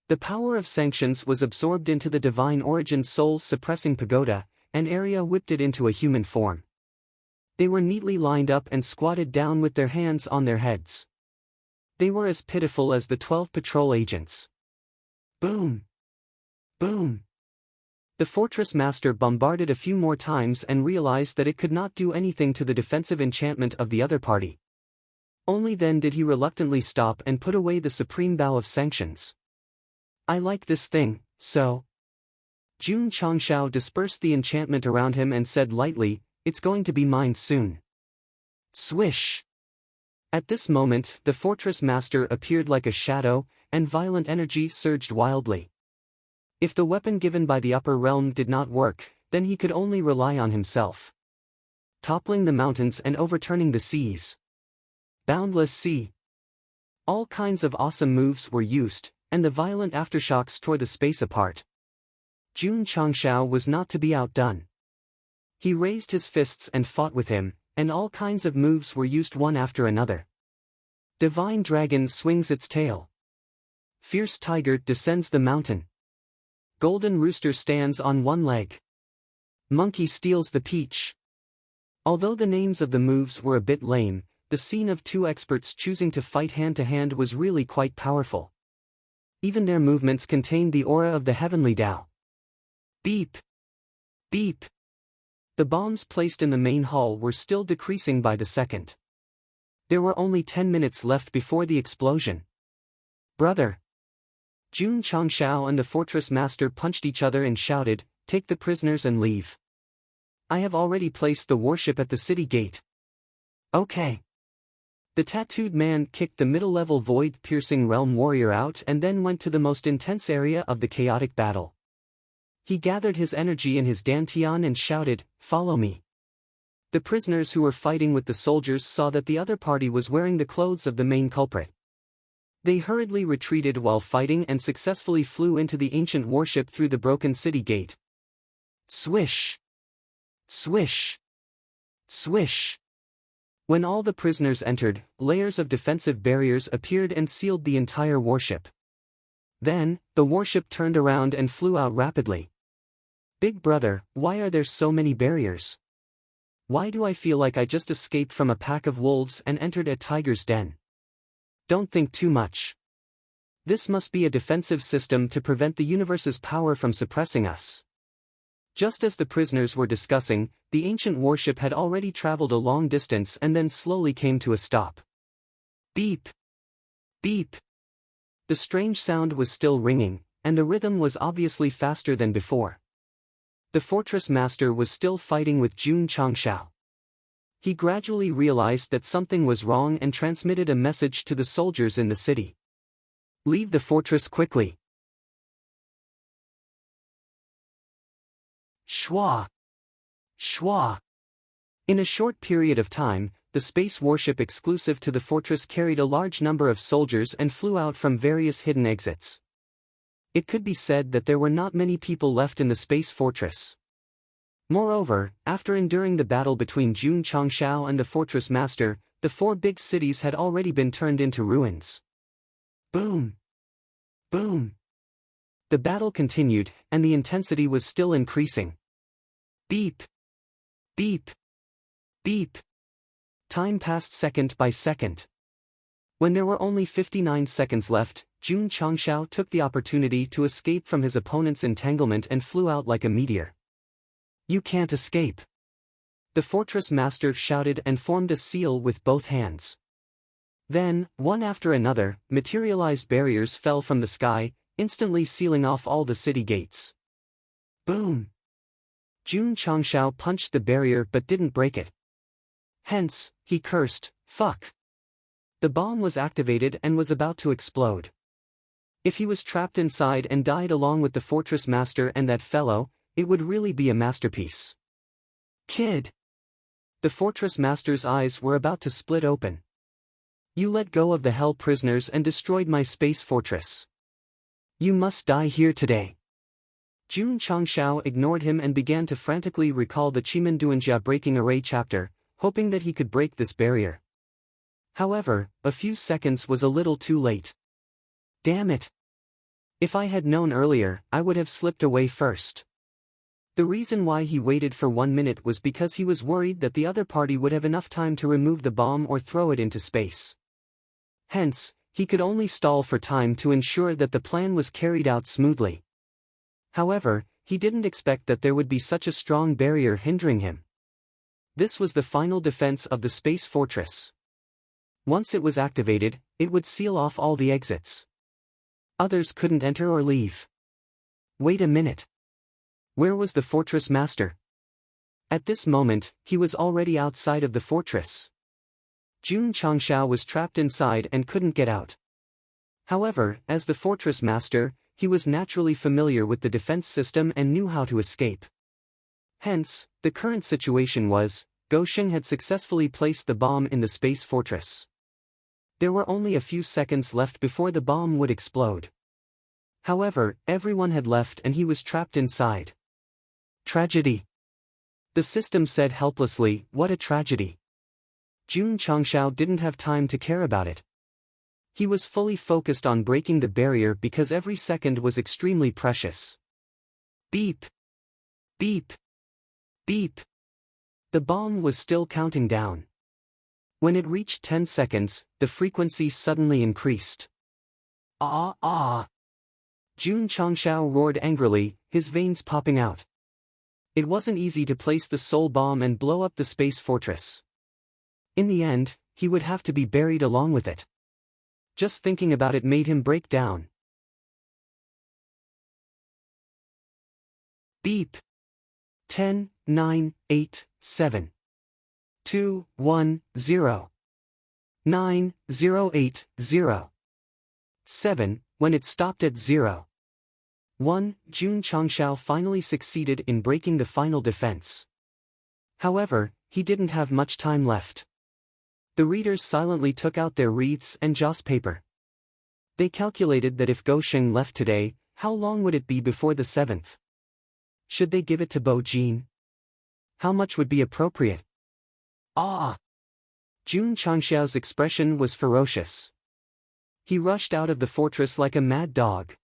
[SPEAKER 1] The power of sanctions was absorbed into the divine origin soul-suppressing pagoda, and Arya whipped it into a human form. They were neatly lined up and squatted down with their hands on their heads. They were as pitiful as the 12 patrol agents. Boom! Boom! The fortress master bombarded a few more times and realized that it could not do anything to the defensive enchantment of the other party. Only then did he reluctantly stop and put away the supreme bow of sanctions. I like this thing, so. Jun Changshao dispersed the enchantment around him and said lightly, "It's going to be mine soon." Swish! At this moment, the fortress master appeared like a shadow, and violent energy surged wildly. If the weapon given by the upper realm did not work, then he could only rely on himself. Toppling the mountains and overturning the seas. Boundless sea. All kinds of awesome moves were used, and the violent aftershocks tore the space apart. Jun Changshao was not to be outdone. He raised his fists and fought with him, and all kinds of moves were used one after another. Divine dragon swings its tail. Fierce tiger descends the mountain. Golden rooster stands on one leg. Monkey steals the peach. Although the names of the moves were a bit lame, the scene of two experts choosing to fight hand-to-hand was really quite powerful. Even their movements contained the aura of the heavenly Tao. Beep! Beep! The bombs placed in the main hall were still decreasing by the second. There were only 10 minutes left before the explosion. Brother! Jun Changshao and the fortress master punched each other and shouted, "Take the prisoners and leave. I have already placed the warship at the city gate." Okay. The tattooed man kicked the middle-level void-piercing realm warrior out and then went to the most intense area of the chaotic battle. He gathered his energy in his dantian and shouted, "Follow me." The prisoners who were fighting with the soldiers saw that the other party was wearing the clothes of the main culprit. They hurriedly retreated while fighting and successfully flew into the ancient warship through the broken city gate. Swish! Swish! Swish! When all the prisoners entered, layers of defensive barriers appeared and sealed the entire warship. Then, the warship turned around and flew out rapidly. Big brother, why are there so many barriers? Why do I feel like I just escaped from a pack of wolves and entered a tiger's den? Don't think too much. This must be a defensive system to prevent the universe's power from suppressing us. Just as the prisoners were discussing, the ancient warship had already traveled a long distance and then slowly came to a stop. Beep! Beep! The strange sound was still ringing, and the rhythm was obviously faster than before. The fortress master was still fighting with Jun Changshao. He gradually realized that something was wrong and transmitted a message to the soldiers in the city. Leave the fortress quickly. Shwa! Shwa! In a short period of time, the space warship exclusive to the fortress carried a large number of soldiers and flew out from various hidden exits. It could be said that there were not many people left in the space fortress. Moreover, after enduring the battle between Jun Changshao and the fortress master, the 4 big cities had already been turned into ruins. Boom! Boom! The battle continued, and the intensity was still increasing. Beep! Beep! Beep! Time passed second by second. When there were only 59 seconds left, Jun Changshao took the opportunity to escape from his opponent's entanglement and flew out like a meteor. You can't escape! The fortress master shouted and formed a seal with both hands. Then, one after another, materialized barriers fell from the sky, instantly sealing off all the city gates. Boom! Jun Changshao punched the barrier but didn't break it. Hence, he cursed, "Fuck!" The bomb was activated and was about to explode. If he was trapped inside and died along with the fortress master and that fellow, it would really be a masterpiece. Kid! The fortress master's eyes were about to split open. You let go of the hell prisoners and destroyed my space fortress. You must die here today. Jun Changshao ignored him and began to frantically recall the Chimenduanjia breaking array chapter, hoping that he could break this barrier. However, a few seconds was a little too late. Damn it! If I had known earlier, I would have slipped away first. The reason why he waited for 1 minute was because he was worried that the other party would have enough time to remove the bomb or throw it into space. Hence, he could only stall for time to ensure that the plan was carried out smoothly. However, he didn't expect that there would be such a strong barrier hindering him. This was the final defense of the space fortress. Once it was activated, it would seal off all the exits. Others couldn't enter or leave. Wait a minute. Where was the fortress master? At this moment, he was already outside of the fortress. Jun Changshao was trapped inside and couldn't get out. However, as the fortress master, he was naturally familiar with the defense system and knew how to escape. Hence, the current situation was, Gosheng had successfully placed the bomb in the space fortress. There were only a few seconds left before the bomb would explode. However, everyone had left and he was trapped inside. Tragedy. The system said helplessly, "What a tragedy." Jun Changshao didn't have time to care about it. He was fully focused on breaking the barrier because every second was extremely precious. Beep. Beep. Beep. The bomb was still counting down. When it reached 10 seconds, the frequency suddenly increased. Ah ah! Jun Changshao roared angrily, his veins popping out. It wasn't easy to place the soul bomb and blow up the space fortress. In the end, he would have to be buried along with it. Just thinking about it made him break down. Beep. 10, 9, 8, 7. 2, 1, 0. 9, 0, 8, 0. 7, when it stopped at 0. 1, Jun Changshao finally succeeded in breaking the final defense. However, he didn't have much time left. The readers silently took out their wreaths and joss paper. They calculated that if Gosheng left today, how long would it be before the 7th? Should they give it to Bo Jin? How much would be appropriate? Ah! Jun Changshao's expression was ferocious. He rushed out of the fortress like a mad dog.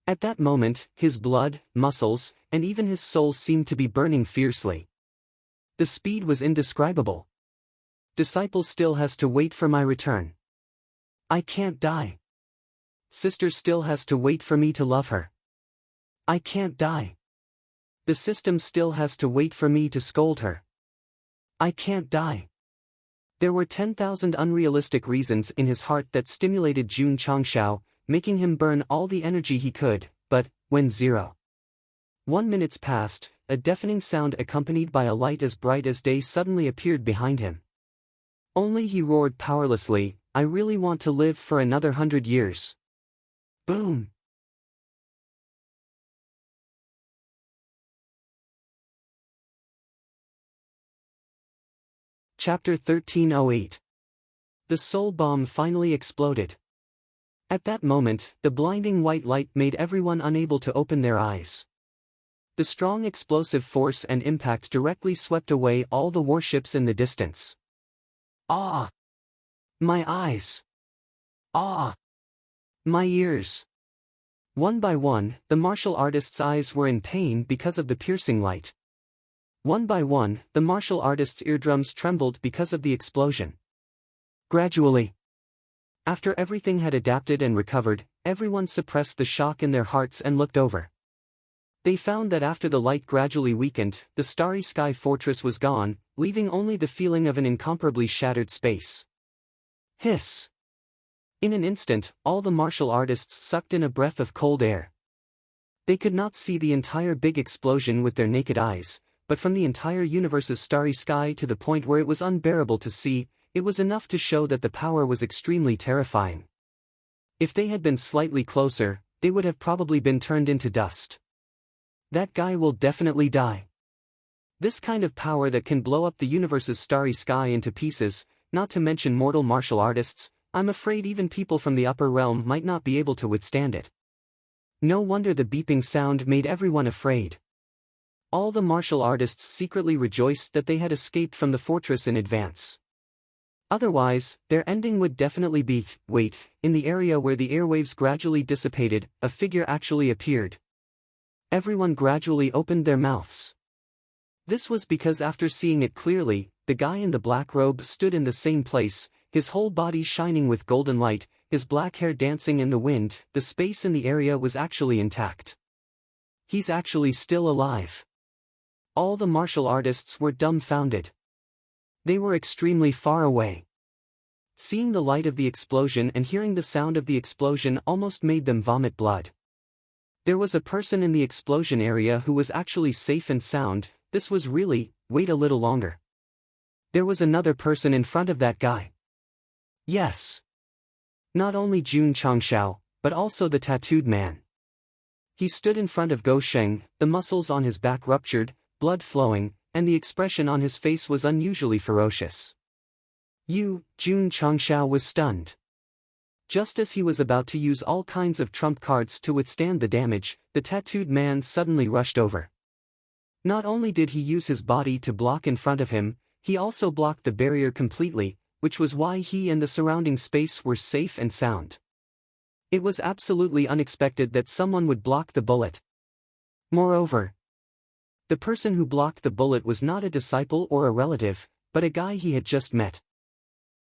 [SPEAKER 1] At that moment, his blood, muscles, and even his soul seemed to be burning fiercely. The speed was indescribable. Disciple still has to wait for my return. I can't die. Sister still has to wait for me to love her. I can't die. The system still has to wait for me to scold her. I can't die. There were 10,000 unrealistic reasons in his heart that stimulated Jun Changshao, making him burn all the energy he could, but, when 0.1 minutes passed, a deafening sound accompanied by a light as bright as day suddenly appeared behind him. Only he roared powerlessly, I really want to live for another 100 years. Boom! Chapter 1308. The soul bomb finally exploded. At that moment, the blinding white light made everyone unable to open their eyes. The strong explosive force and impact directly swept away all the warships in the distance. Ah! My eyes! Ah! My ears! One by one, the martial artist's eyes were in pain because of the piercing light. One by one, the martial artist's eardrums trembled because of the explosion. Gradually, after everything had adapted and recovered, everyone suppressed the shock in their hearts and looked over. They found that after the light gradually weakened, the starry sky fortress was gone, leaving only the feeling of an incomparably shattered space. Hiss! In an instant, all the martial artists sucked in a breath of cold air. They could not see the entire big explosion with their naked eyes, but from the entire universe's starry sky to the point where it was unbearable to see, it was enough to show that the power was extremely terrifying. If they had been slightly closer, they would have probably been turned into dust. That guy will definitely die. This kind of power that can blow up the universe's starry sky into pieces, not to mention mortal martial artists, I'm afraid even people from the upper realm might not be able to withstand it. No wonder the beeping sound made everyone afraid. All the martial artists secretly rejoiced that they had escaped from the fortress in advance. Otherwise, their ending would definitely be, wait, in the area where the airwaves gradually dissipated, a figure actually appeared. Everyone gradually opened their mouths. This was because after seeing it clearly, the guy in the black robe stood in the same place, his whole body shining with golden light, his black hair dancing in the wind. The space in the area was actually intact. He's actually still alive. All the martial artists were dumbfounded. They were extremely far away. Seeing the light of the explosion and hearing the sound of the explosion almost made them vomit blood. There was a person in the explosion area who was actually safe and sound. This was really, wait a little longer. There was another person in front of that guy. Yes. Not only Jun Changshao, but also the tattooed man. He stood in front of Go Sheng, the muscles on his back ruptured, blood flowing, and the expression on his face was unusually ferocious. Jun Changshao was stunned. Just as he was about to use all kinds of trump cards to withstand the damage, the tattooed man suddenly rushed over. Not only did he use his body to block in front of him, he also blocked the barrier completely, which was why he and the surrounding space were safe and sound. It was absolutely unexpected that someone would block the bullet. Moreover, the person who blocked the bullet was not a disciple or a relative, but a guy he had just met.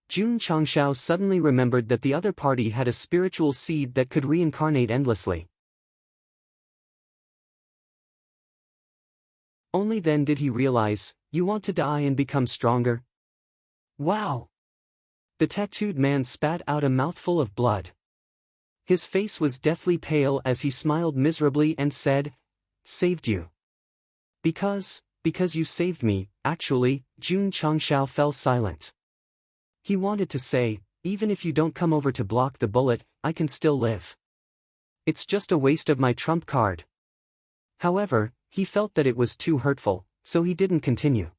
[SPEAKER 1] Jun Changshao suddenly remembered that the other party had a spiritual seed that could reincarnate endlessly. Only then did he realize, you want to die and become stronger? Wow! The tattooed man spat out a mouthful of blood. His face was deathly pale as he smiled miserably and said, "Saved you." Because you saved me, actually. Jun Changshao fell silent. He wanted to say, even if you don't come over to block the bullet, I can still live. It's just a waste of my trump card. However, he felt that it was too hurtful, so he didn't continue.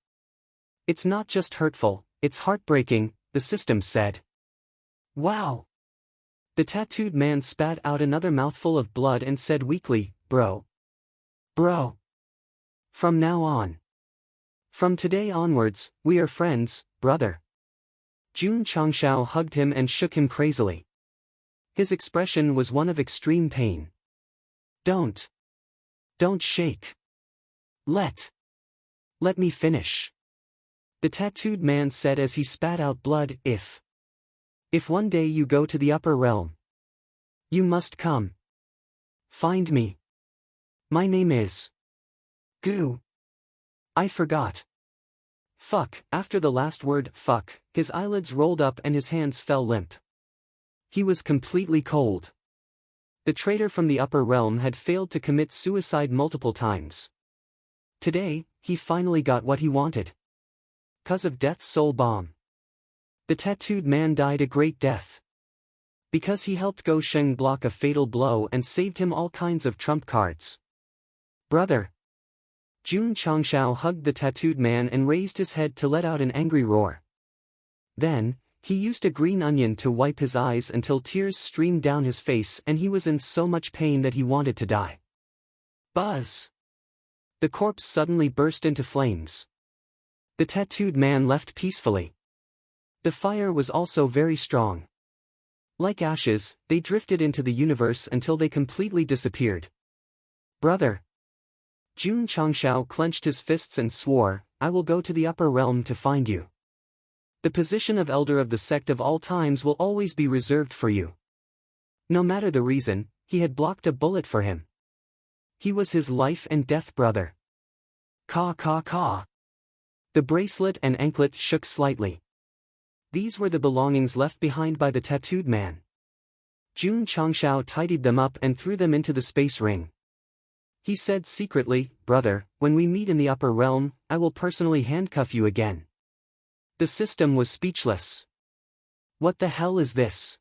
[SPEAKER 1] It's not just hurtful, it's heartbreaking, the system said. Wow! The tattooed man spat out another mouthful of blood and said weakly, Bro. From now on. From today onwards, we are friends, brother. Jun Changshao hugged him and shook him crazily. His expression was one of extreme pain. Don't shake. Let me finish. The tattooed man said as he spat out blood. If one day you go to the upper realm, you must come. Find me. My name is Gu. I forgot. Fuck. After the last word, fuck, his eyelids rolled up and his hands fell limp. He was completely cold. The traitor from the upper realm had failed to commit suicide multiple times. Today, he finally got what he wanted. 'Cause of Death's soul bomb. The tattooed man died a great death. Because he helped Go Sheng block a fatal blow and saved him all kinds of trump cards. Brother. Jun Changshao hugged the tattooed man and raised his head to let out an angry roar. Then, he used a green onion to wipe his eyes until tears streamed down his face and he was in so much pain that he wanted to die. Buzz! The corpse suddenly burst into flames. The tattooed man left peacefully. The fire was also very strong. Like ashes, they drifted into the universe until they completely disappeared. Brother. Jun Changshao clenched his fists and swore, I will go to the upper realm to find you. The position of elder of the sect of all times will always be reserved for you. No matter the reason, he had blocked a bullet for him. He was his life and death brother. Caw. The bracelet and anklet shook slightly. These were the belongings left behind by the tattooed man. Jun Changshao tidied them up and threw them into the space ring. He said secretly, Brother, when we meet in the upper realm, I will personally handcuff you again. The system was speechless. What the hell is this?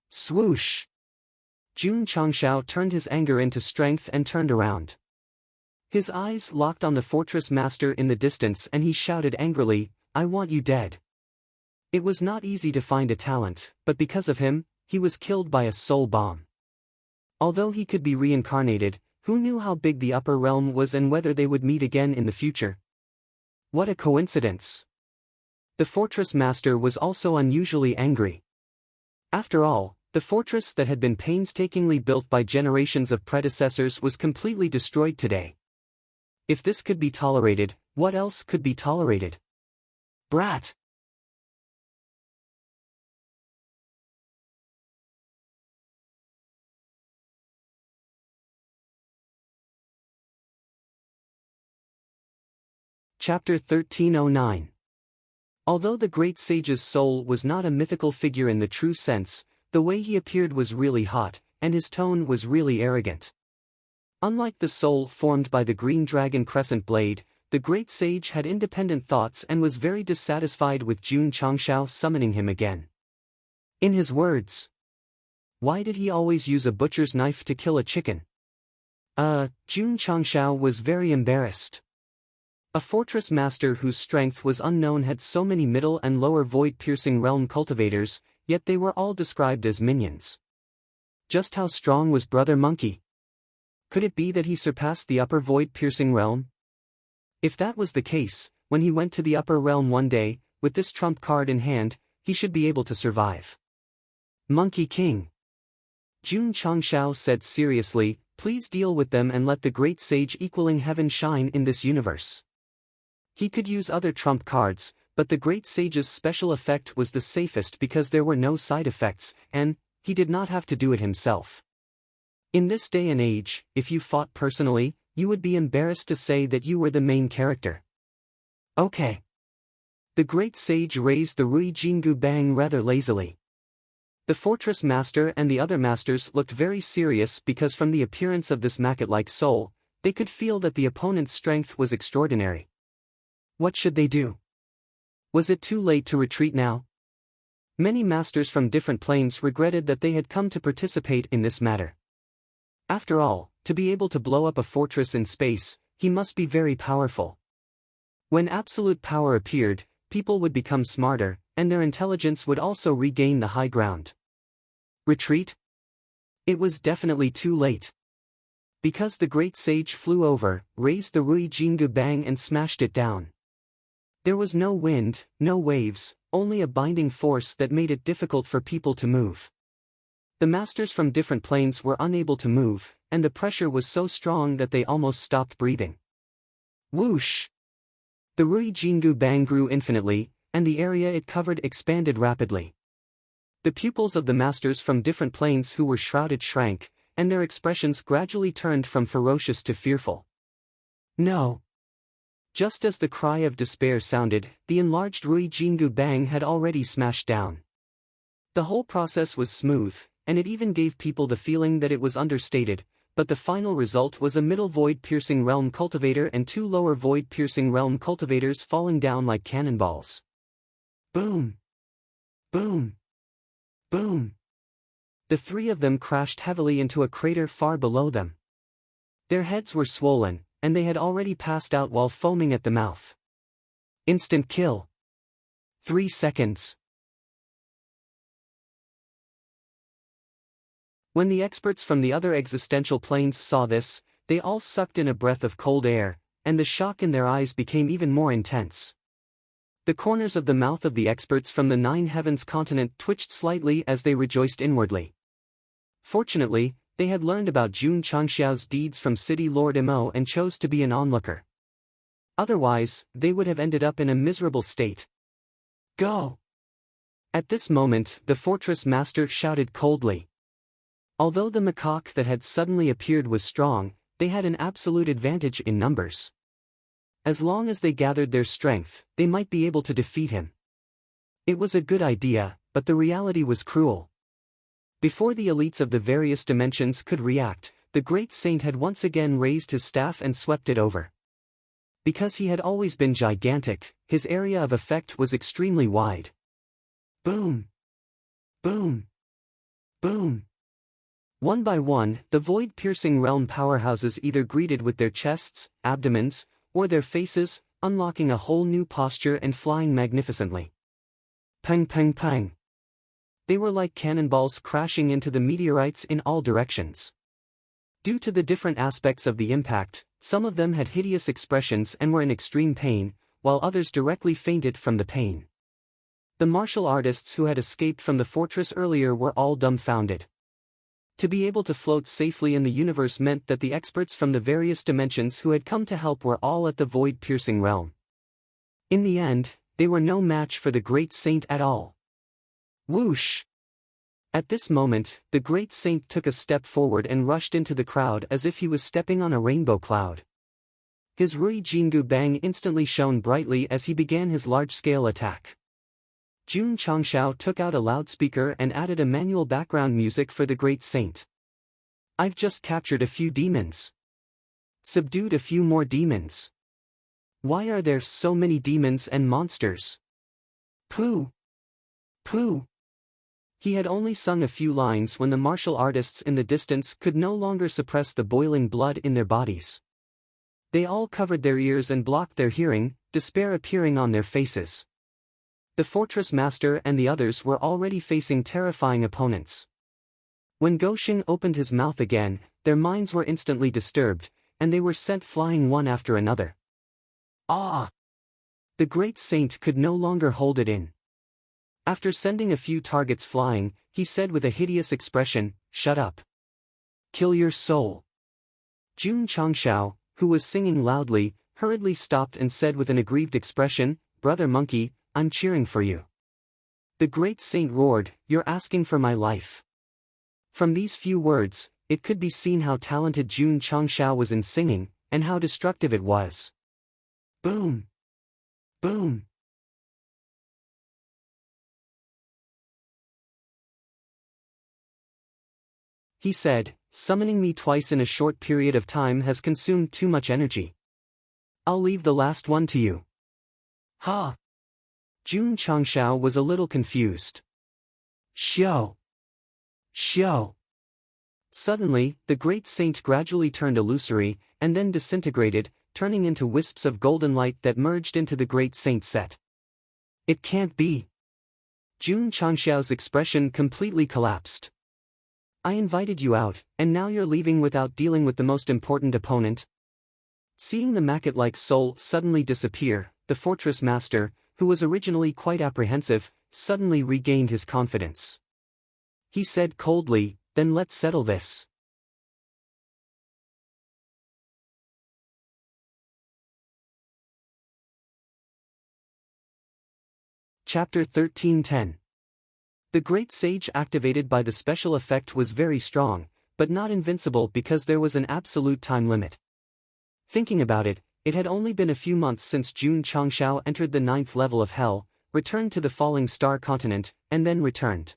[SPEAKER 1] Swoosh! Jun Changshao turned his anger into strength and turned around. His eyes locked on the fortress master in the distance and he shouted angrily, I want you dead. It was not easy to find a talent, but because of him, he was killed by a soul bomb. Although he could be reincarnated, who knew how big the upper realm was and whether they would meet again in the future? What a coincidence! The fortress master was also unusually angry. After all, the fortress that had been painstakingly built by generations of predecessors was completely destroyed today. If this could be tolerated, what else could be tolerated? Brat! Chapter 1309. Although the great sage's soul was not a mythical figure in the true sense, the way he appeared was really hot, and his tone was really arrogant. Unlike the soul formed by the green dragon crescent blade, the great sage had independent thoughts and was very dissatisfied with Jun Changshao summoning him again. In his words, why did he always use a butcher's knife to kill a chicken? Jun Changshao was very embarrassed. A fortress master whose strength was unknown had so many middle and lower void-piercing realm cultivators, yet they were all described as minions. Just how strong was Brother Monkey? Could it be that he surpassed the upper void-piercing realm? If that was the case, when he went to the upper realm one day, with this trump card in hand, he should be able to survive. Monkey King. Jun Changshao said seriously, please deal with them and let the great sage equaling heaven shine in this universe. He could use other trump cards, but the great sage's special effect was the safest because there were no side effects, and he did not have to do it himself. In this day and age, if you fought personally, you would be embarrassed to say that you were the main character. Okay. The great sage raised the Rui Jingu Bang rather lazily. The fortress master and the other masters looked very serious because from the appearance of this maggot-like soul, they could feel that the opponent's strength was extraordinary. What should they do? Was it too late to retreat now? Many masters from different planes regretted that they had come to participate in this matter. After all, to be able to blow up a fortress in space, he must be very powerful. When absolute power appeared, people would become smarter, and their intelligence would also regain the high ground. Retreat? It was definitely too late. Because the great sage flew over, raised the Rui Jingu Bang and smashed it down. There was no wind, no waves, only a binding force that made it difficult for people to move. The masters from different planes were unable to move, and the pressure was so strong that they almost stopped breathing. Whoosh! The Rui Jingu Bang grew infinitely, and the area it covered expanded rapidly. The pupils of the masters from different planes who were shrouded shrank, and their expressions gradually turned from ferocious to fearful. No! Just as the cry of despair sounded, the enlarged Rui Jingu Bang had already smashed down. The whole process was smooth, and it even gave people the feeling that it was understated, but the final result was a middle void-piercing realm cultivator and two lower void-piercing realm cultivators falling down like cannonballs. Boom! Boom! Boom! The three of them crashed heavily into a crater far below them. Their heads were swollen, and they had already passed out while foaming at the mouth. Instant kill. 3 seconds. When the experts from the other existential planes saw this, they all sucked in a breath of cold air, and the shock in their eyes became even more intense. The corners of the mouth of the experts from the Nine Heavens continent twitched slightly as they rejoiced inwardly. Fortunately, they had learned about Jun Changxiao's deeds from City Lord Imo and chose to be an onlooker. Otherwise, they would have ended up in a miserable state. Go! At this moment, the fortress master shouted coldly. Although the macaque that had suddenly appeared was strong, they had an absolute advantage in numbers. As long as they gathered their strength, they might be able to defeat him. It was a good idea, but the reality was cruel. Before the elites of the various dimensions could react, the great saint had once again raised his staff and swept it over. Because he had always been gigantic, his area of effect was extremely wide. Boom! Boom! Boom! One by one, the void-piercing realm powerhouses either greeted with their chests, abdomens, or their faces, unlocking a whole new posture and flying magnificently. Pang pang pang! They were like cannonballs crashing into the meteorites in all directions. Due to the different aspects of the impact, some of them had hideous expressions and were in extreme pain, while others directly fainted from the pain. The martial artists who had escaped from the fortress earlier were all dumbfounded. To be able to float safely in the universe meant that the experts from the various dimensions who had come to help were all at the void-piercing realm. In the end, they were no match for the Great Saint at all. Whoosh! At this moment, the Great Saint took a step forward and rushed into the crowd as if he was stepping on a rainbow cloud. His Rui Jingu Bang instantly shone brightly as he began his large-scale attack. Jun Changshao took out a loudspeaker and added a manual background music for the Great Saint. I've just captured a few demons. Subdued a few more demons. Why are there so many demons and monsters? Pooh! Pooh! He had only sung a few lines when the martial artists in the distance could no longer suppress the boiling blood in their bodies. They all covered their ears and blocked their hearing, despair appearing on their faces. The fortress master and the others were already facing terrifying opponents. When Gosheng opened his mouth again, their minds were instantly disturbed, and they were sent flying one after another. Ah! The Great Saint could no longer hold it in. After sending a few targets flying, he said with a hideous expression, "Shut up. Kill your soul." Jun Changshao, who was singing loudly, hurriedly stopped and said with an aggrieved expression, "Brother Monkey, I'm cheering for you." The Great Saint roared, "You're asking for my life." From these few words, it could be seen how talented Jun Changshao was in singing, and how destructive it was. Boom! Boom! He said, "Summoning me twice in a short period of time has consumed too much energy. I'll leave the last one to you." Ha! Jun Changshao was a little confused. Xiao! Xiao! Suddenly, the Great Saint gradually turned illusory, and then disintegrated, turning into wisps of golden light that merged into the Great Saint set. It can't be! Jun Changshao's expression completely collapsed. I invited you out, and now you're leaving without dealing with the most important opponent? Seeing the maggot-like soul suddenly disappear, the fortress master, who was originally quite apprehensive, suddenly regained his confidence. He said coldly, "Then let's settle this." Chapter 13:10. The Great Sage activated by the special effect was very strong, but not invincible because there was an absolute time limit. Thinking about it, it had only been a few months since Jun Changshao entered the 9th level of Hell, returned to the Falling Star continent, and then returned.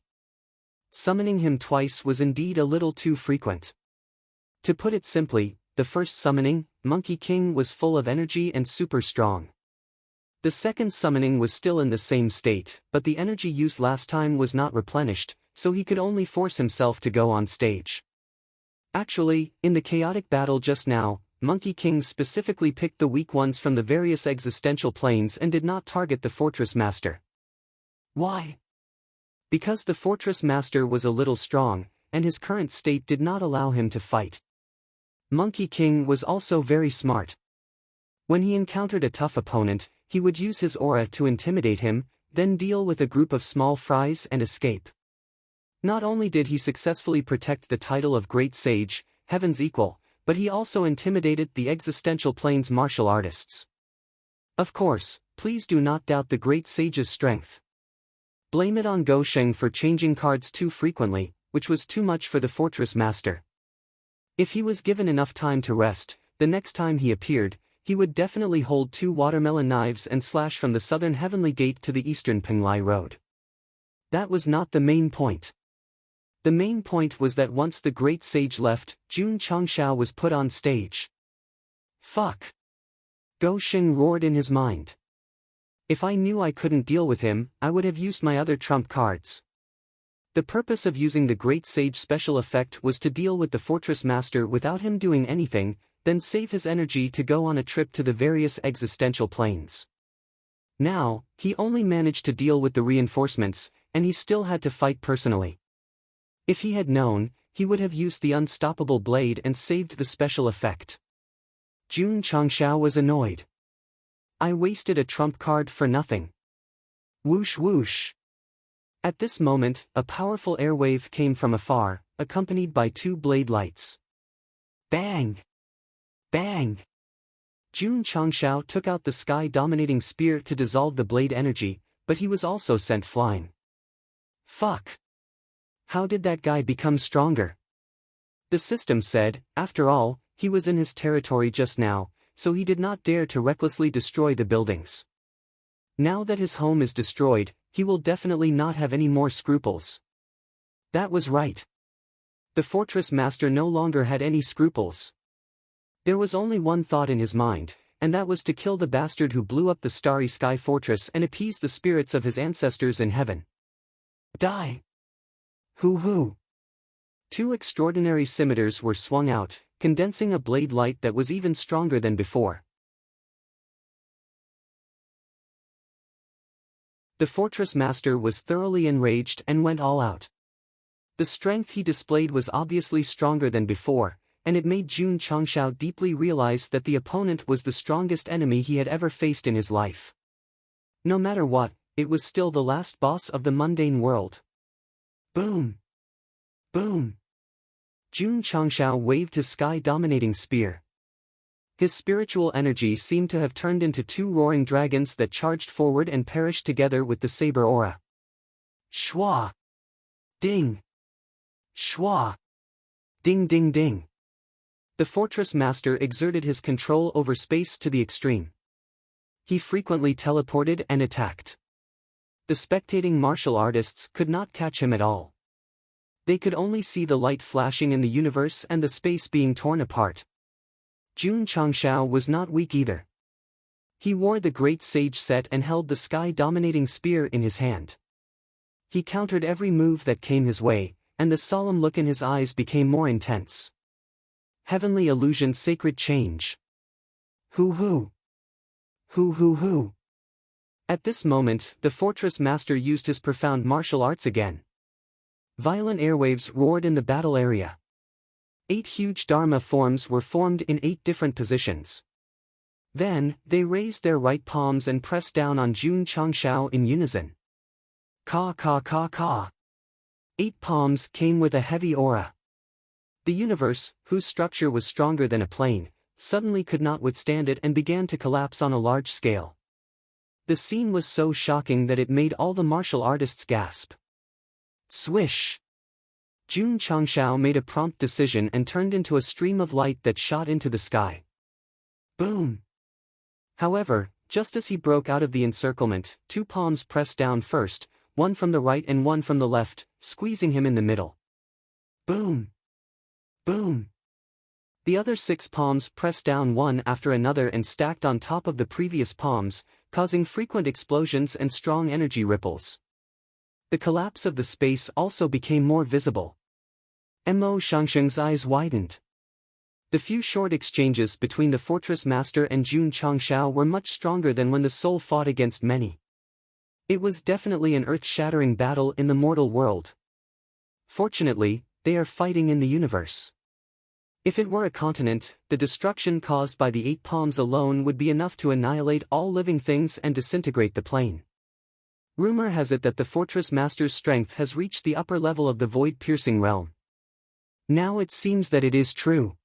[SPEAKER 1] Summoning him twice was indeed a little too frequent. To put it simply, the first summoning, Monkey King, was full of energy and super strong. The second summoning was still in the same state, but the energy used last time was not replenished, so he could only force himself to go on stage. Actually, in the chaotic battle just now, Monkey King specifically picked the weak ones from the various existential planes and did not target the Fortress Master. Why? Because the Fortress Master was a little strong, and his current state did not allow him to fight. Monkey King was also very smart. When he encountered a tough opponent, he would use his aura to intimidate him, then deal with a group of small fries and escape. Not only did he successfully protect the title of Great Sage, Heaven's Equal, but he also intimidated the existential plane's martial artists. Of course, please do not doubt the Great Sage's strength. Blame it on Gosheng for changing cards too frequently, which was too much for the Fortress Master. If he was given enough time to rest, the next time he appeared, he would definitely hold 2 watermelon knives and slash from the southern Heavenly Gate to the eastern Penglai Road. That was not the main point. The main point was that once the Great Sage left, Jun Changshao was put on stage. Fuck! Gosheng roared in his mind. If I knew I couldn't deal with him, I would have used my other trump cards. The purpose of using the Great Sage special effect was to deal with the Fortress Master without him doing anything, then save his energy to go on a trip to the various existential planes. Now, he only managed to deal with the reinforcements, and he still had to fight personally. If he had known, he would have used the unstoppable blade and saved the special effect. Jun Changshao was annoyed. I wasted a trump card for nothing. Whoosh whoosh. At this moment, a powerful airwave came from afar, accompanied by two blade lights. Bang! Bang! Jun Changshao took out the sky-dominating spear to dissolve the blade energy, but he was also sent flying. Fuck! How did that guy become stronger? The system said, after all, he was in his territory just now, so he did not dare to recklessly destroy the buildings. Now that his home is destroyed, he will definitely not have any more scruples. That was right. The fortress master no longer had any scruples. There was only one thought in his mind, and that was to kill the bastard who blew up the starry sky fortress and appease the spirits of his ancestors in heaven. Die! Hoo-hoo! Two extraordinary scimitars were swung out, condensing a blade light that was even stronger than before. The fortress master was thoroughly enraged and went all out. The strength he displayed was obviously stronger than before, and it made Jun Changshao deeply realize that the opponent was the strongest enemy he had ever faced in his life. No matter what, it was still the last boss of the mundane world. Boom! Boom! Jun Changshao waved his sky-dominating spear. His spiritual energy seemed to have turned into two roaring dragons that charged forward and perished together with the saber aura. Shwa! Ding! Shwa! Ding ding ding! The fortress master exerted his control over space to the extreme. He frequently teleported and attacked. The spectating martial artists could not catch him at all. They could only see the light flashing in the universe and the space being torn apart. Jun Changshao was not weak either. He wore the great sage set and held the sky-dominating spear in his hand. He countered every move that came his way, and the solemn look in his eyes became more intense. Heavenly illusion, sacred change. Hoo-hoo! Hoo-hoo-hoo! At this moment, the fortress master used his profound martial arts again. Violent airwaves roared in the battle area. 8 huge Dharma forms were formed in 8 different positions. Then, they raised their right palms and pressed down on Jun Changshao in unison. Ka ka ka ka. 8 palms came with a heavy aura. The universe, whose structure was stronger than a plane, suddenly could not withstand it and began to collapse on a large scale. The scene was so shocking that it made all the martial artists gasp. Swish! Jun Changshao made a prompt decision and turned into a stream of light that shot into the sky. Boom! However, just as he broke out of the encirclement, 2 palms pressed down first, one from the right and one from the left, squeezing him in the middle. Boom! Boom! The other 6 palms pressed down one after another and stacked on top of the previous palms, causing frequent explosions and strong energy ripples. The collapse of the space also became more visible. Mo Shangsheng's eyes widened. The few short exchanges between the fortress master and Jun Changshao were much stronger than when the soul fought against many. It was definitely an earth-shattering battle in the mortal world. Fortunately, they are fighting in the universe. If it were a continent, the destruction caused by the 8 palms alone would be enough to annihilate all living things and disintegrate the plane. Rumor has it that the fortress master's strength has reached the upper level of the void-piercing realm. Now it seems that it is true.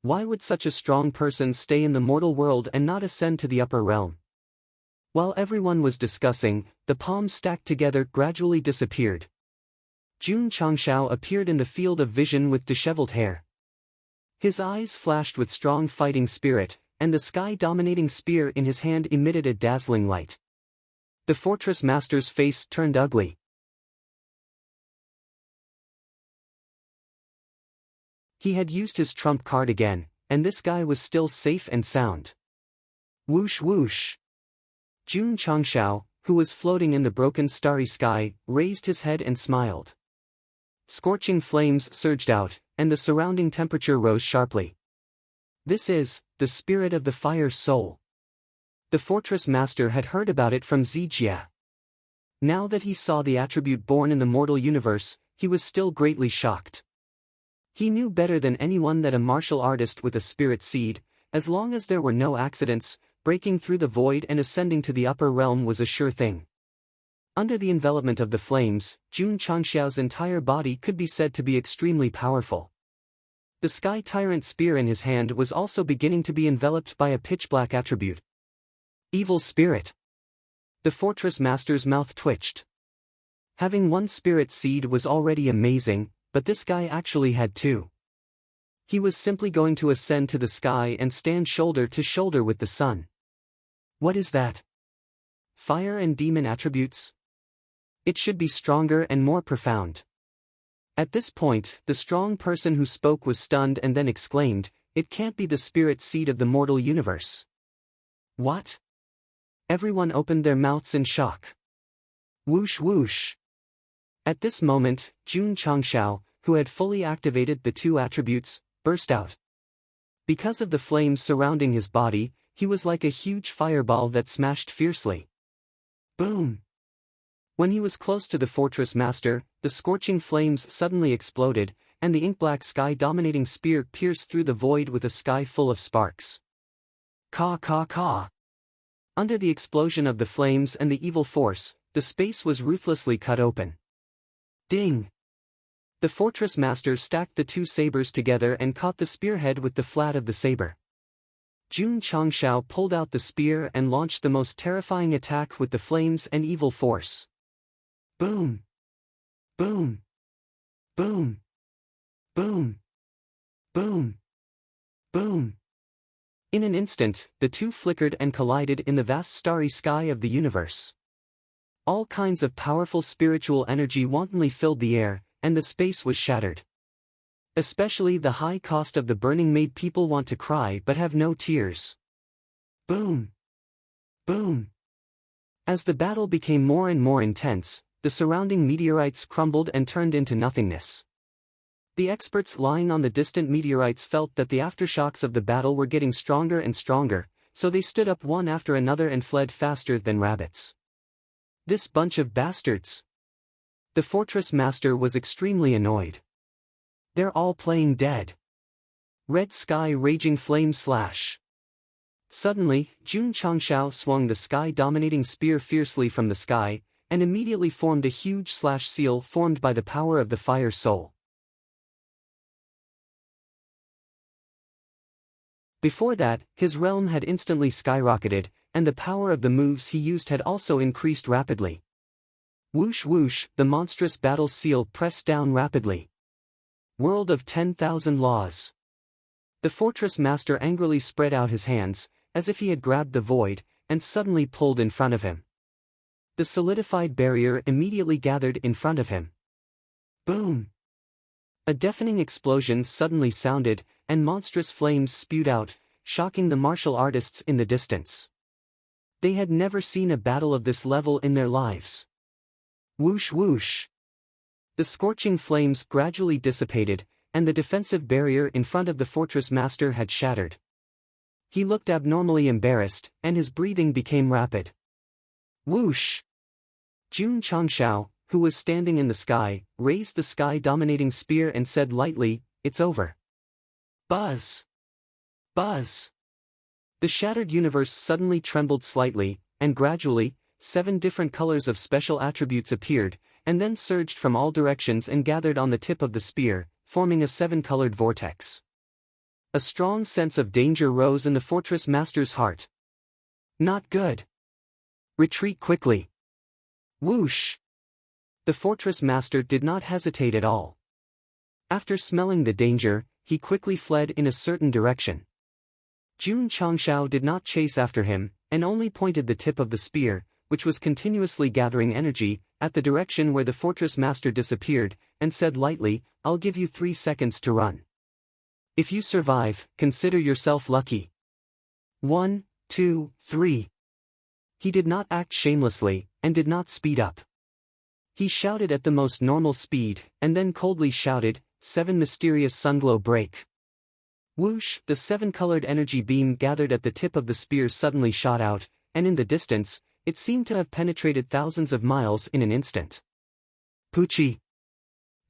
[SPEAKER 1] Why would such a strong person stay in the mortal world and not ascend to the upper realm? While everyone was discussing, the palms stacked together gradually disappeared. Jun Changshao appeared in the field of vision with disheveled hair. His eyes flashed with strong fighting spirit, and the sky-dominating spear in his hand emitted a dazzling light. The fortress master's face turned ugly. He had used his trump card again, and this guy was still safe and sound. Whoosh whoosh! Jun Changshao, who was floating in the broken starry sky, raised his head and smiled. Scorching flames surged out, and the surrounding temperature rose sharply. This is the spirit of the fire soul. The fortress master had heard about it from Zijia. Now that he saw the attribute born in the mortal universe, he was still greatly shocked. He knew better than anyone that a martial artist with a spirit seed, as long as there were no accidents, breaking through the void and ascending to the upper realm was a sure thing. Under the envelopment of the flames, Jun Changxiao's entire body could be said to be extremely powerful. The Sky Tyrant spear in his hand was also beginning to be enveloped by a pitch-black attribute. Evil spirit. The fortress master's mouth twitched. Having one spirit seed was already amazing, but this guy actually had two. He was simply going to ascend to the sky and stand shoulder to shoulder with the sun. What is that? Fire and demon attributes? It should be stronger and more profound. At this point, the strong person who spoke was stunned and then exclaimed, "It can't be the spirit seed of the mortal universe." What? Everyone opened their mouths in shock. Whoosh whoosh. At this moment, Jun Changxiao, who had fully activated the two attributes, burst out. Because of the flames surrounding his body, he was like a huge fireball that smashed fiercely. Boom! When he was close to the fortress master, the scorching flames suddenly exploded, and the ink-black sky-dominating spear pierced through the void with a sky full of sparks. Caw caw caw! Under the explosion of the flames and the evil force, the space was ruthlessly cut open. Ding! The fortress master stacked the two sabers together and caught the spearhead with the flat of the saber. Jun Changxiao pulled out the spear and launched the most terrifying attack with the flames and evil force. Boom! Boom! Boom! Boom! Boom! Boom! In an instant, the two flickered and collided in the vast starry sky of the universe. All kinds of powerful spiritual energy wantonly filled the air, and the space was shattered. Especially the high cost of the burning made people want to cry but have no tears. Boom! Boom! As the battle became more and more intense, the surrounding meteorites crumbled and turned into nothingness. The experts lying on the distant meteorites felt that the aftershocks of the battle were getting stronger and stronger, so they stood up one after another and fled faster than rabbits. This bunch of bastards! The fortress master was extremely annoyed. They're all playing dead. Red sky raging flame slash. Suddenly, Jun Changxiao swung the sky-dominating spear fiercely from the sky, and immediately formed a huge slash seal formed by the power of the fire soul. Before that, his realm had instantly skyrocketed, and the power of the moves he used had also increased rapidly. Whoosh whoosh, the monstrous battle seal pressed down rapidly. World of 10,000 laws. The fortress master angrily spread out his hands, as if he had grabbed the void, and suddenly pulled in front of him. The solidified barrier immediately gathered in front of him. Boom! A deafening explosion suddenly sounded, and monstrous flames spewed out, shocking the martial artists in the distance. They had never seen a battle of this level in their lives. Whoosh whoosh! The scorching flames gradually dissipated, and the defensive barrier in front of the fortress master had shattered. He looked abnormally embarrassed, and his breathing became rapid. Whoosh! Jun Changxiao, who was standing in the sky, raised the sky-dominating spear and said lightly, "It's over." Buzz! Buzz! The shattered universe suddenly trembled slightly, and gradually, 7 different colors of special attributes appeared, and then surged from all directions and gathered on the tip of the spear, forming a 7-colored vortex. A strong sense of danger rose in the fortress master's heart. Not good. Retreat quickly. Whoosh! The fortress master did not hesitate at all. After smelling the danger, he quickly fled in a certain direction. Jun Changxiao did not chase after him, and only pointed the tip of the spear, which was continuously gathering energy, at the direction where the fortress master disappeared, and said lightly, "I'll give you 3 seconds to run. If you survive, consider yourself lucky. 1, 2, 3. He did not act shamelessly, and did not speed up. He shouted at the most normal speed, and then coldly shouted, 7 mysterious sunglow break. Whoosh! The 7-colored energy beam gathered at the tip of the spear suddenly shot out, and in the distance, it seemed to have penetrated thousands of miles in an instant. Poochie!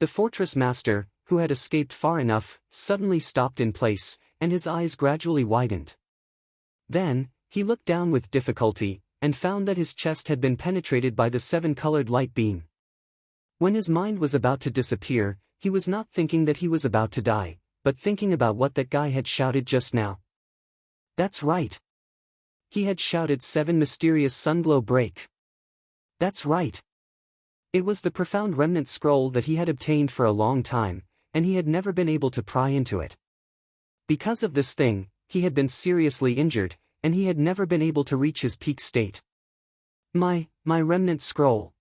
[SPEAKER 1] The fortress master, who had escaped far enough, suddenly stopped in place, and his eyes gradually widened. Then, he looked down with difficulty, and found that his chest had been penetrated by the seven-colored light beam. When his mind was about to disappear, he was not thinking that he was about to die, but thinking about what that guy had shouted just now. That's right. He had shouted 7 mysterious sunglow break. That's right. It was the profound remnant scroll that he had obtained for a long time, and he had never been able to pry into it. Because of this thing, he had been seriously injured, and he had never been able to reach his peak state. My remnant scroll.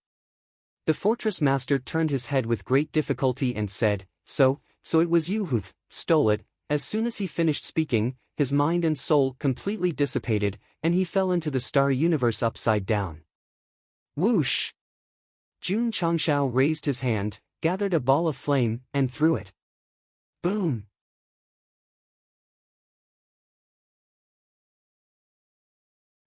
[SPEAKER 1] The fortress master turned his head with great difficulty and said, So it was you who stole it." As soon as he finished speaking, his mind and soul completely dissipated, and he fell into the starry universe upside down. Whoosh! Jun Changshao raised his hand, gathered a ball of flame, and threw it. Boom!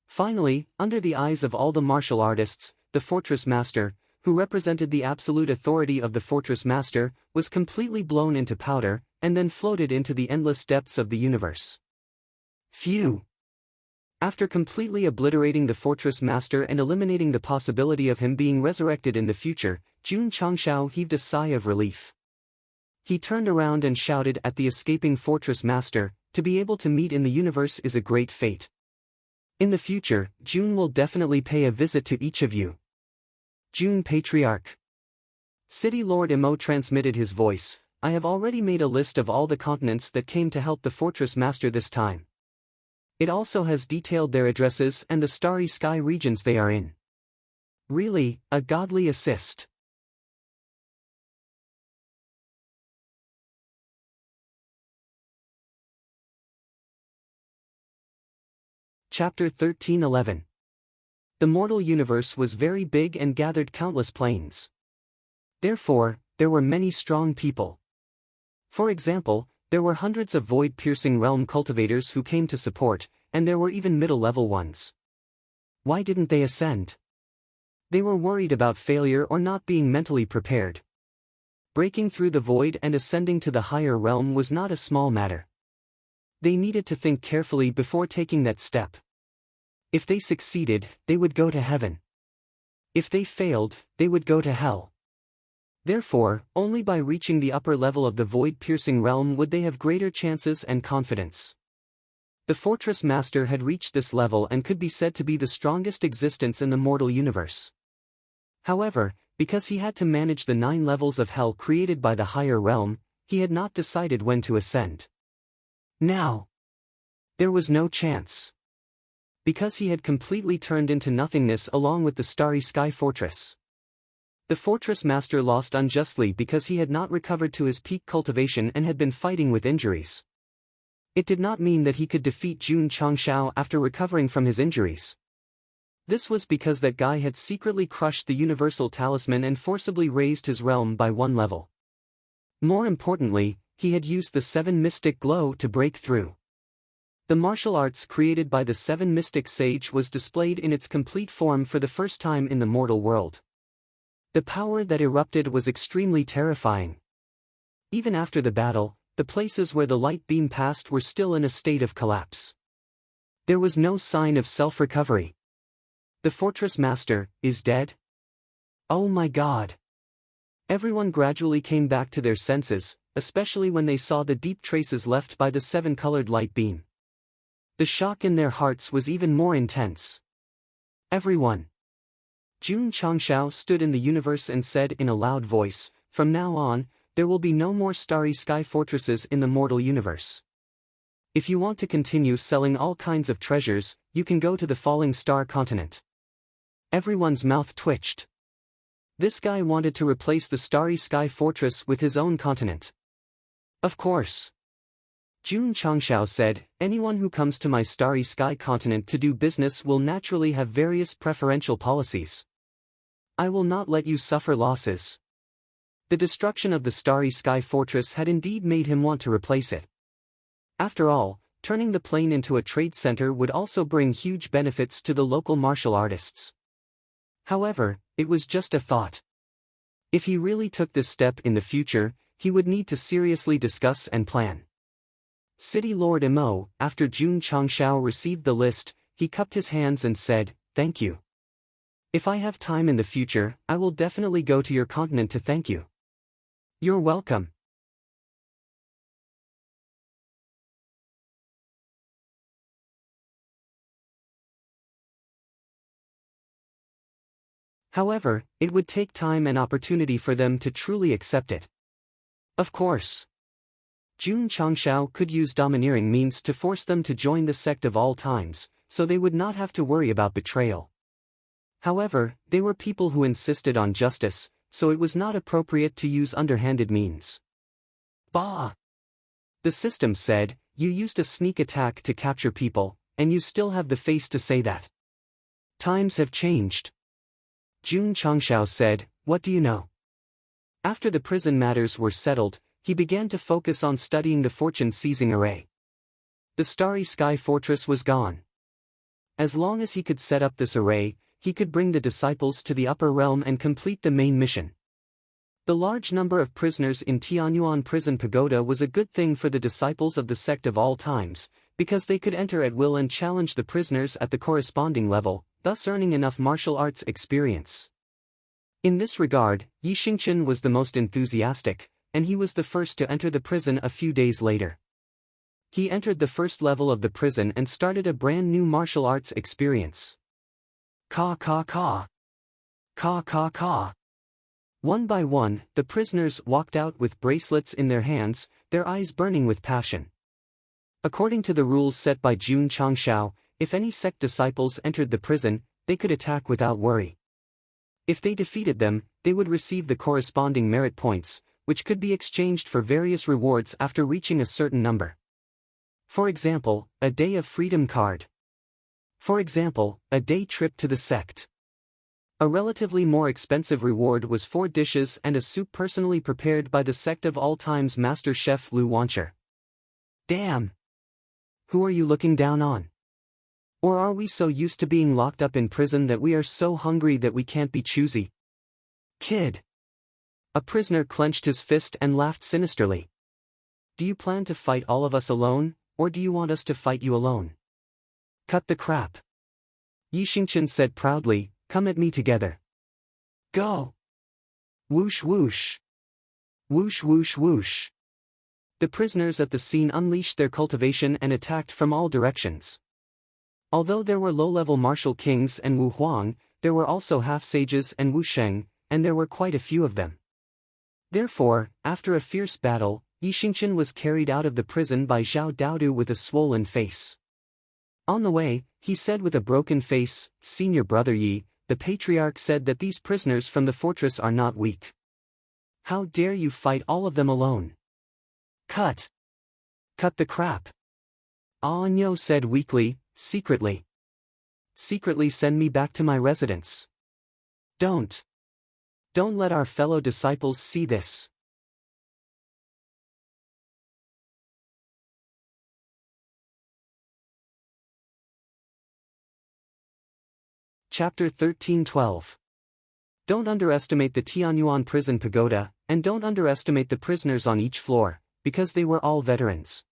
[SPEAKER 1] Finally, under the eyes of all the martial artists, the fortress master, who represented the absolute authority of the fortress master, was completely blown into powder, and then floated into the endless depths of the universe. Phew! After completely obliterating the fortress master and eliminating the possibility of him being resurrected in the future, Jun Changshao heaved a sigh of relief. He turned around and shouted at the escaping fortress master, "To be able to meet in the universe is a great fate. In the future, Jun will definitely pay a visit to each of you." Jun Patriarch. City Lord Emo transmitted his voice, "I have already made a list of all the continents that came to help the fortress master this time. It also has detailed their addresses and the starry sky regions they are in. Really, a godly assist." Chapter 13:11. The mortal universe was very big and gathered countless planes. Therefore, there were many strong people. For example, there were hundreds of void-piercing realm cultivators who came to support, and there were even middle-level ones. Why didn't they ascend? They were worried about failure or not being mentally prepared. Breaking through the void and ascending to the higher realm was not a small matter. They needed to think carefully before taking that step. If they succeeded, they would go to heaven. If they failed, they would go to hell. Therefore, only by reaching the upper level of the void-piercing realm would they have greater chances and confidence. The fortress master had reached this level and could be said to be the strongest existence in the mortal universe. However, because he had to manage the 9 levels of hell created by the higher realm, he had not decided when to ascend. Now, there was no chance. Because he had completely turned into nothingness along with the starry sky fortress. The fortress master lost unjustly because he had not recovered to his peak cultivation and had been fighting with injuries. It did not mean that he could defeat Jun Changshao after recovering from his injuries. This was because that guy had secretly crushed the universal talisman and forcibly raised his realm by 1 level. More importantly, he had used the 7 mystic glow to break through. The martial arts created by the 7 mystic sage was displayed in its complete form for the first time in the mortal world. The power that erupted was extremely terrifying. Even after the battle, the places where the light beam passed were still in a state of collapse. There was no sign of self-recovery. The fortress master is dead? Oh my God! Everyone gradually came back to their senses, especially when they saw the deep traces left by the 7-colored light beam. The shock in their hearts was even more intense. Everyone. Jun Changshao stood in the universe and said in a loud voice, "From now on, there will be no more starry sky fortresses in the mortal universe. If you want to continue selling all kinds of treasures, you can go to the falling star continent." Everyone's mouth twitched. This guy wanted to replace the starry sky fortress with his own continent. Of course. Jun Changshao said, "Anyone who comes to my starry sky continent to do business will naturally have various preferential policies. I will not let you suffer losses." The destruction of the starry sky fortress had indeed made him want to replace it. After all, turning the plane into a trade center would also bring huge benefits to the local martial artists. However, it was just a thought. If he really took this step in the future, he would need to seriously discuss and plan. City Lord Imo, after Jun Changshao received the list, he cupped his hands and said, "Thank you. If I have time in the future, I will definitely go to your continent to thank you." "You're welcome." However, it would take time and opportunity for them to truly accept it. Of course, Jun Changshao could use domineering means to force them to join the sect of all times, so they would not have to worry about betrayal. However, they were people who insisted on justice, so it was not appropriate to use underhanded means. "Bah!" the system said, "You used a sneak attack to capture people, and you still have the face to say that. Times have changed." Jun Changshao said, "What do you know?" After the prison matters were settled, he began to focus on studying the fortune-seizing array. The Starry Sky Fortress was gone. As long as he could set up this array, he could bring the disciples to the upper realm and complete the main mission. The large number of prisoners in Tianyuan Prison Pagoda was a good thing for the disciples of the sect of all times, because they could enter at will and challenge the prisoners at the corresponding level, thus earning enough martial arts experience. In this regard, Yi Xingqian was the most enthusiastic, and he was the first to enter the prison a few days later. He entered the first level of the prison and started a brand new martial arts experience. Ka ka ka. Ka ka ka. One by one, the prisoners walked out with bracelets in their hands, their eyes burning with passion. According to the rules set by Jun Changshao, if any sect disciples entered the prison, they could attack without worry. If they defeated them, they would receive the corresponding merit points, which could be exchanged for various rewards after reaching a certain number. For example, a Day of Freedom card. For example, a day trip to the sect. A relatively more expensive reward was 4 dishes and a soup personally prepared by the sect of all times Master Chef Lu Wancher. Damn! Who are you looking down on? Or are we so used to being locked up in prison that we are so hungry that we can't be choosy? Kid! A prisoner clenched his fist and laughed sinisterly. Do you plan to fight all of us alone, or do you want us to fight you alone? Cut the crap. Yi Xingqian said proudly, come at me together. Go! Whoosh whoosh. Whoosh whoosh whoosh. The prisoners at the scene unleashed their cultivation and attacked from all directions. Although there were low-level martial kings and Wu Huang, there were also half-sages and Wu Sheng, and there were quite a few of them. Therefore, after a fierce battle, Yi Xingqian was carried out of the prison by Zhao Daodu with a swollen face. On the way, he said with a broken face, "Senior brother Yi, the patriarch said that these prisoners from the fortress are not weak. How dare you fight all of them alone? Cut! Cut the crap!" Anyo said weakly, secretly. Secretly send me back to my residence. Don't let our fellow disciples see this. Chapter 13:12. Don't underestimate the Tianyuan Prison Pagoda, and don't underestimate the prisoners on each floor, because they were all veterans.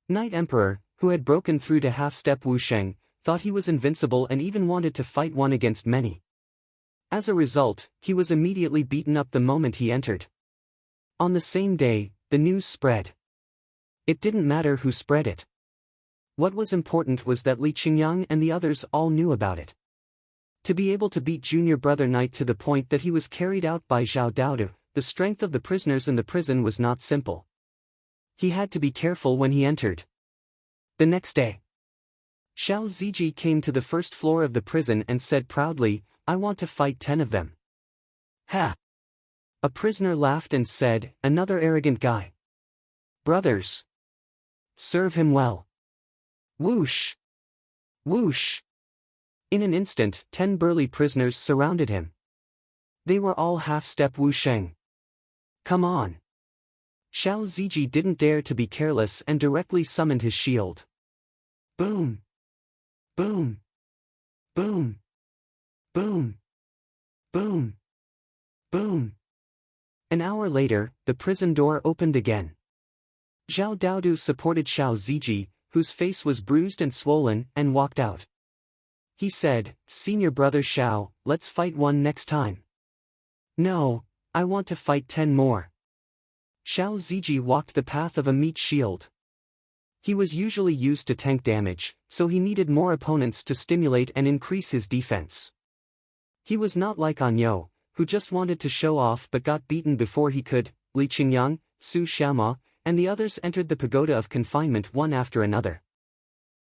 [SPEAKER 1] Night Emperor, who had broken through to half-step Wu Sheng, thought he was invincible and even wanted to fight one against many. As a result, he was immediately beaten up the moment he entered. On the same day, the news spread. It didn't matter who spread it. What was important was that Li Qingyang and the others all knew about it. To be able to beat Junior Brother Knight to the point that he was carried out by Zhao Daodu, the strength of the prisoners in the prison was not simple. He had to be careful when he entered. The next day, Xiao Ziji came to the first floor of the prison and said proudly, "I want to fight 10 of them." Ha! A prisoner laughed and said, "Another arrogant guy. Brothers, serve him well." Whoosh! Whoosh! In an instant, 10 burly prisoners surrounded him. They were all half-step Wu Sheng. Come on! Xiao Ziji didn't dare to be careless and directly summoned his shield. Boom! Boom! Boom! Boom! Boom! Boom! An hour later, the prison door opened again. Zhao Daodu supported Xiao Ziji, whose face was bruised and swollen, and walked out. He said, "Senior brother Xiao, let's fight one next time." "No, I want to fight 10 more." Xiao Ziji walked the path of a meat shield. He was usually used to tank damage, so he needed more opponents to stimulate and increase his defense. He was not like Anyo, who just wanted to show off but got beaten before he could. Li Qingyang, Su Xiaoma, and the others entered the pagoda of confinement one after another.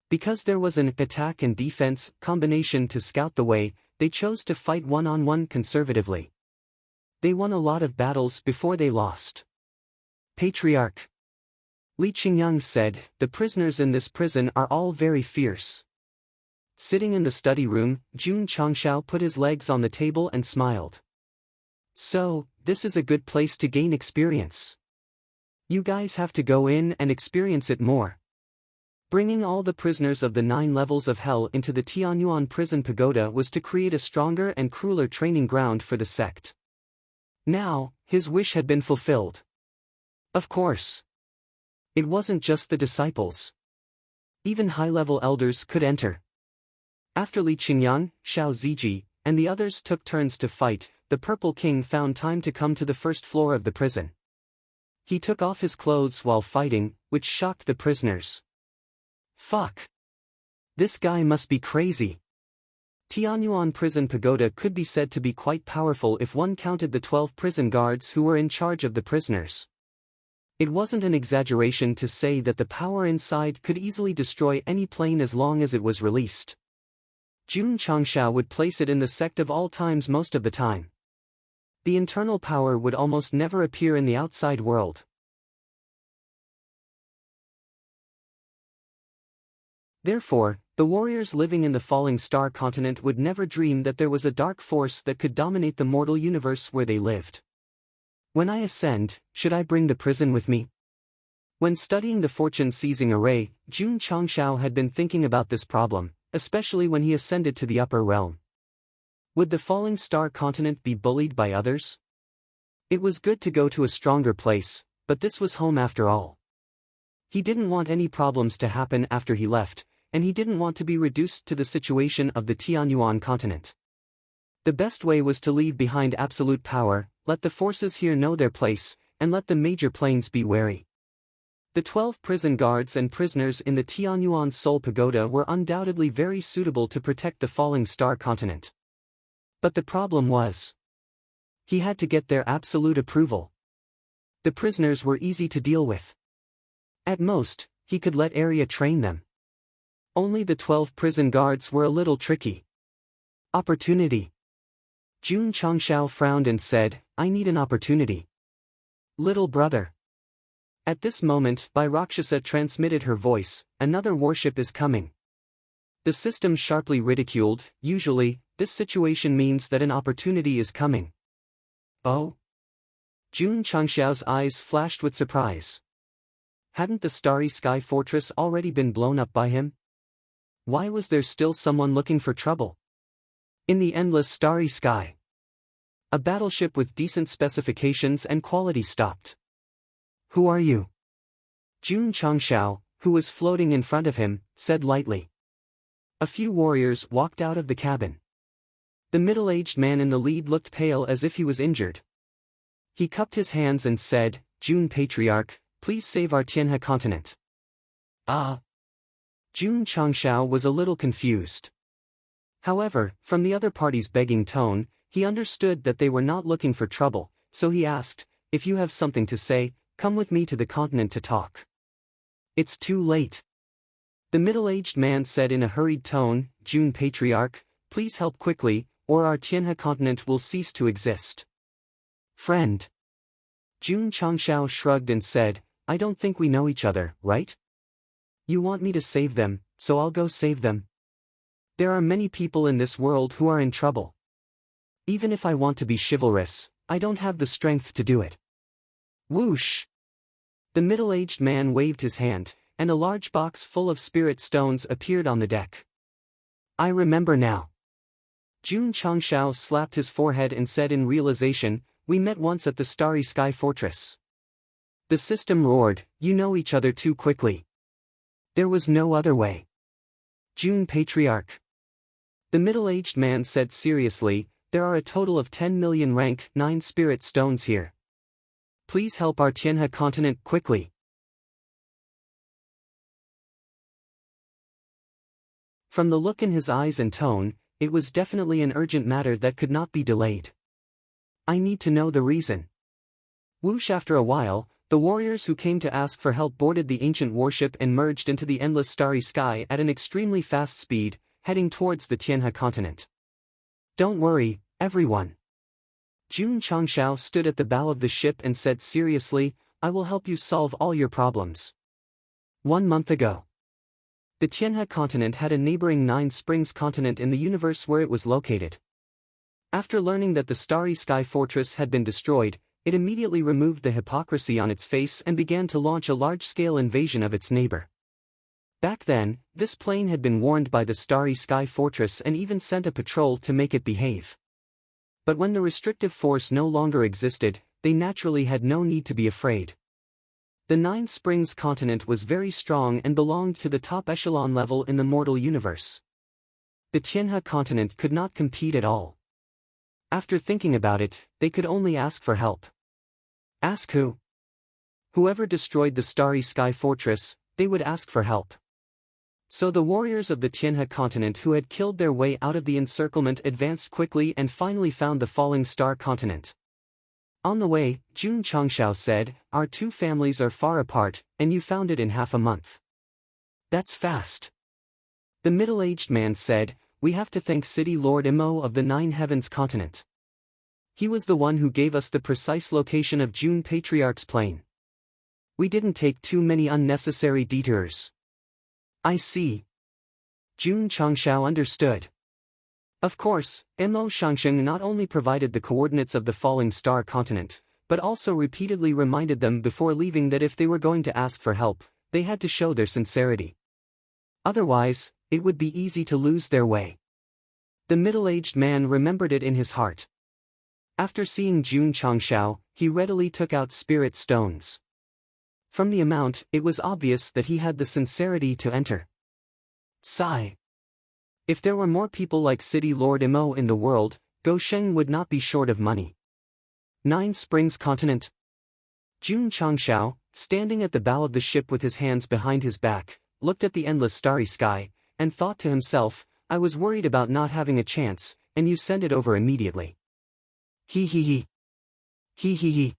[SPEAKER 1] Because there was an attack and defense combination to scout the way, they chose to fight one-on-one conservatively. They won a lot of battles before they lost. Patriarch Li Qingyang said, "The prisoners in this prison are all very fierce." Sitting in the study room, Jun Changshao put his legs on the table and smiled. "So, this is a good place to gain experience. You guys have to go in and experience it more." Bringing all the prisoners of the 9 levels of hell into the Tianyuan prison pagoda was to create a stronger and crueler training ground for the sect. Now, his wish had been fulfilled. Of course. It wasn't just the disciples. Even high-level elders could enter. After Li Qingyang, Xiao Ziji, and the others took turns to fight, the Purple King found time to come to the first floor of the prison. He took off his clothes while fighting, which shocked the prisoners. Fuck. This guy must be crazy. Tianyuan prison pagoda could be said to be quite powerful if one counted the 12 prison guards who were in charge of the prisoners. It wasn't an exaggeration to say that the power inside could easily destroy any plane as long as it was released. Jun Changshao would place it in the sect of all times most of the time. The internal power would almost never appear in the outside world. Therefore, the warriors living in the falling star continent would never dream that there was a dark force that could dominate the mortal universe where they lived. When I ascend, should I bring the prison with me? When studying the fortune-seizing array, Jun Changshao had been thinking about this problem, especially when he ascended to the upper realm. Would the falling star continent be bullied by others? It was good to go to a stronger place, but this was home after all. He didn't want any problems to happen after he left, and he didn't want to be reduced to the situation of the Tianyuan continent. The best way was to leave behind absolute power, let the forces here know their place, and let the major planes be wary. The 12 prison guards and prisoners in the Tianyuan Soul Pagoda were undoubtedly very suitable to protect the falling star continent. But the problem was, he had to get their absolute approval. The prisoners were easy to deal with. At most, he could let Arya train them. Only the 12 prison guards were a little tricky. Opportunity. Jun Changshao frowned and said, "I need an opportunity. Little brother." At this moment, Rakshasa transmitted her voice, "Another warship is coming." The system sharply ridiculed, "Usually, this situation means that an opportunity is coming." Oh? Jun Changshao's eyes flashed with surprise. Hadn't the starry sky fortress already been blown up by him? Why was there still someone looking for trouble? In the endless starry sky, a battleship with decent specifications and quality stopped. "Who are you?" Jun Changshao, who was floating in front of him, said lightly. A few warriors walked out of the cabin. The middle-aged man in the lead looked pale as if he was injured. He cupped his hands and said, "Jun Patriarch, please save our Tianhe continent." Ah! Jun Changshao was a little confused. However, from the other party's begging tone, he understood that they were not looking for trouble, so he asked, "If you have something to say, come with me to the continent to talk." "It's too late." The middle-aged man said in a hurried tone, "Jun Patriarch, please help quickly, or our Tianhe continent will cease to exist." "Friend." Jun Changshao shrugged and said, "I don't think we know each other, right? You want me to save them, so I'll go save them. There are many people in this world who are in trouble. Even if I want to be chivalrous, I don't have the strength to do it." Whoosh! The middle-aged man waved his hand, and a large box full of spirit stones appeared on the deck. "I remember now." Jun Changshao slapped his forehead and said in realization, We met once at the Starry Sky Fortress. The system roared, you know each other too quickly. There was no other way. June Patriarch. The middle-aged man said seriously, there are a total of 10 million rank 9 spirit stones here. Please help our Tianhe continent quickly. From the look in his eyes and tone, it was definitely an urgent matter that could not be delayed. I need to know the reason. Whoosh. After a while, the warriors who came to ask for help boarded the ancient warship and merged into the endless starry sky at an extremely fast speed, heading towards the Tianhe continent. Don't worry, everyone. Jun Changshao stood at the bow of the ship and said seriously, I will help you solve all your problems. 1 month ago, the Tianhe continent had a neighboring Nine Springs continent in the universe where it was located. After learning that the Starry Sky Fortress had been destroyed, it immediately removed the hypocrisy on its face and began to launch a large-scale invasion of its neighbor. Back then, this plane had been warned by the Starry Sky Fortress and even sent a patrol to make it behave. But when the restrictive force no longer existed, they naturally had no need to be afraid. The Nine Springs continent was very strong and belonged to the top echelon level in the mortal universe. The Tianhe continent could not compete at all. After thinking about it, they could only ask for help. Ask who? Whoever destroyed the Starry Sky Fortress, they would ask for help. So the warriors of the Tianhe continent who had killed their way out of the encirclement advanced quickly and finally found the falling star continent. On the way, Jun Changshao said, our two families are far apart, and you found it in half a month. That's fast. The middle-aged man said, we have to thank City Lord Imo of the Nine Heavens continent. He was the one who gave us the precise location of Jun Patriarch's plane. We didn't take too many unnecessary detours. I see. Jun Changshao understood. Of course, Mo Shangsheng not only provided the coordinates of the falling star continent, but also repeatedly reminded them before leaving that if they were going to ask for help, they had to show their sincerity. Otherwise, it would be easy to lose their way. The middle-aged man remembered it in his heart. After seeing Jun Changshao, he readily took out spirit stones. From the amount, it was obvious that he had the sincerity to enter. Sigh. If there were more people like City Lord Imo in the world, Gosheng would not be short of money. Nine Springs continent. Jun Changshao, standing at the bow of the ship with his hands behind his back, looked at the endless starry sky, and thought to himself, I was worried about not having a chance, and you send it over immediately. Hee hee hee. Hee hee hee.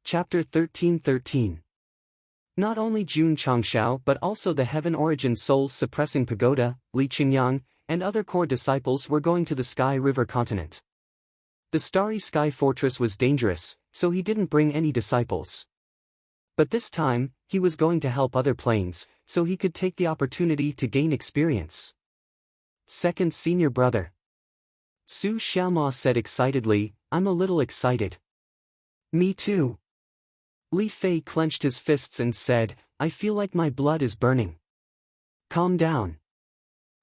[SPEAKER 1] Chapter 13:13. Not only Jun Changshao but also the Heaven Origin Soul Suppressing Pagoda, Li Qingyang, and other core disciples were going to the Sky River continent. The Starry Sky Fortress was dangerous, so he didn't bring any disciples. But this time, he was going to help other planes, so he could take the opportunity to gain experience. Second senior brother. Su Xiaoma said excitedly, I'm a little excited. Me too. Li Fei clenched his fists and said, I feel like my blood is burning. Calm down.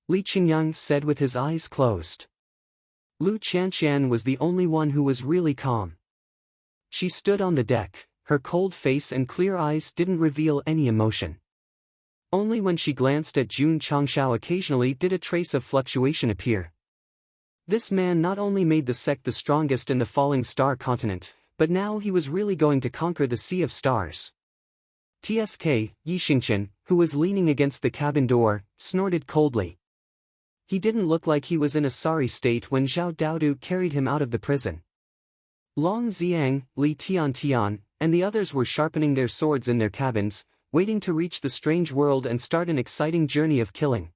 [SPEAKER 1] Li Qingyang said with his eyes closed. Lu Qianqian was the only one who was really calm. She stood on the deck, her cold face and clear eyes didn't reveal any emotion. Only when she glanced at Jun Changshao occasionally did a trace of fluctuation appear. This man not only made the sect the strongest in the falling star continent, but now he was really going to conquer the Sea of Stars. TSK, Yixingchen, who was leaning against the cabin door, snorted coldly. He didn't look like he was in a sorry state when Zhao Daodu carried him out of the prison. Long Xiang, Li Tiantian, and the others were sharpening their swords in their cabins, waiting to reach the strange world and start an exciting journey of killing.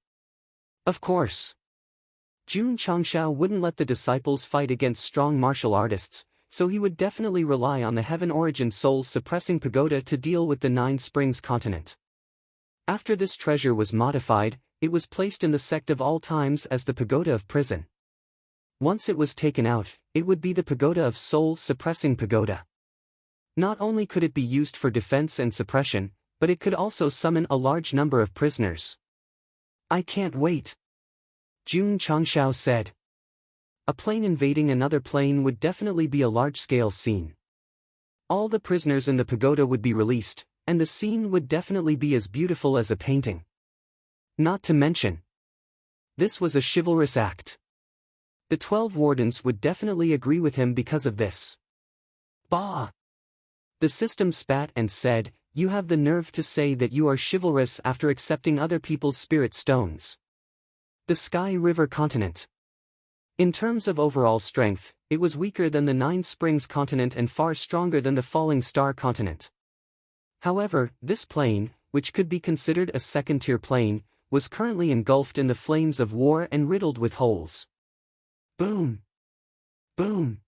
[SPEAKER 1] Of course. Jun Changshao wouldn't let the disciples fight against strong martial artists, so he would definitely rely on the Heaven Origin Soul Suppressing Pagoda to deal with the Nine Springs continent. After this treasure was modified, it was placed in the sect of all times as the Pagoda of Prison. Once it was taken out, it would be the Pagoda of Soul Suppressing Pagoda. Not only could it be used for defense and suppression, but it could also summon a large number of prisoners. I can't wait. Jun Changshao said. A plane invading another plane would definitely be a large-scale scene. All the prisoners in the pagoda would be released, and the scene would definitely be as beautiful as a painting. Not to mention, this was a chivalrous act. The 12 wardens would definitely agree with him because of this. Bah! The system spat and said, "You have the nerve to say that you are chivalrous after accepting other people's spirit stones." The Sky River Continent. In terms of overall strength, it was weaker than the Nine Springs Continent and far stronger than the Falling Star Continent. However, this plane, which could be considered a second-tier plane, was currently engulfed in the flames of war and riddled with holes. Boom! Boom!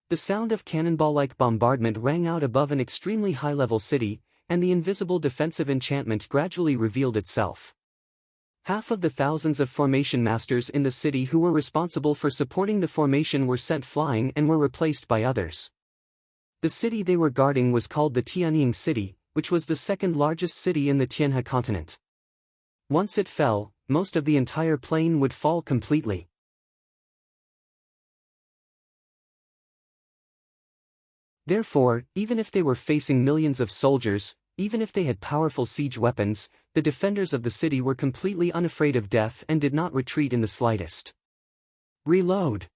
[SPEAKER 1] The sound of cannonball-like bombardment rang out above an extremely high-level city, and the invisible defensive enchantment gradually revealed itself. Half of the thousands of formation masters in the city who were responsible for supporting the formation were sent flying and were replaced by others. The city they were guarding was called the Tianying City, which was the second largest city in the Tianhe continent. Once it fell, most of the entire plain would fall completely. Therefore, even if they were facing millions of soldiers, even if they had powerful siege weapons, the defenders of the city were completely unafraid of death and did not retreat in the slightest. Reload!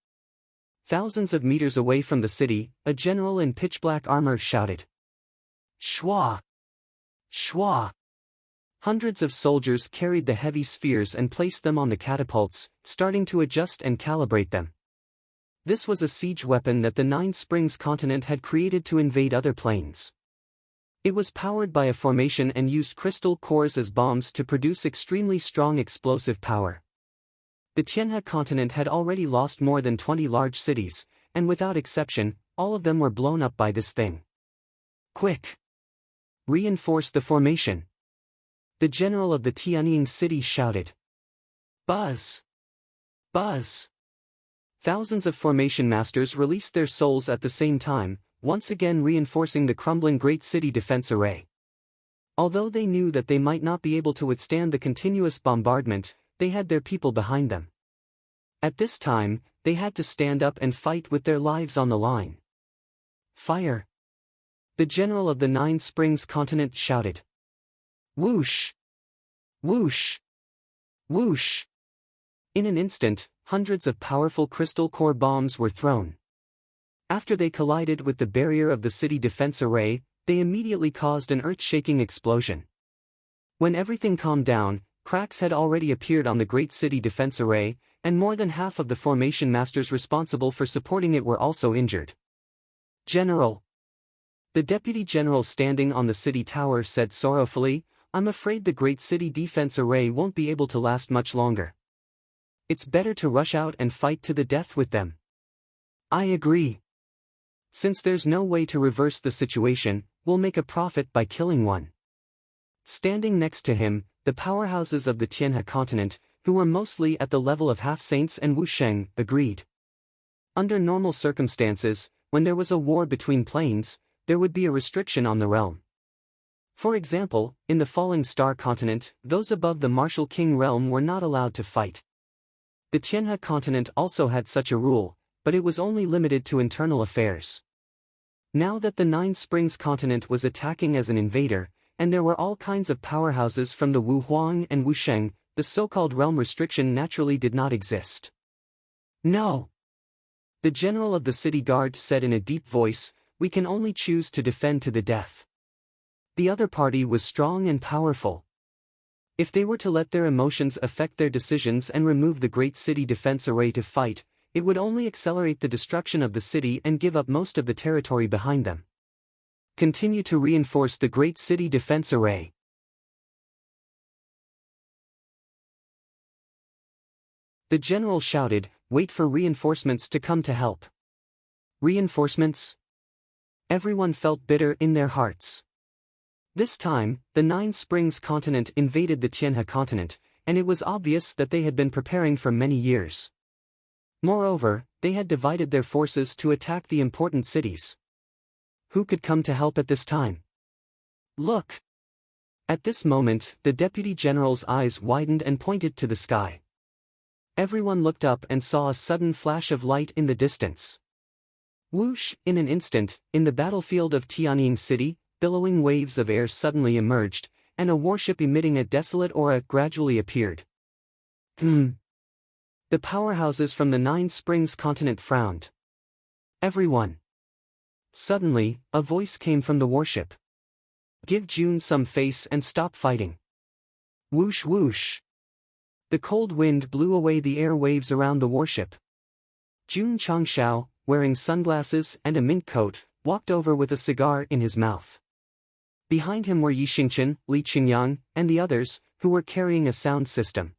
[SPEAKER 1] Thousands of meters away from the city, a general in pitch-black armor shouted. Shwa! Shwa! Hundreds of soldiers carried the heavy spheres and placed them on the catapults, starting to adjust and calibrate them. This was a siege weapon that the Nine Springs continent had created to invade other planes. It was powered by a formation and used crystal cores as bombs to produce extremely strong explosive power. The Tianhe continent had already lost more than 20 large cities, and without exception, all of them were blown up by this thing. Quick! Reinforce the formation! The general of the Tianying city shouted. Buzz! Buzz! Thousands of formation masters released their souls at the same time, once again reinforcing the crumbling Great City defense array. Although they knew that they might not be able to withstand the continuous bombardment, they had their people behind them. At this time, they had to stand up and fight with their lives on the line. Fire! The general of the Nine Springs continent shouted. Whoosh! Whoosh! Whoosh! In an instant, hundreds of powerful crystal core bombs were thrown. After they collided with the barrier of the city defense array, they immediately caused an earth-shaking explosion. When everything calmed down, cracks had already appeared on the Great City defense array, and more than half of the formation masters responsible for supporting it were also injured. General! The deputy general standing on the city tower said sorrowfully, "I'm afraid the Great City defense array won't be able to last much longer. It's better to rush out and fight to the death with them." I agree. Since there's no way to reverse the situation, we'll make a profit by killing one. Standing next to him, the powerhouses of the Tianhe continent, who were mostly at the level of half-saints and wusheng, agreed. Under normal circumstances, when there was a war between planes, there would be a restriction on the realm. For example, in the Falling Star continent, those above the Martial King realm were not allowed to fight. The Tianhe continent also had such a rule, but it was only limited to internal affairs. Now that the Nine Springs continent was attacking as an invader, and there were all kinds of powerhouses from the Wu Huang and Wusheng, the so-called realm restriction naturally did not exist. No! The general of the city guard said in a deep voice, "We can only choose to defend to the death." The other party was strong and powerful. If they were to let their emotions affect their decisions and remove the Great City defense array to fight, it would only accelerate the destruction of the city and give up most of the territory behind them. Continue to reinforce the Great City defense array. The general shouted, "Wait for reinforcements to come to help." Reinforcements? Everyone felt bitter in their hearts. This time, the Nine Springs continent invaded the Tianhe continent, and it was obvious that they had been preparing for many years. Moreover, they had divided their forces to attack the important cities. Who could come to help at this time? Look! At this moment, the deputy general's eyes widened and pointed to the sky. Everyone looked up and saw a sudden flash of light in the distance. Whoosh! In an instant, in the battlefield of Tianying City, billowing waves of air suddenly emerged, and a warship emitting a desolate aura gradually appeared. The powerhouses from the Nine Springs continent frowned. Everyone. Suddenly, a voice came from the warship. Give June some face and stop fighting. Whoosh whoosh. The cold wind blew away the air waves around the warship. Jun Changshao, wearing sunglasses and a mink coat, walked over with a cigar in his mouth. Behind him were Yi Xingchen, Li Qingyang, and the others, who were carrying a sound system.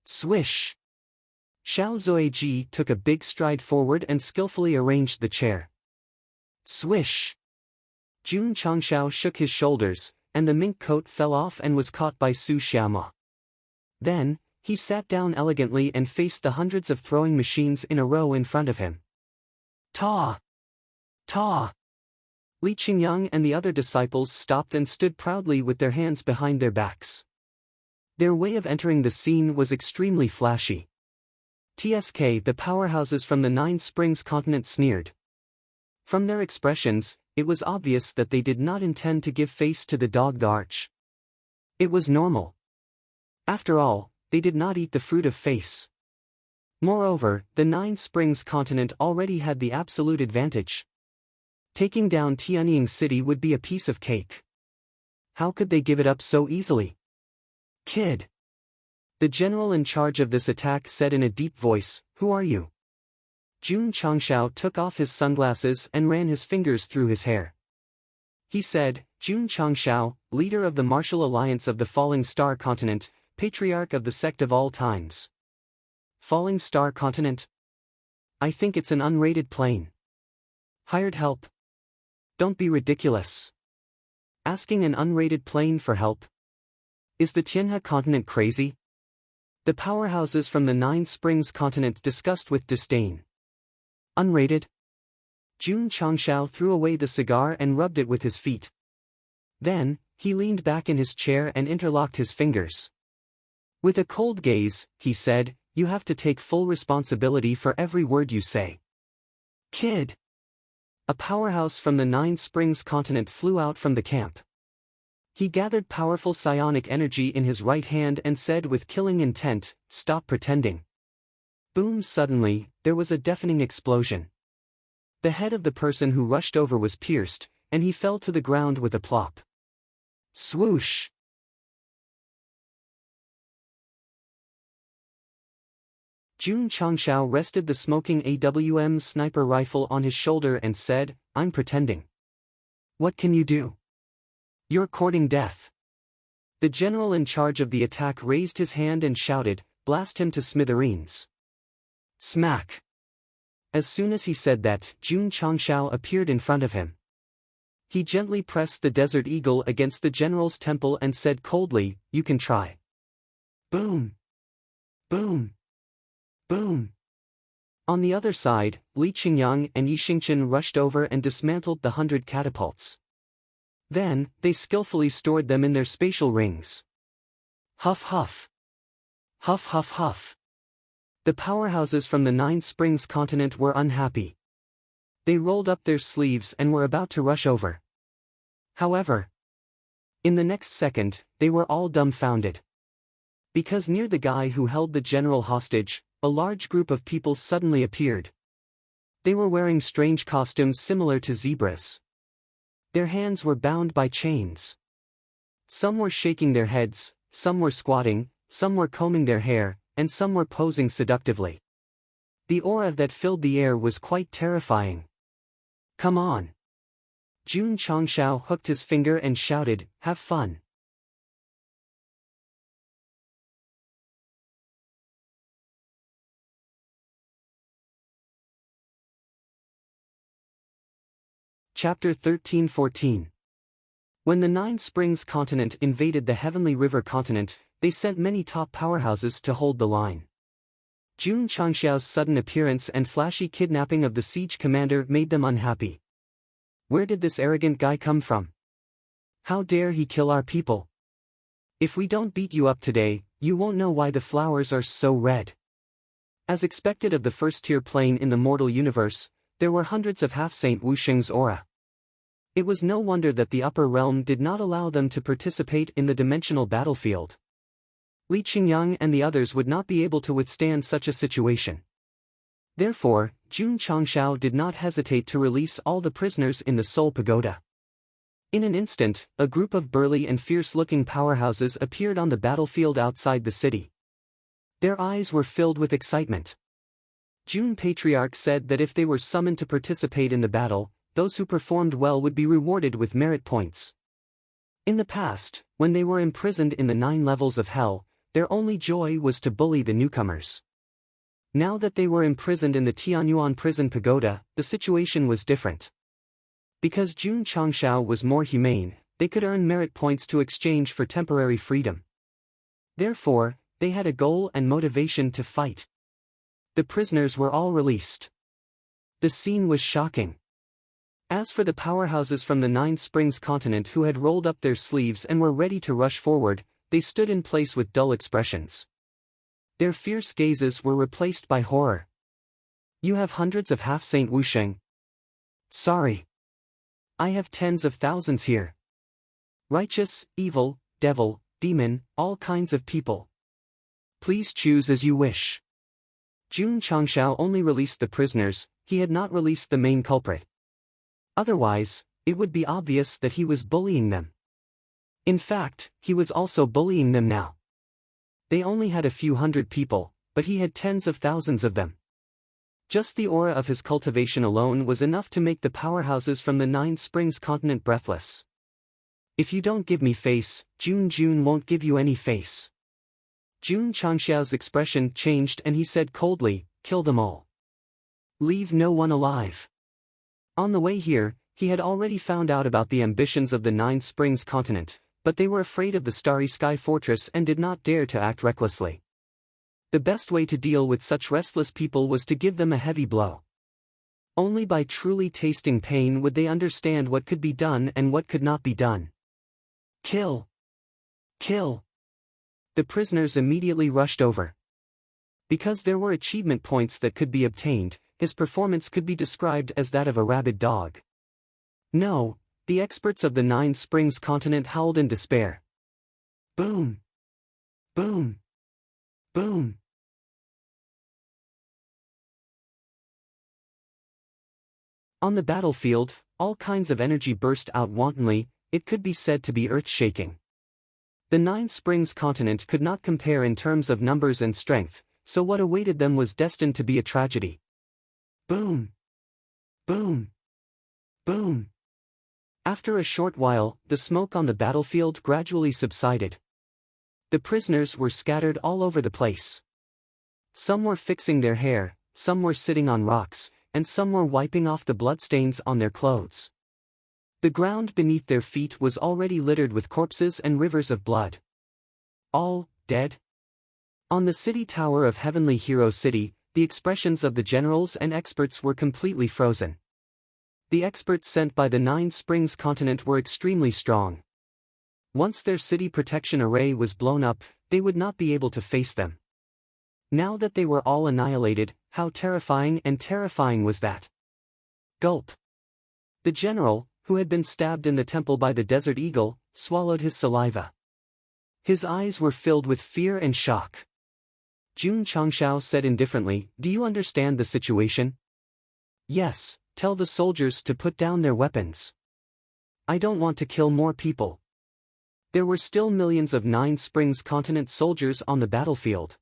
[SPEAKER 1] Swish! Xiao Zuiji took a big stride forward and skillfully arranged the chair. Swish! Jun Changshao shook his shoulders, and the mink coat fell off and was caught by Su Xiaoma. Then, he sat down elegantly and faced the hundreds of throwing machines in a row in front of him. Ta! Ta! Li Qingyang and the other disciples stopped and stood proudly with their hands behind their backs. Their way of entering the scene was extremely flashy. TSK, the powerhouses from the Nine Springs continent, sneered. From their expressions, it was obvious that they did not intend to give face to the dog the arch. It was normal. After all, they did not eat the fruit of face. Moreover, the Nine Springs continent already had the absolute advantage. Taking down Tianying City would be a piece of cake. How could they give it up so easily? Kid. The general in charge of this attack said in a deep voice, "Who are you?" Jun Changshao took off his sunglasses and ran his fingers through his hair. He said, Jun Changshao, leader of the Martial Alliance of the Falling Star Continent, patriarch of the Sect of all times. Falling Star Continent? I think it's an unrated plane. Hired help? Don't be ridiculous. Asking an unrated plane for help? Is the Tianhe continent crazy? The powerhouses from the Nine Springs continent discussed with disdain. Unrated? Jun Changshao threw away the cigar and rubbed it with his feet. Then, he leaned back in his chair and interlocked his fingers. With a cold gaze, he said, "You have to take full responsibility for every word you say." Kid. A powerhouse from the Nine Springs continent flew out from the camp. He gathered powerful psionic energy in his right hand and said with killing intent, "Stop pretending." Boom! Suddenly, there was a deafening explosion. The head of the person who rushed over was pierced, and he fell to the ground with a plop. Swoosh! Jun Changshao rested the smoking AWM sniper rifle on his shoulder and said, "I'm pretending." What can you do? You're courting death. The general in charge of the attack raised his hand and shouted, "Blast him to smithereens." Smack! As soon as he said that, Jun Changshao appeared in front of him. He gently pressed the Desert Eagle against the general's temple and said coldly, "You can try." Boom! Boom! Boom! On the other side, Li Qingyang and Yi Xingchen rushed over and dismantled the 100 catapults. Then, they skillfully stored them in their spatial rings. Huff huff. Huff huff huff. The powerhouses from the Nine Springs continent were unhappy. They rolled up their sleeves and were about to rush over. However, in the next second, they were all dumbfounded. Because near the guy who held the general hostage, a large group of people suddenly appeared. They were wearing strange costumes similar to zebras. Their hands were bound by chains. Some were shaking their heads, some were squatting, some were combing their hair, and some were posing seductively. The aura that filled the air was quite terrifying. Come on! Jun Changshao hooked his finger and shouted, "Have fun!" Chapter 13-14. When the Nine Springs continent invaded the Heavenly River continent, they sent many top powerhouses to hold the line. Jun Changshao's sudden appearance and flashy kidnapping of the siege commander made them unhappy. Where did this arrogant guy come from? How dare he kill our people? If we don't beat you up today, you won't know why the flowers are so red. As expected of the first-tier plane in the mortal universe, there were hundreds of half-Saint Wusheng's aura. It was no wonder that the upper realm did not allow them to participate in the dimensional battlefield. Li Qingyang and the others would not be able to withstand such a situation. Therefore, Jun Changshao did not hesitate to release all the prisoners in the Soul Pagoda. In an instant, a group of burly and fierce-looking powerhouses appeared on the battlefield outside the city. Their eyes were filled with excitement. Jun Patriarch said that if they were summoned to participate in the battle, those who performed well would be rewarded with merit points. In the past, when they were imprisoned in the 9 levels of hell, their only joy was to bully the newcomers. Now that they were imprisoned in the Tianyuan prison pagoda, the situation was different. Because Jun Changshao was more humane, they could earn merit points to exchange for temporary freedom. Therefore, they had a goal and motivation to fight. The prisoners were all released. The scene was shocking. As for the powerhouses from the 9 Springs continent who had rolled up their sleeves and were ready to rush forward, they stood in place with dull expressions. Their fierce gazes were replaced by horror. You have hundreds of half-Saint Wusheng. Sorry. I have tens of thousands here. Righteous, evil, devil, demon, all kinds of people. Please choose as you wish. Jun Changshao only released the prisoners, he had not released the main culprit. Otherwise, it would be obvious that he was bullying them. In fact, he was also bullying them now. They only had a few hundred people, but he had tens of thousands of them. Just the aura of his cultivation alone was enough to make the powerhouses from the 9 Springs continent breathless. If you don't give me face, Jun won't give you any face. Jun Changshao's expression changed and he said coldly, kill them all. Leave no one alive. On the way here, he had already found out about the ambitions of the 9 Springs continent, but they were afraid of the Starry Sky Fortress and did not dare to act recklessly. The best way to deal with such restless people was to give them a heavy blow. Only by truly tasting pain would they understand what could be done and what could not be done. Kill! Kill! The prisoners immediately rushed over. Because there were achievement points that could be obtained, his performance could be described as that of a rabid dog. No, the experts of the 9 Springs continent howled in despair. Boom! Boom! Boom! On the battlefield, all kinds of energy burst out wantonly, it could be said to be earth-shaking. The 9 Springs continent could not compare in terms of numbers and strength, so what awaited them was destined to be a tragedy. Boom! Boom! Boom! After a short while, the smoke on the battlefield gradually subsided. The prisoners were scattered all over the place. Some were fixing their hair, some were sitting on rocks, and some were wiping off the bloodstains on their clothes. The ground beneath their feet was already littered with corpses and rivers of blood. All dead? On the city tower of Heavenly Hero City, the expressions of the generals and experts were completely frozen. The experts sent by the 9 Springs continent were extremely strong. Once their city protection array was blown up, they would not be able to face them. Now that they were all annihilated, how terrifying was that? Gulp! The general, who had been stabbed in the temple by the desert eagle, swallowed his saliva. His eyes were filled with fear and shock. Jun Changshao said indifferently, do you understand the situation? Yes, tell the soldiers to put down their weapons. I don't want to kill more people. There were still millions of 9 Springs continent soldiers on the battlefield.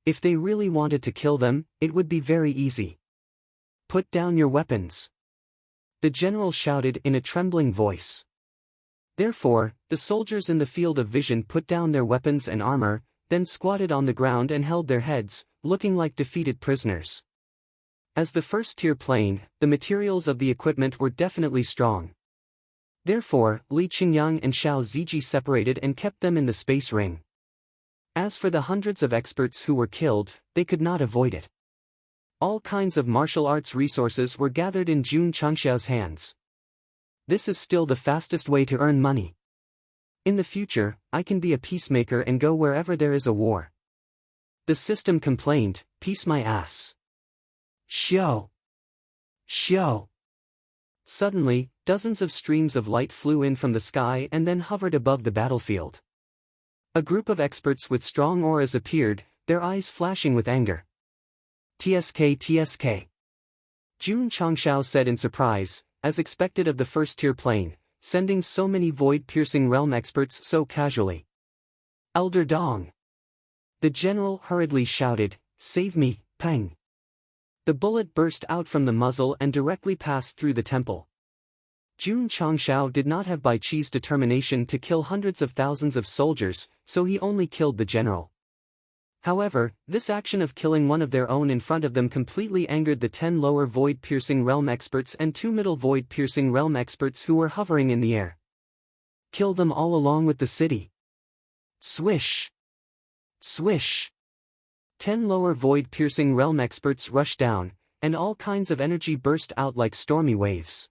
[SPEAKER 1] If they really wanted to kill them, it would be very easy. Put down your weapons. The general shouted in a trembling voice. Therefore, the soldiers in the field of vision put down their weapons and armor, then squatted on the ground and held their heads, looking like defeated prisoners. As the first-tier plane, the materials of the equipment were definitely strong. Therefore, Li Qingyang and Xiao Ziji separated and kept them in the space ring. As for the hundreds of experts who were killed, they could not avoid it. All kinds of martial arts resources were gathered in Jun Changshao's hands. This is still the fastest way to earn money. In the future, I can be a peacemaker and go wherever there is a war. The system complained, peace my ass. Show. Show. Suddenly, dozens of streams of light flew in from the sky and then hovered above the battlefield. A group of experts with strong auras appeared, their eyes flashing with anger. TSK TSK. Jun Changshao said in surprise, as expected of the first-tier plane, sending so many void-piercing realm experts so casually. Elder Dong. The general hurriedly shouted, save me, Peng. The bullet burst out from the muzzle and directly passed through the temple. Jun Changshao did not have Bai Chi's determination to kill hundreds of thousands of soldiers, so he only killed the general. However, this action of killing one of their own in front of them completely angered the 10 lower void-piercing realm experts and 2 middle void-piercing realm experts who were hovering in the air. Kill them all along with the city. Swish. Swish. 10 lower void-piercing realm experts rushed down, and all kinds of energy burst out like stormy waves.